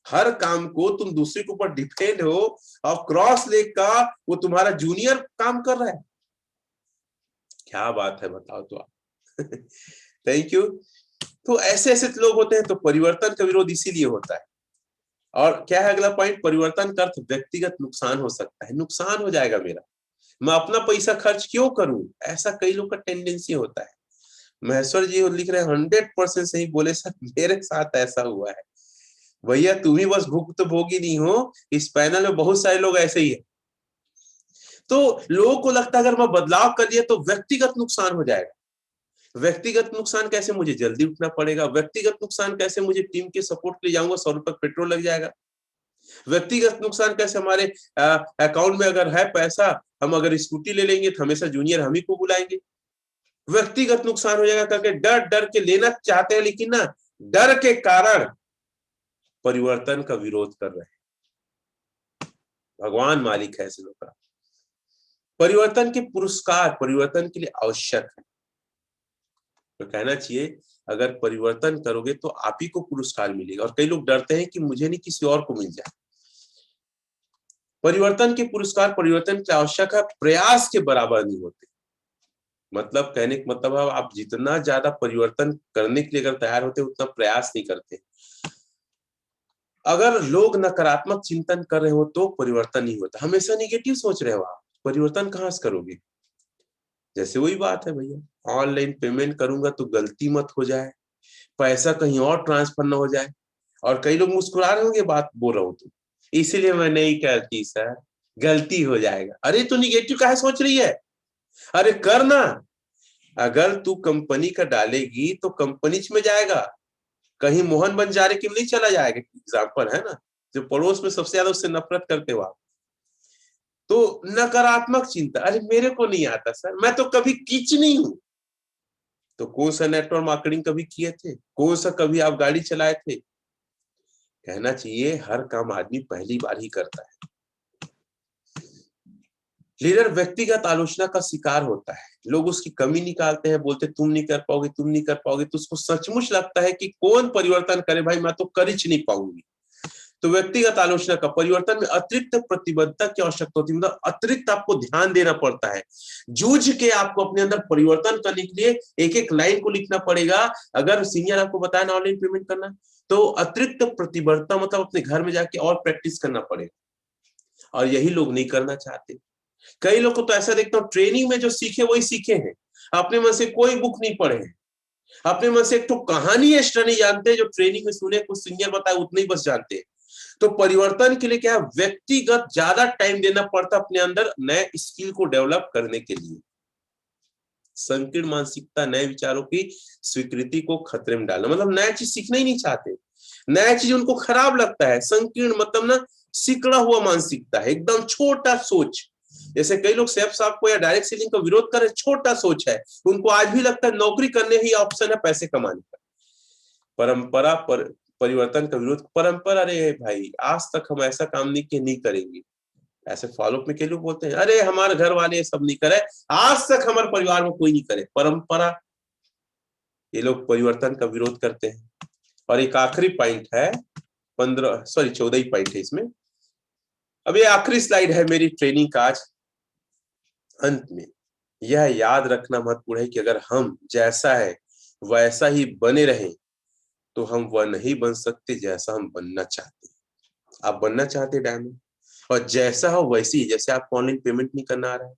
हर काम को तुम दूसरे के ऊपर डिपेंड हो और क्रॉस लेग का वो तुम्हारा जूनियर काम कर रहा है। क्या बात है बताओ तो आप। Thank you. तो ऐसे ऐसे लोग होते हैं, तो परिवर्तन का विरोध इसीलिए होता है। और क्या है अगला पॉइंट? परिवर्तन का अर्थ व्यक्तिगत नुकसान हो सकता है। नुकसान हो जाएगा मेरा, मैं अपना पैसा खर्च क्यों करूं, ऐसा कई लोग का टेंडेंसी होता है। महेश्वर जी लिख रहे हैं 100% सही बोले सर, मेरे साथ ऐसा हुआ है। भैया तुम ही बस भुक्तभोगी नहीं हो, इस पैनल में बहुत सारे लोग ऐसे ही है। तो लोगों को लगता है अगर मैं बदलाव कर लिया तो व्यक्तिगत नुकसान हो जाएगा। व्यक्तिगत नुकसान कैसे? मुझे जल्दी उठना पड़ेगा। व्यक्तिगत नुकसान कैसे? मुझे टीम के सपोर्ट के लिए जाऊंगा, 100 रुपए पेट्रोल लग जाएगा। व्यक्तिगत नुकसान कैसे? हमारे अकाउंट में अगर है पैसा, हम अगर स्कूटी ले लेंगे तो हमेशा जूनियर हम ही को बुलाएंगे। व्यक्तिगत नुकसान हो जाएगा करके डर डर के लेना चाहते हैं, लेकिन ना डर के कारण परिवर्तन का विरोध कर रहे हैं। भगवान मालिक है ऐसे लोग का। परिवर्तन के पुरस्कार परिवर्तन के लिए आवश्यक है। तो कहना चाहिए अगर परिवर्तन करोगे तो आप ही को पुरस्कार मिलेगा। और कई लोग डरते हैं कि मुझे नहीं किसी और को मिल जाए। परिवर्तन के पुरस्कार परिवर्तन के आवश्यक है, प्रयास के बराबर नहीं होते। मतलब कहने का मतलब है आप जितना ज्यादा परिवर्तन करने के लिए अगर तैयार होते उतना प्रयास नहीं करते। अगर लोग नकारात्मक चिंतन कर रहे हो तो परिवर्तन नहीं होता। हमेशा निगेटिव सोच रहे हो आप, परिवर्तन कहां से करोगे? जैसे वही बात है भैया, ऑनलाइन पेमेंट करूंगा तो गलती मत हो जाए, पैसा कहीं और ट्रांसफर ना हो जाए। और कई लोग मुस्कुरा रहे होंगे बात बोल रहा हूं तो, इसीलिए मैं नहीं करती सर, गलती हो जाएगा। अरे तू निगेटिव काहे सोच रही है? अरे करना। अगर तू कंपनी का डालेगी तो कंपनी में जाएगा, कहीं मोहन बंजारे के नहीं चला जाएगा। एग्जाम्पल है ना, जो पड़ोस में सबसे ज्यादा उससे नफरत करते हो आप। तो नकारात्मक चिंता, अरे मेरे को नहीं आता सर, मैं तो कभी कीच नहीं हूं। तो कौन सा नेटवर्क मार्केटिंग कभी किए थे? कौन सा कभी आप गाड़ी चलाए थे? कहना चाहिए हर काम आदमी पहली बार ही करता है। लीडर व्यक्तिगत आलोचना का शिकार होता है। लोग उसकी कमी निकालते हैं, बोलते तुम नहीं कर पाओगे, तुम नहीं कर पाओगे। तो उसको सचमुच लगता है कि कौन परिवर्तन करे, भाई मैं तो कर ही नहीं पाऊंगी। तो व्यक्तिगत आलोचना का परिवर्तन में अतिरिक्त प्रतिबद्धता की आवश्यकता होती है। मतलब अतिरिक्त आपको ध्यान देना पड़ता है। जूझ के आपको अपने अंदर परिवर्तन करने के लिए एक एक लाइन को लिखना पड़ेगा। अगर सीनियर आपको बताया ना ऑनलाइन पेमेंट करना, तो अतिरिक्त प्रतिबद्धता मतलब अपने घर में जाके और प्रैक्टिस करना पड़ेगा। और यही लोग नहीं करना चाहते। कई लोग को तो ऐसा देखता हूँ ट्रेनिंग में जो सीखे वही सीखे हैं, अपने मन से कोई बुक नहीं पढ़े हैं। अपने मन से एक तो कहानी एक्स्ट्रा नहीं जानते, जो ट्रेनिंग में सुने कुछ सीनियर बताए उतने ही बस जानते हैं। तो परिवर्तन के लिए क्या है, व्यक्तिगत ज्यादा टाइम देना पड़ता अपने अंदर नए स्किल को डेवलप करने के लिए। संकीर्ण मानसिकता नए विचारों की स्वीकृति को खतरे में डालना, मतलब नया चीज सीखना ही नहीं चाहते, नया चीज उनको खराब लगता है। संकीर्ण मतलब ना सिकड़ा हुआ मानसिकता है, एकदम छोटा सोच। जैसे कई लोग सेल्फ साफ को या डायरेक्ट सेलिंग का विरोध कर रहे, छोटा सोच है, उनको आज भी लगता है नौकरी करने ही ऑप्शन है पैसे कमाने का। परंपरा पर परिवर्तन का विरोध, परंपरा, अरे भाई आज तक हम ऐसा काम नहीं किए, नहीं करेंगे। ऐसे फॉलोअप में कई लोग बोलते हैं, अरे हमारे घर वाले ये सब नहीं करे, आज तक हमारे परिवार में कोई नहीं करे, परंपरा। ये लोग परिवर्तन का विरोध करते हैं। और एक आखिरी पॉइंट है, 14 ही पॉइंट है इसमें। अब ये आखिरी स्लाइड है मेरी ट्रेनिंग का आज। अंत में यह याद रखना महत्वपूर्ण है कि अगर हम जैसा है वैसा ही बने रहें तो हम वह नहीं बन सकते जैसा हम बनना चाहते हैं। आप बनना चाहते हैं डायमंड, और जैसा हो वैसी ही। जैसे आपको ऑनलाइन पेमेंट नहीं करना आ रहा है,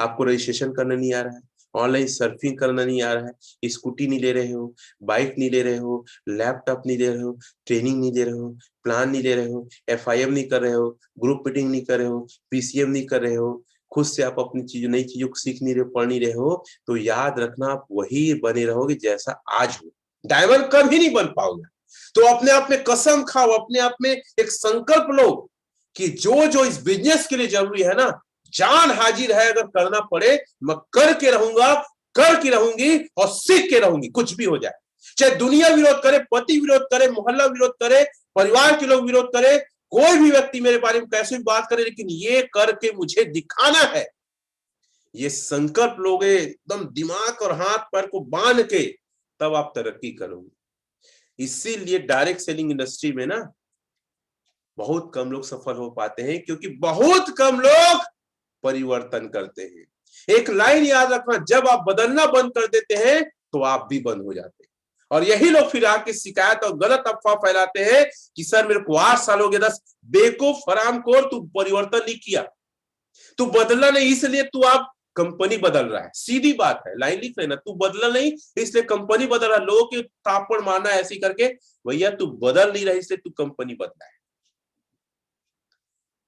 आपको रजिस्ट्रेशन करना नहीं आ रहा है, ऑनलाइन सर्फिंग करना नहीं आ रहा है, स्कूटी नहीं ले रहे हो, बाइक नहीं ले रहे हो, लैपटॉप नहीं ले रहे हो, ट्रेनिंग नहीं दे रहे हो, प्लान नहीं ले रहे हो, एफआईएम नहीं कर रहे हो, ग्रुप मीटिंग नहीं कर रहे हो, पीसीएम नहीं कर रहे हो, खुद से आप अपनी चीज नई चीजों को सीख नहीं रहे हो, पढ़ नहीं रहे हो, तो याद रखना आप वही बने रहोगे जैसा आज हो। डायमंड कभी नहीं बन पाओगे। तो अपने आप में कसम खाओ, अपने आप में एक संकल्प लो कि जो जो इस बिजनेस के लिए जरूरी है ना, जान हाजिर है, अगर करना पड़े मैं करके रहूंगा, करके रहूंगी और सीख के रहूंगी, कुछ भी हो जाए। चाहे दुनिया विरोध करे, पति विरोध करे, मोहल्ला विरोध करे, परिवार के लोग विरोध करे, कोई भी व्यक्ति मेरे बारे में कैसे भी बात करे, लेकिन ये करके मुझे दिखाना है। ये संकल्प लोगे एकदम दिमाग और हाथ पैर को बांध के, तब आप तरक्की करोगे। इसीलिए डायरेक्ट सेलिंग इंडस्ट्री में ना बहुत कम लोग सफल हो पाते हैं, क्योंकि बहुत कम लोग परिवर्तन करते हैं। एक लाइन याद रखना, जब आप बदलना बंद कर देते हैं तो आप भी बंद हो जाते हैं। और यही लोग फिर आके शिकायत और गलत अफवाह फैलाते हैं कि सर मेरे को 8 साल हो गए। 10 बेवकूफ हरामखोर, तू परिवर्तन नहीं किया, तू बदला नहीं, इसलिए तू आप कंपनी बदल रहा है। सीधी बात है, लाइन लिख लेना, तू बदला नहीं इसलिए कंपनी बदल रहा है। लोगों के थापड़ मारना ऐसी करके, भैया तू बदल नहीं रहा इसलिए तू कंपनी बदला है।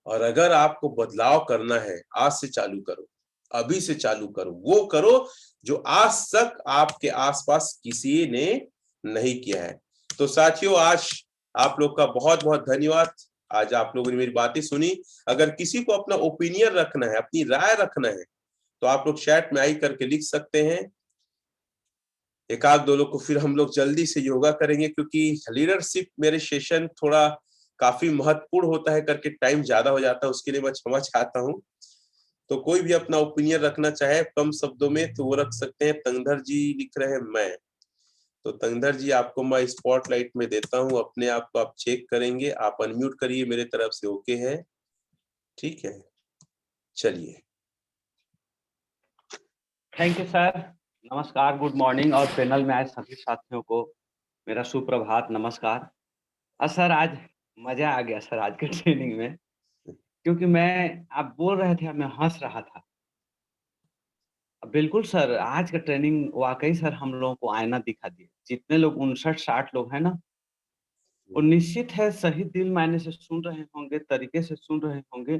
और अगर आपको बदलाव करना है, आज से चालू करो, अभी से चालू करो, वो करो जो आज तक आपके आसपास किसी ने नहीं किया है। तो साथियों, आज आप लोग का बहुत बहुत धन्यवाद। आज आप लोगों ने मेरी बातें सुनी। अगर किसी को अपना ओपिनियन रखना है, अपनी राय रखना है, तो आप लोग चैट में आई करके लिख सकते हैं। एक आध दो लोग को फिर हम लोग जल्दी से योगा करेंगे, क्योंकि लीडरशिप मेरे सेशन थोड़ा काफी महत्वपूर्ण होता है करके टाइम ज्यादा हो जाता है, उसके लिए मैं क्षमा चाहता हूँ। तो कोई भी अपना ओपिनियन रखना चाहे कम शब्दों में तो वो रख सकते हैं। तंगधर जी लिख रहे हैं मैं, तो तंगधर जी आपको मैं स्पॉटलाइट में देता हूँ, अपने आप को आप चेक करेंगे। आप अनम्यूट करिए, मेरे तरफ से ओके है, ठीक है, चलिए। थैंक यू सर, नमस्कार, गुड मॉर्निंग। और पैनल में आए सभी साथियों को मेरा सुप्रभात, नमस्कार। सर आज मजा आ गया सर आज के ट्रेनिंग में, क्योंकि आप बोल रहे थे मैं हंस रहा था। बिल्कुल सर, आज का ट्रेनिंग वाकई सर हम लोगों को आईना दिखा दिया। जितने लोग 59-60 लोग हैं ना, वो निश्चित है सही दिल मायने से सुन रहे होंगे, तरीके से सुन रहे होंगे,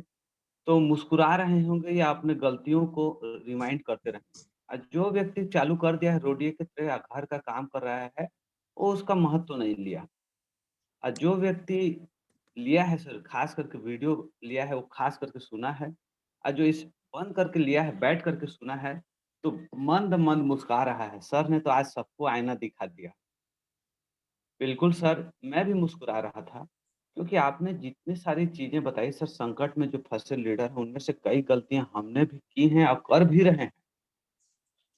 तो मुस्कुरा रहे होंगे या अपने गलतियों को रिमाइंड करते रहे। जो व्यक्ति चालू कर दिया है रोडिये की तरह या घर का काम कर रहा है, वो उसका महत्व नहीं लिया। जो व्यक्ति लिया है सर, खास करके वीडियो लिया है, वो खास करके सुना है। जो इस बंद करके लिया है, बैठ करके सुना है, तो मंद-मंद मुस्कुरा रहा है। सर ने तो आज सबको आईना दिखा दिया। बिल्कुल सर, मैं भी मुस्कुरा रहा था, क्योंकि आपने जितनी सारी चीज़ें बताई सर, संकट में जो फँसे लीडर हैं, उनमें से कई गलतियाँ हमने भी की हैं और कर भी रहे हैं।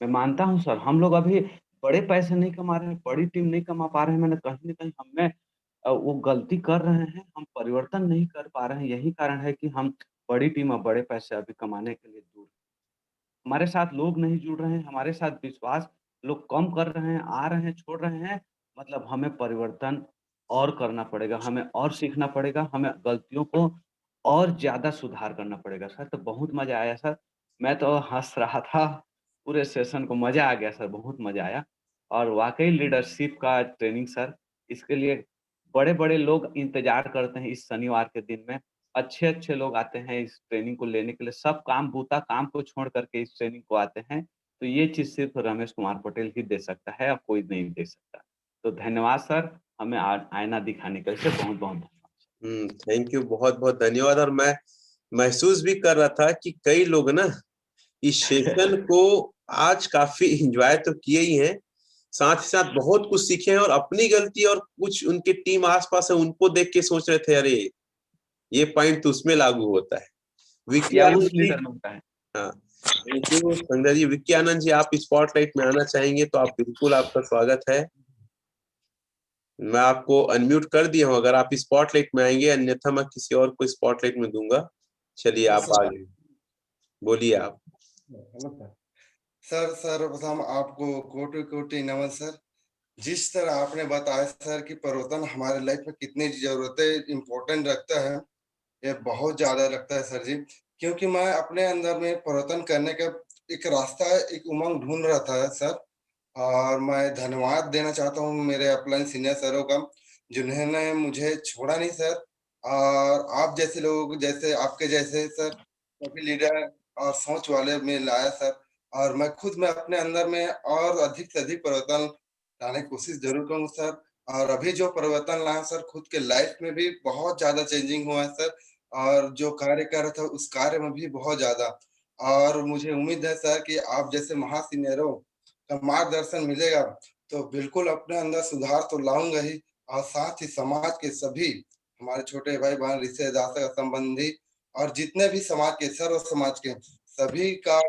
मैं मानता हूँ सर, हम लोग अभी बड़े पैसे नहीं कमा रहे हैं, बड़ी टीम नहीं कमा पा रहे हैं, मैंने कहीं न कहीं हमें वो गलती कर रहे हैं, हम परिवर्तन नहीं कर पा रहे हैं। यही कारण है कि हम बड़ी टीम और बड़े पैसे अभी कमाने के लिए दूर हैं। हमारे साथ लोग नहीं जुड़ रहे हैं, हमारे साथ विश्वास लोग कम कर रहे हैं, आ रहे हैं, छोड़ रहे हैं। मतलब हमें परिवर्तन और करना पड़ेगा, हमें और सीखना पड़ेगा, हमें गलतियों को और ज़्यादा सुधार करना पड़ेगा। सर तो बहुत मज़ा आया सर, मैं तो हँस रहा था, पूरे सेशन को मज़ा आ गया सर, बहुत मज़ा आया। और वाकई लीडरशिप का ट्रेनिंग सर, इसके लिए बड़े-बड़े लोग इंतजार करते हैं इस शनिवार के दिन में। अच्छे-अच्छे लोग आते हैं इस ट्रेनिंग को लेने के लिए, सब काम बूता काम को छोड़ कर के इस ट्रेनिंग को आते हैं। तो ये चीज़ सिर्फ़ रमेश कुमार पटेल ही दे सकता है और कोई नहीं दे सकता। तो धन्यवाद सर, हमें आईना दिखाने के लिए बहुत-बहुत धन्यवाद। थैंक यू, बहुत-बहुत धन्यवाद। और मैं महसूस भी कर रहा था कि कई लोग ना इस सेशन को आज काफ़ी एन्जॉय तो किए ही हैं, साथ ही साथ बहुत कुछ सीखे हैं और अपनी गलती और कुछ उनके टीम आस-पास है उनको देख के सोच रहे थे, अरे! ये पॉइंट तो उसमें लागू होता है। विक्की या आनंद उस जी, लीडर में होता है। हाँ, थैंक यू संध्या जी। विक्की आनंद जी, आप स्पॉटलाइट में आना चाहेंगे तो आप बिल्कुल, आपका स्वागत है। मैं आपको अनम्यूट कर दिया हूँ, अगर आप स्पॉटलाइट में आएँगे, अन्यथा मैं किसी और को स्पॉटलाइट में दूँगा। चलिए आप आगे बोलिए आप। Hello sir. सर्वप्रथम आपको कोटि-कोटि नमन सर। जिस तरह आपने बताया सर कि परिवर्तन हमारे लाइफ में कितनी ज़रूरतें इम्पोर्टेंट रखता है, ये बहुत ज़्यादा रखता है सर जी। क्योंकि मैं अपने अंदर में परिवर्तन करने का एक रास्ता, एक उमंग ढूँढ रहा था सर। और मैं धन्यवाद देना चाहता हूँ मेरे अपलाइन सीनियर सरों का, जिन्होंने मुझे छोड़ा नहीं सर। और आप जैसे लोग, जैसे आपके जैसे सर सभी लीडर और सोच वाले में लाया सर। और मैं खुद में अपने अंदर में और अधिक से अधिक परिवर्तन लाने की कोशिश ज़रूर करूँगा सर। और अभी जो परिवर्तन लाया सर, खुद के लाइफ में भी बहुत ज़्यादा चेंजिंग हुआ है सर। और जो कार्य कर रहा था, उस कार्य में भी बहुत ज़्यादा। और मुझे उम्मीद है सर कि आप जैसे महासीनियरों का मार्गदर्शन मिलेगा, तो बिल्कुल अपने अंदर सुधार तो लाऊँगा ही। और साथ ही समाज के सभी हमारे छोटे भाई-बहन, रिश्तेदार, संबंधी और जितने भी समाज के, सर्व समाज के सभी का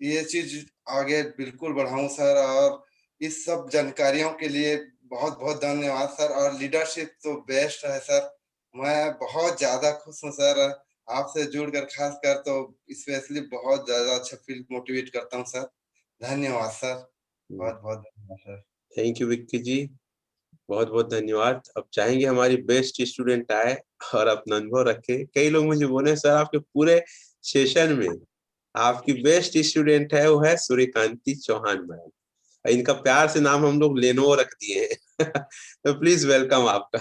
ये चीज़ आगे बिल्कुल बढ़ाऊँ सर। और इस सब जानकारियों के लिए बहुत-बहुत धन्यवाद सर। और लीडरशिप तो बेस्ट है सर। मैं बहुत ज़्यादा खुश हूँ सर, आपसे जुड़कर, खासकर तो स्पेशली बहुत ज़्यादा अच्छा फील मोटिवेट करता हूँ सर। धन्यवाद सर। बहुत-बहुत धन्यवाद सर। थैंक यू विक्की जी, बहुत-बहुत धन्यवाद। अब चाहेंगे हमारी बेस्ट स्टूडेंट आए और अपना अनुभव रखे। कई लोग मुझे बोले सर आपके पूरे सेशन में आपकी बेस्ट स्टूडेंट है वो है सूर्यकांति चौहान मैडम। इनका प्यार से नाम हम लोग लेनोवो रख दिए हैं। तो प्लीज वेलकम आपका।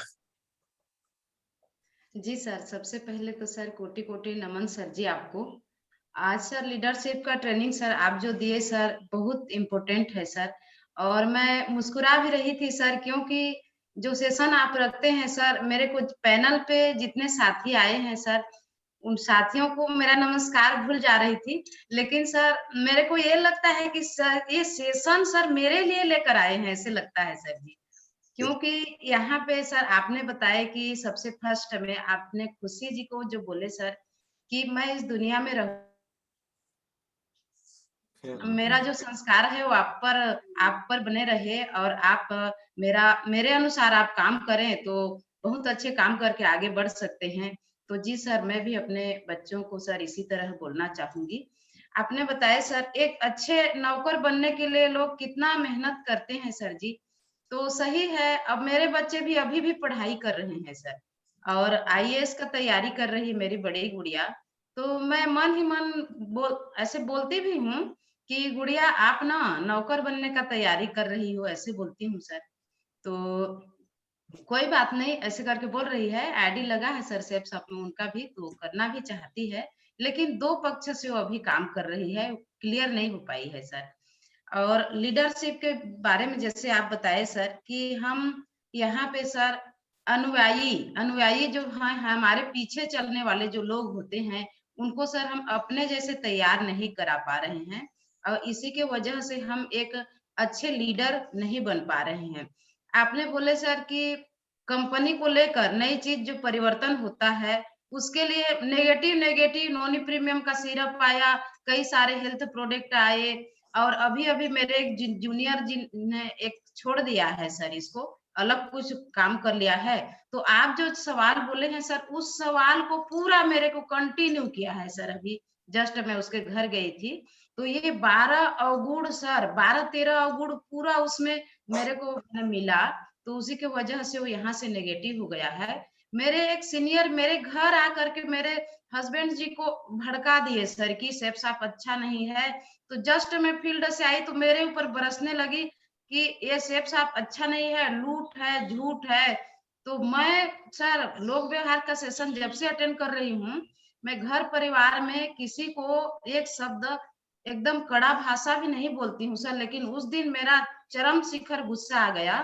जी सर, सबसे पहले तो सर कोटि-कोटि नमन सर जी आपको। आज सर लीडरशिप का ट्रेनिंग सर आप जो दिए सर बहुत इम्पोर्टेंट है सर। और मैं मुस्कुरा भी रही थी सर, क्योंकि जो सेशन आप रखते हैं सर, मेरे कुछ पैनल पे जितने साथी आए हैं सर, उन साथियों को मेरा नमस्कार भूल जा रही थी। लेकिन सर मेरे को ये लगता है कि सर ये सेशन सर मेरे लिए लेकर आए हैं, ऐसे लगता है सर जी। क्योंकि यहाँ पे सर आपने बताया कि सबसे फर्स्ट में आपने खुशी जी को जो बोले सर कि मैं इस दुनिया में मेरा जो संस्कार है वो आप पर बने रहे और आप मेरे अनुसार आप काम करें तो बहुत अच्छे काम करके आगे बढ़ सकते हैं। तो जी सर, मैं भी अपने बच्चों को सर इसी तरह बोलना चाहूँगी। आपने बताया सर एक अच्छे नौकर बनने के लिए लोग कितना मेहनत करते हैं सर जी। तो सही है, अब मेरे बच्चे भी अभी भी पढ़ाई कर रहे हैं सर और आईएएस का तैयारी कर रही है मेरी बड़ी गुड़िया। तो मैं मन ही मन ऐसे बोलती भी हूँ कि गुड़िया आप ना नौकर बनने का तैयारी कर रही हो, ऐसे बोलती हूँ सर। तो कोई बात नहीं, ऐसे करके बोल रही है। आईडी लगा है सर सेप्स में उनका भी, तो करना भी चाहती है। लेकिन 2 पक्ष से वो अभी काम कर रही है, क्लियर नहीं हो पाई है सर। और लीडरशिप के बारे में जैसे आप बताए सर कि हम यहाँ पे सर अनुयायी अनुयायी जो हैं, हमारे पीछे चलने वाले जो लोग होते हैं, उनको सर हम अपने जैसे तैयार नहीं करा पा रहे हैं और इसी के वजह से हम एक अच्छे लीडर नहीं बन पा रहे हैं। आपने बोले सर कि कंपनी को लेकर नई चीज़ जो परिवर्तन होता है, उसके लिए नेगेटिव नॉन प्रीमियम का सिरप आया, कई सारे हेल्थ प्रोडक्ट आए और अभी-अभी मेरे एक जूनियर ने एक छोड़ दिया है सर इसको, अलग कुछ काम कर लिया है। तो आप जो सवाल बोले हैं सर, उस सवाल को पूरा मेरे को कंटिन्यू किया है सर अभी, जस्ट मैं उसके घर गई थी। तो ये 12 अवगुण सर, 12-13 अवगुण पूरा उसमें मेरे को मिला, तो उसी की वजह से वो यहाँ से नेगेटिव हो गया है। मेरे एक सीनियर मेरे घर आकर के मेरे हस्बैंड जी को भड़का दिए सर कि शेफ साहब अच्छा नहीं है। तो जस्ट मैं फील्ड से आई तो मेरे ऊपर बरसने लगी कि ये शेफ साहब अच्छा नहीं है, लूट है, झूठ है। तो मैं सर लोक व्यवहार का सेशन जब से अटेंड कर रही हूँ, मैं घर परिवार में किसी को एक शब्द एकदम कड़ा भाषा भी नहीं बोलती हूँ सर, लेकिन उस दिन मेरा चरम शिखर गुस्सा आ गया।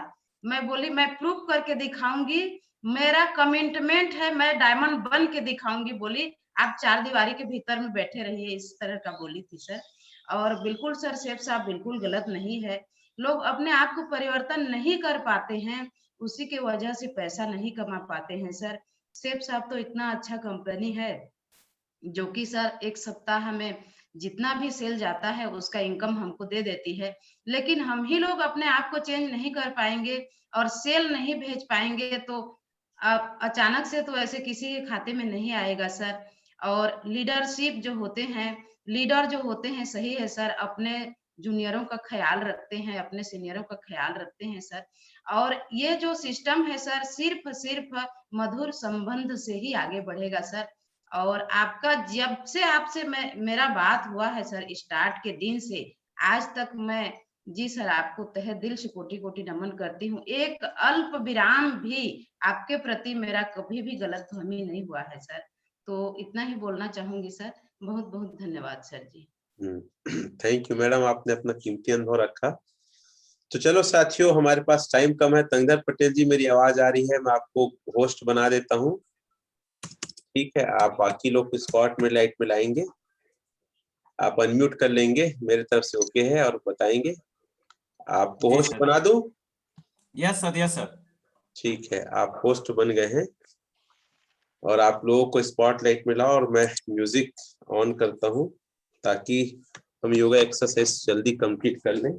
मैं बोली मैं प्रूफ करके दिखाऊंगी, मेरा कमिटमेंट है, मैं डायमंड बन के दिखाऊंगी। बोली आप चार दीवारी के भीतर में बैठे रहिए, इस तरह का बोली थी सर। और बिल्कुल सर शेफ साहब बिल्कुल गलत नहीं है। लोग अपने आप को परिवर्तन नहीं कर पाते हैं, उसी की वजह से पैसा नहीं कमा पाते हैं सर। शेफ साहब तो इतना अच्छा कंपनी है जो कि सर एक सप्ताह में जितना भी सेल जाता है उसका इनकम हमको दे देती है, लेकिन हम ही लोग अपने आप को चेंज नहीं कर पाएंगे और सेल नहीं भेज पाएंगे तो अचानक से तो ऐसे किसी के खाते में नहीं आएगा सर। और लीडरशिप जो होते हैं, लीडर जो होते हैं, सही है सर, अपने जूनियरों का ख्याल रखते हैं, अपने सीनियरों का ख्याल रखते हैं सर। और ये जो सिस्टम है सर, सिर्फ मधुर संबंध से ही आगे बढ़ेगा सर। और आपका जब से आपसे मेरा बात हुआ है सर, स्टार्ट के दिन से आज तक मैं जी सर आपको तहे दिल से कोटि कोटि नमन करती हूँ। एक अल्प विराम भी आपके प्रति मेरा कभी भी गलतफहमी नहीं हुआ है सर। तो इतना ही बोलना चाहूंगी सर। बहुत बहुत धन्यवाद sir ji. Thank you madam, आपने अपना कीमती अनुभव रखा। तो चलो साथियों, हमारे पास टाइम कम है। तंगधर पटेल जी, मेरी आवाज आ रही है? मैं आपको होस्ट बना देता हूँ, ठीक है? आप बाकी लोग को स्पॉट में लाइट में लाएंगे, आप अनम्यूट कर लेंगे, मेरे तरफ से ओके है, और बताएंगे। आपको होस्ट बना दूं? Yes sir, yes sir. ठीक है, आप होस्ट बन गए हैं और आप लोगों को स्पॉटलाइट में लाओ, और मैं म्यूजिक ऑन करता हूं ताकि हम योगा एक्सरसाइज जल्दी कंप्लीट कर लें।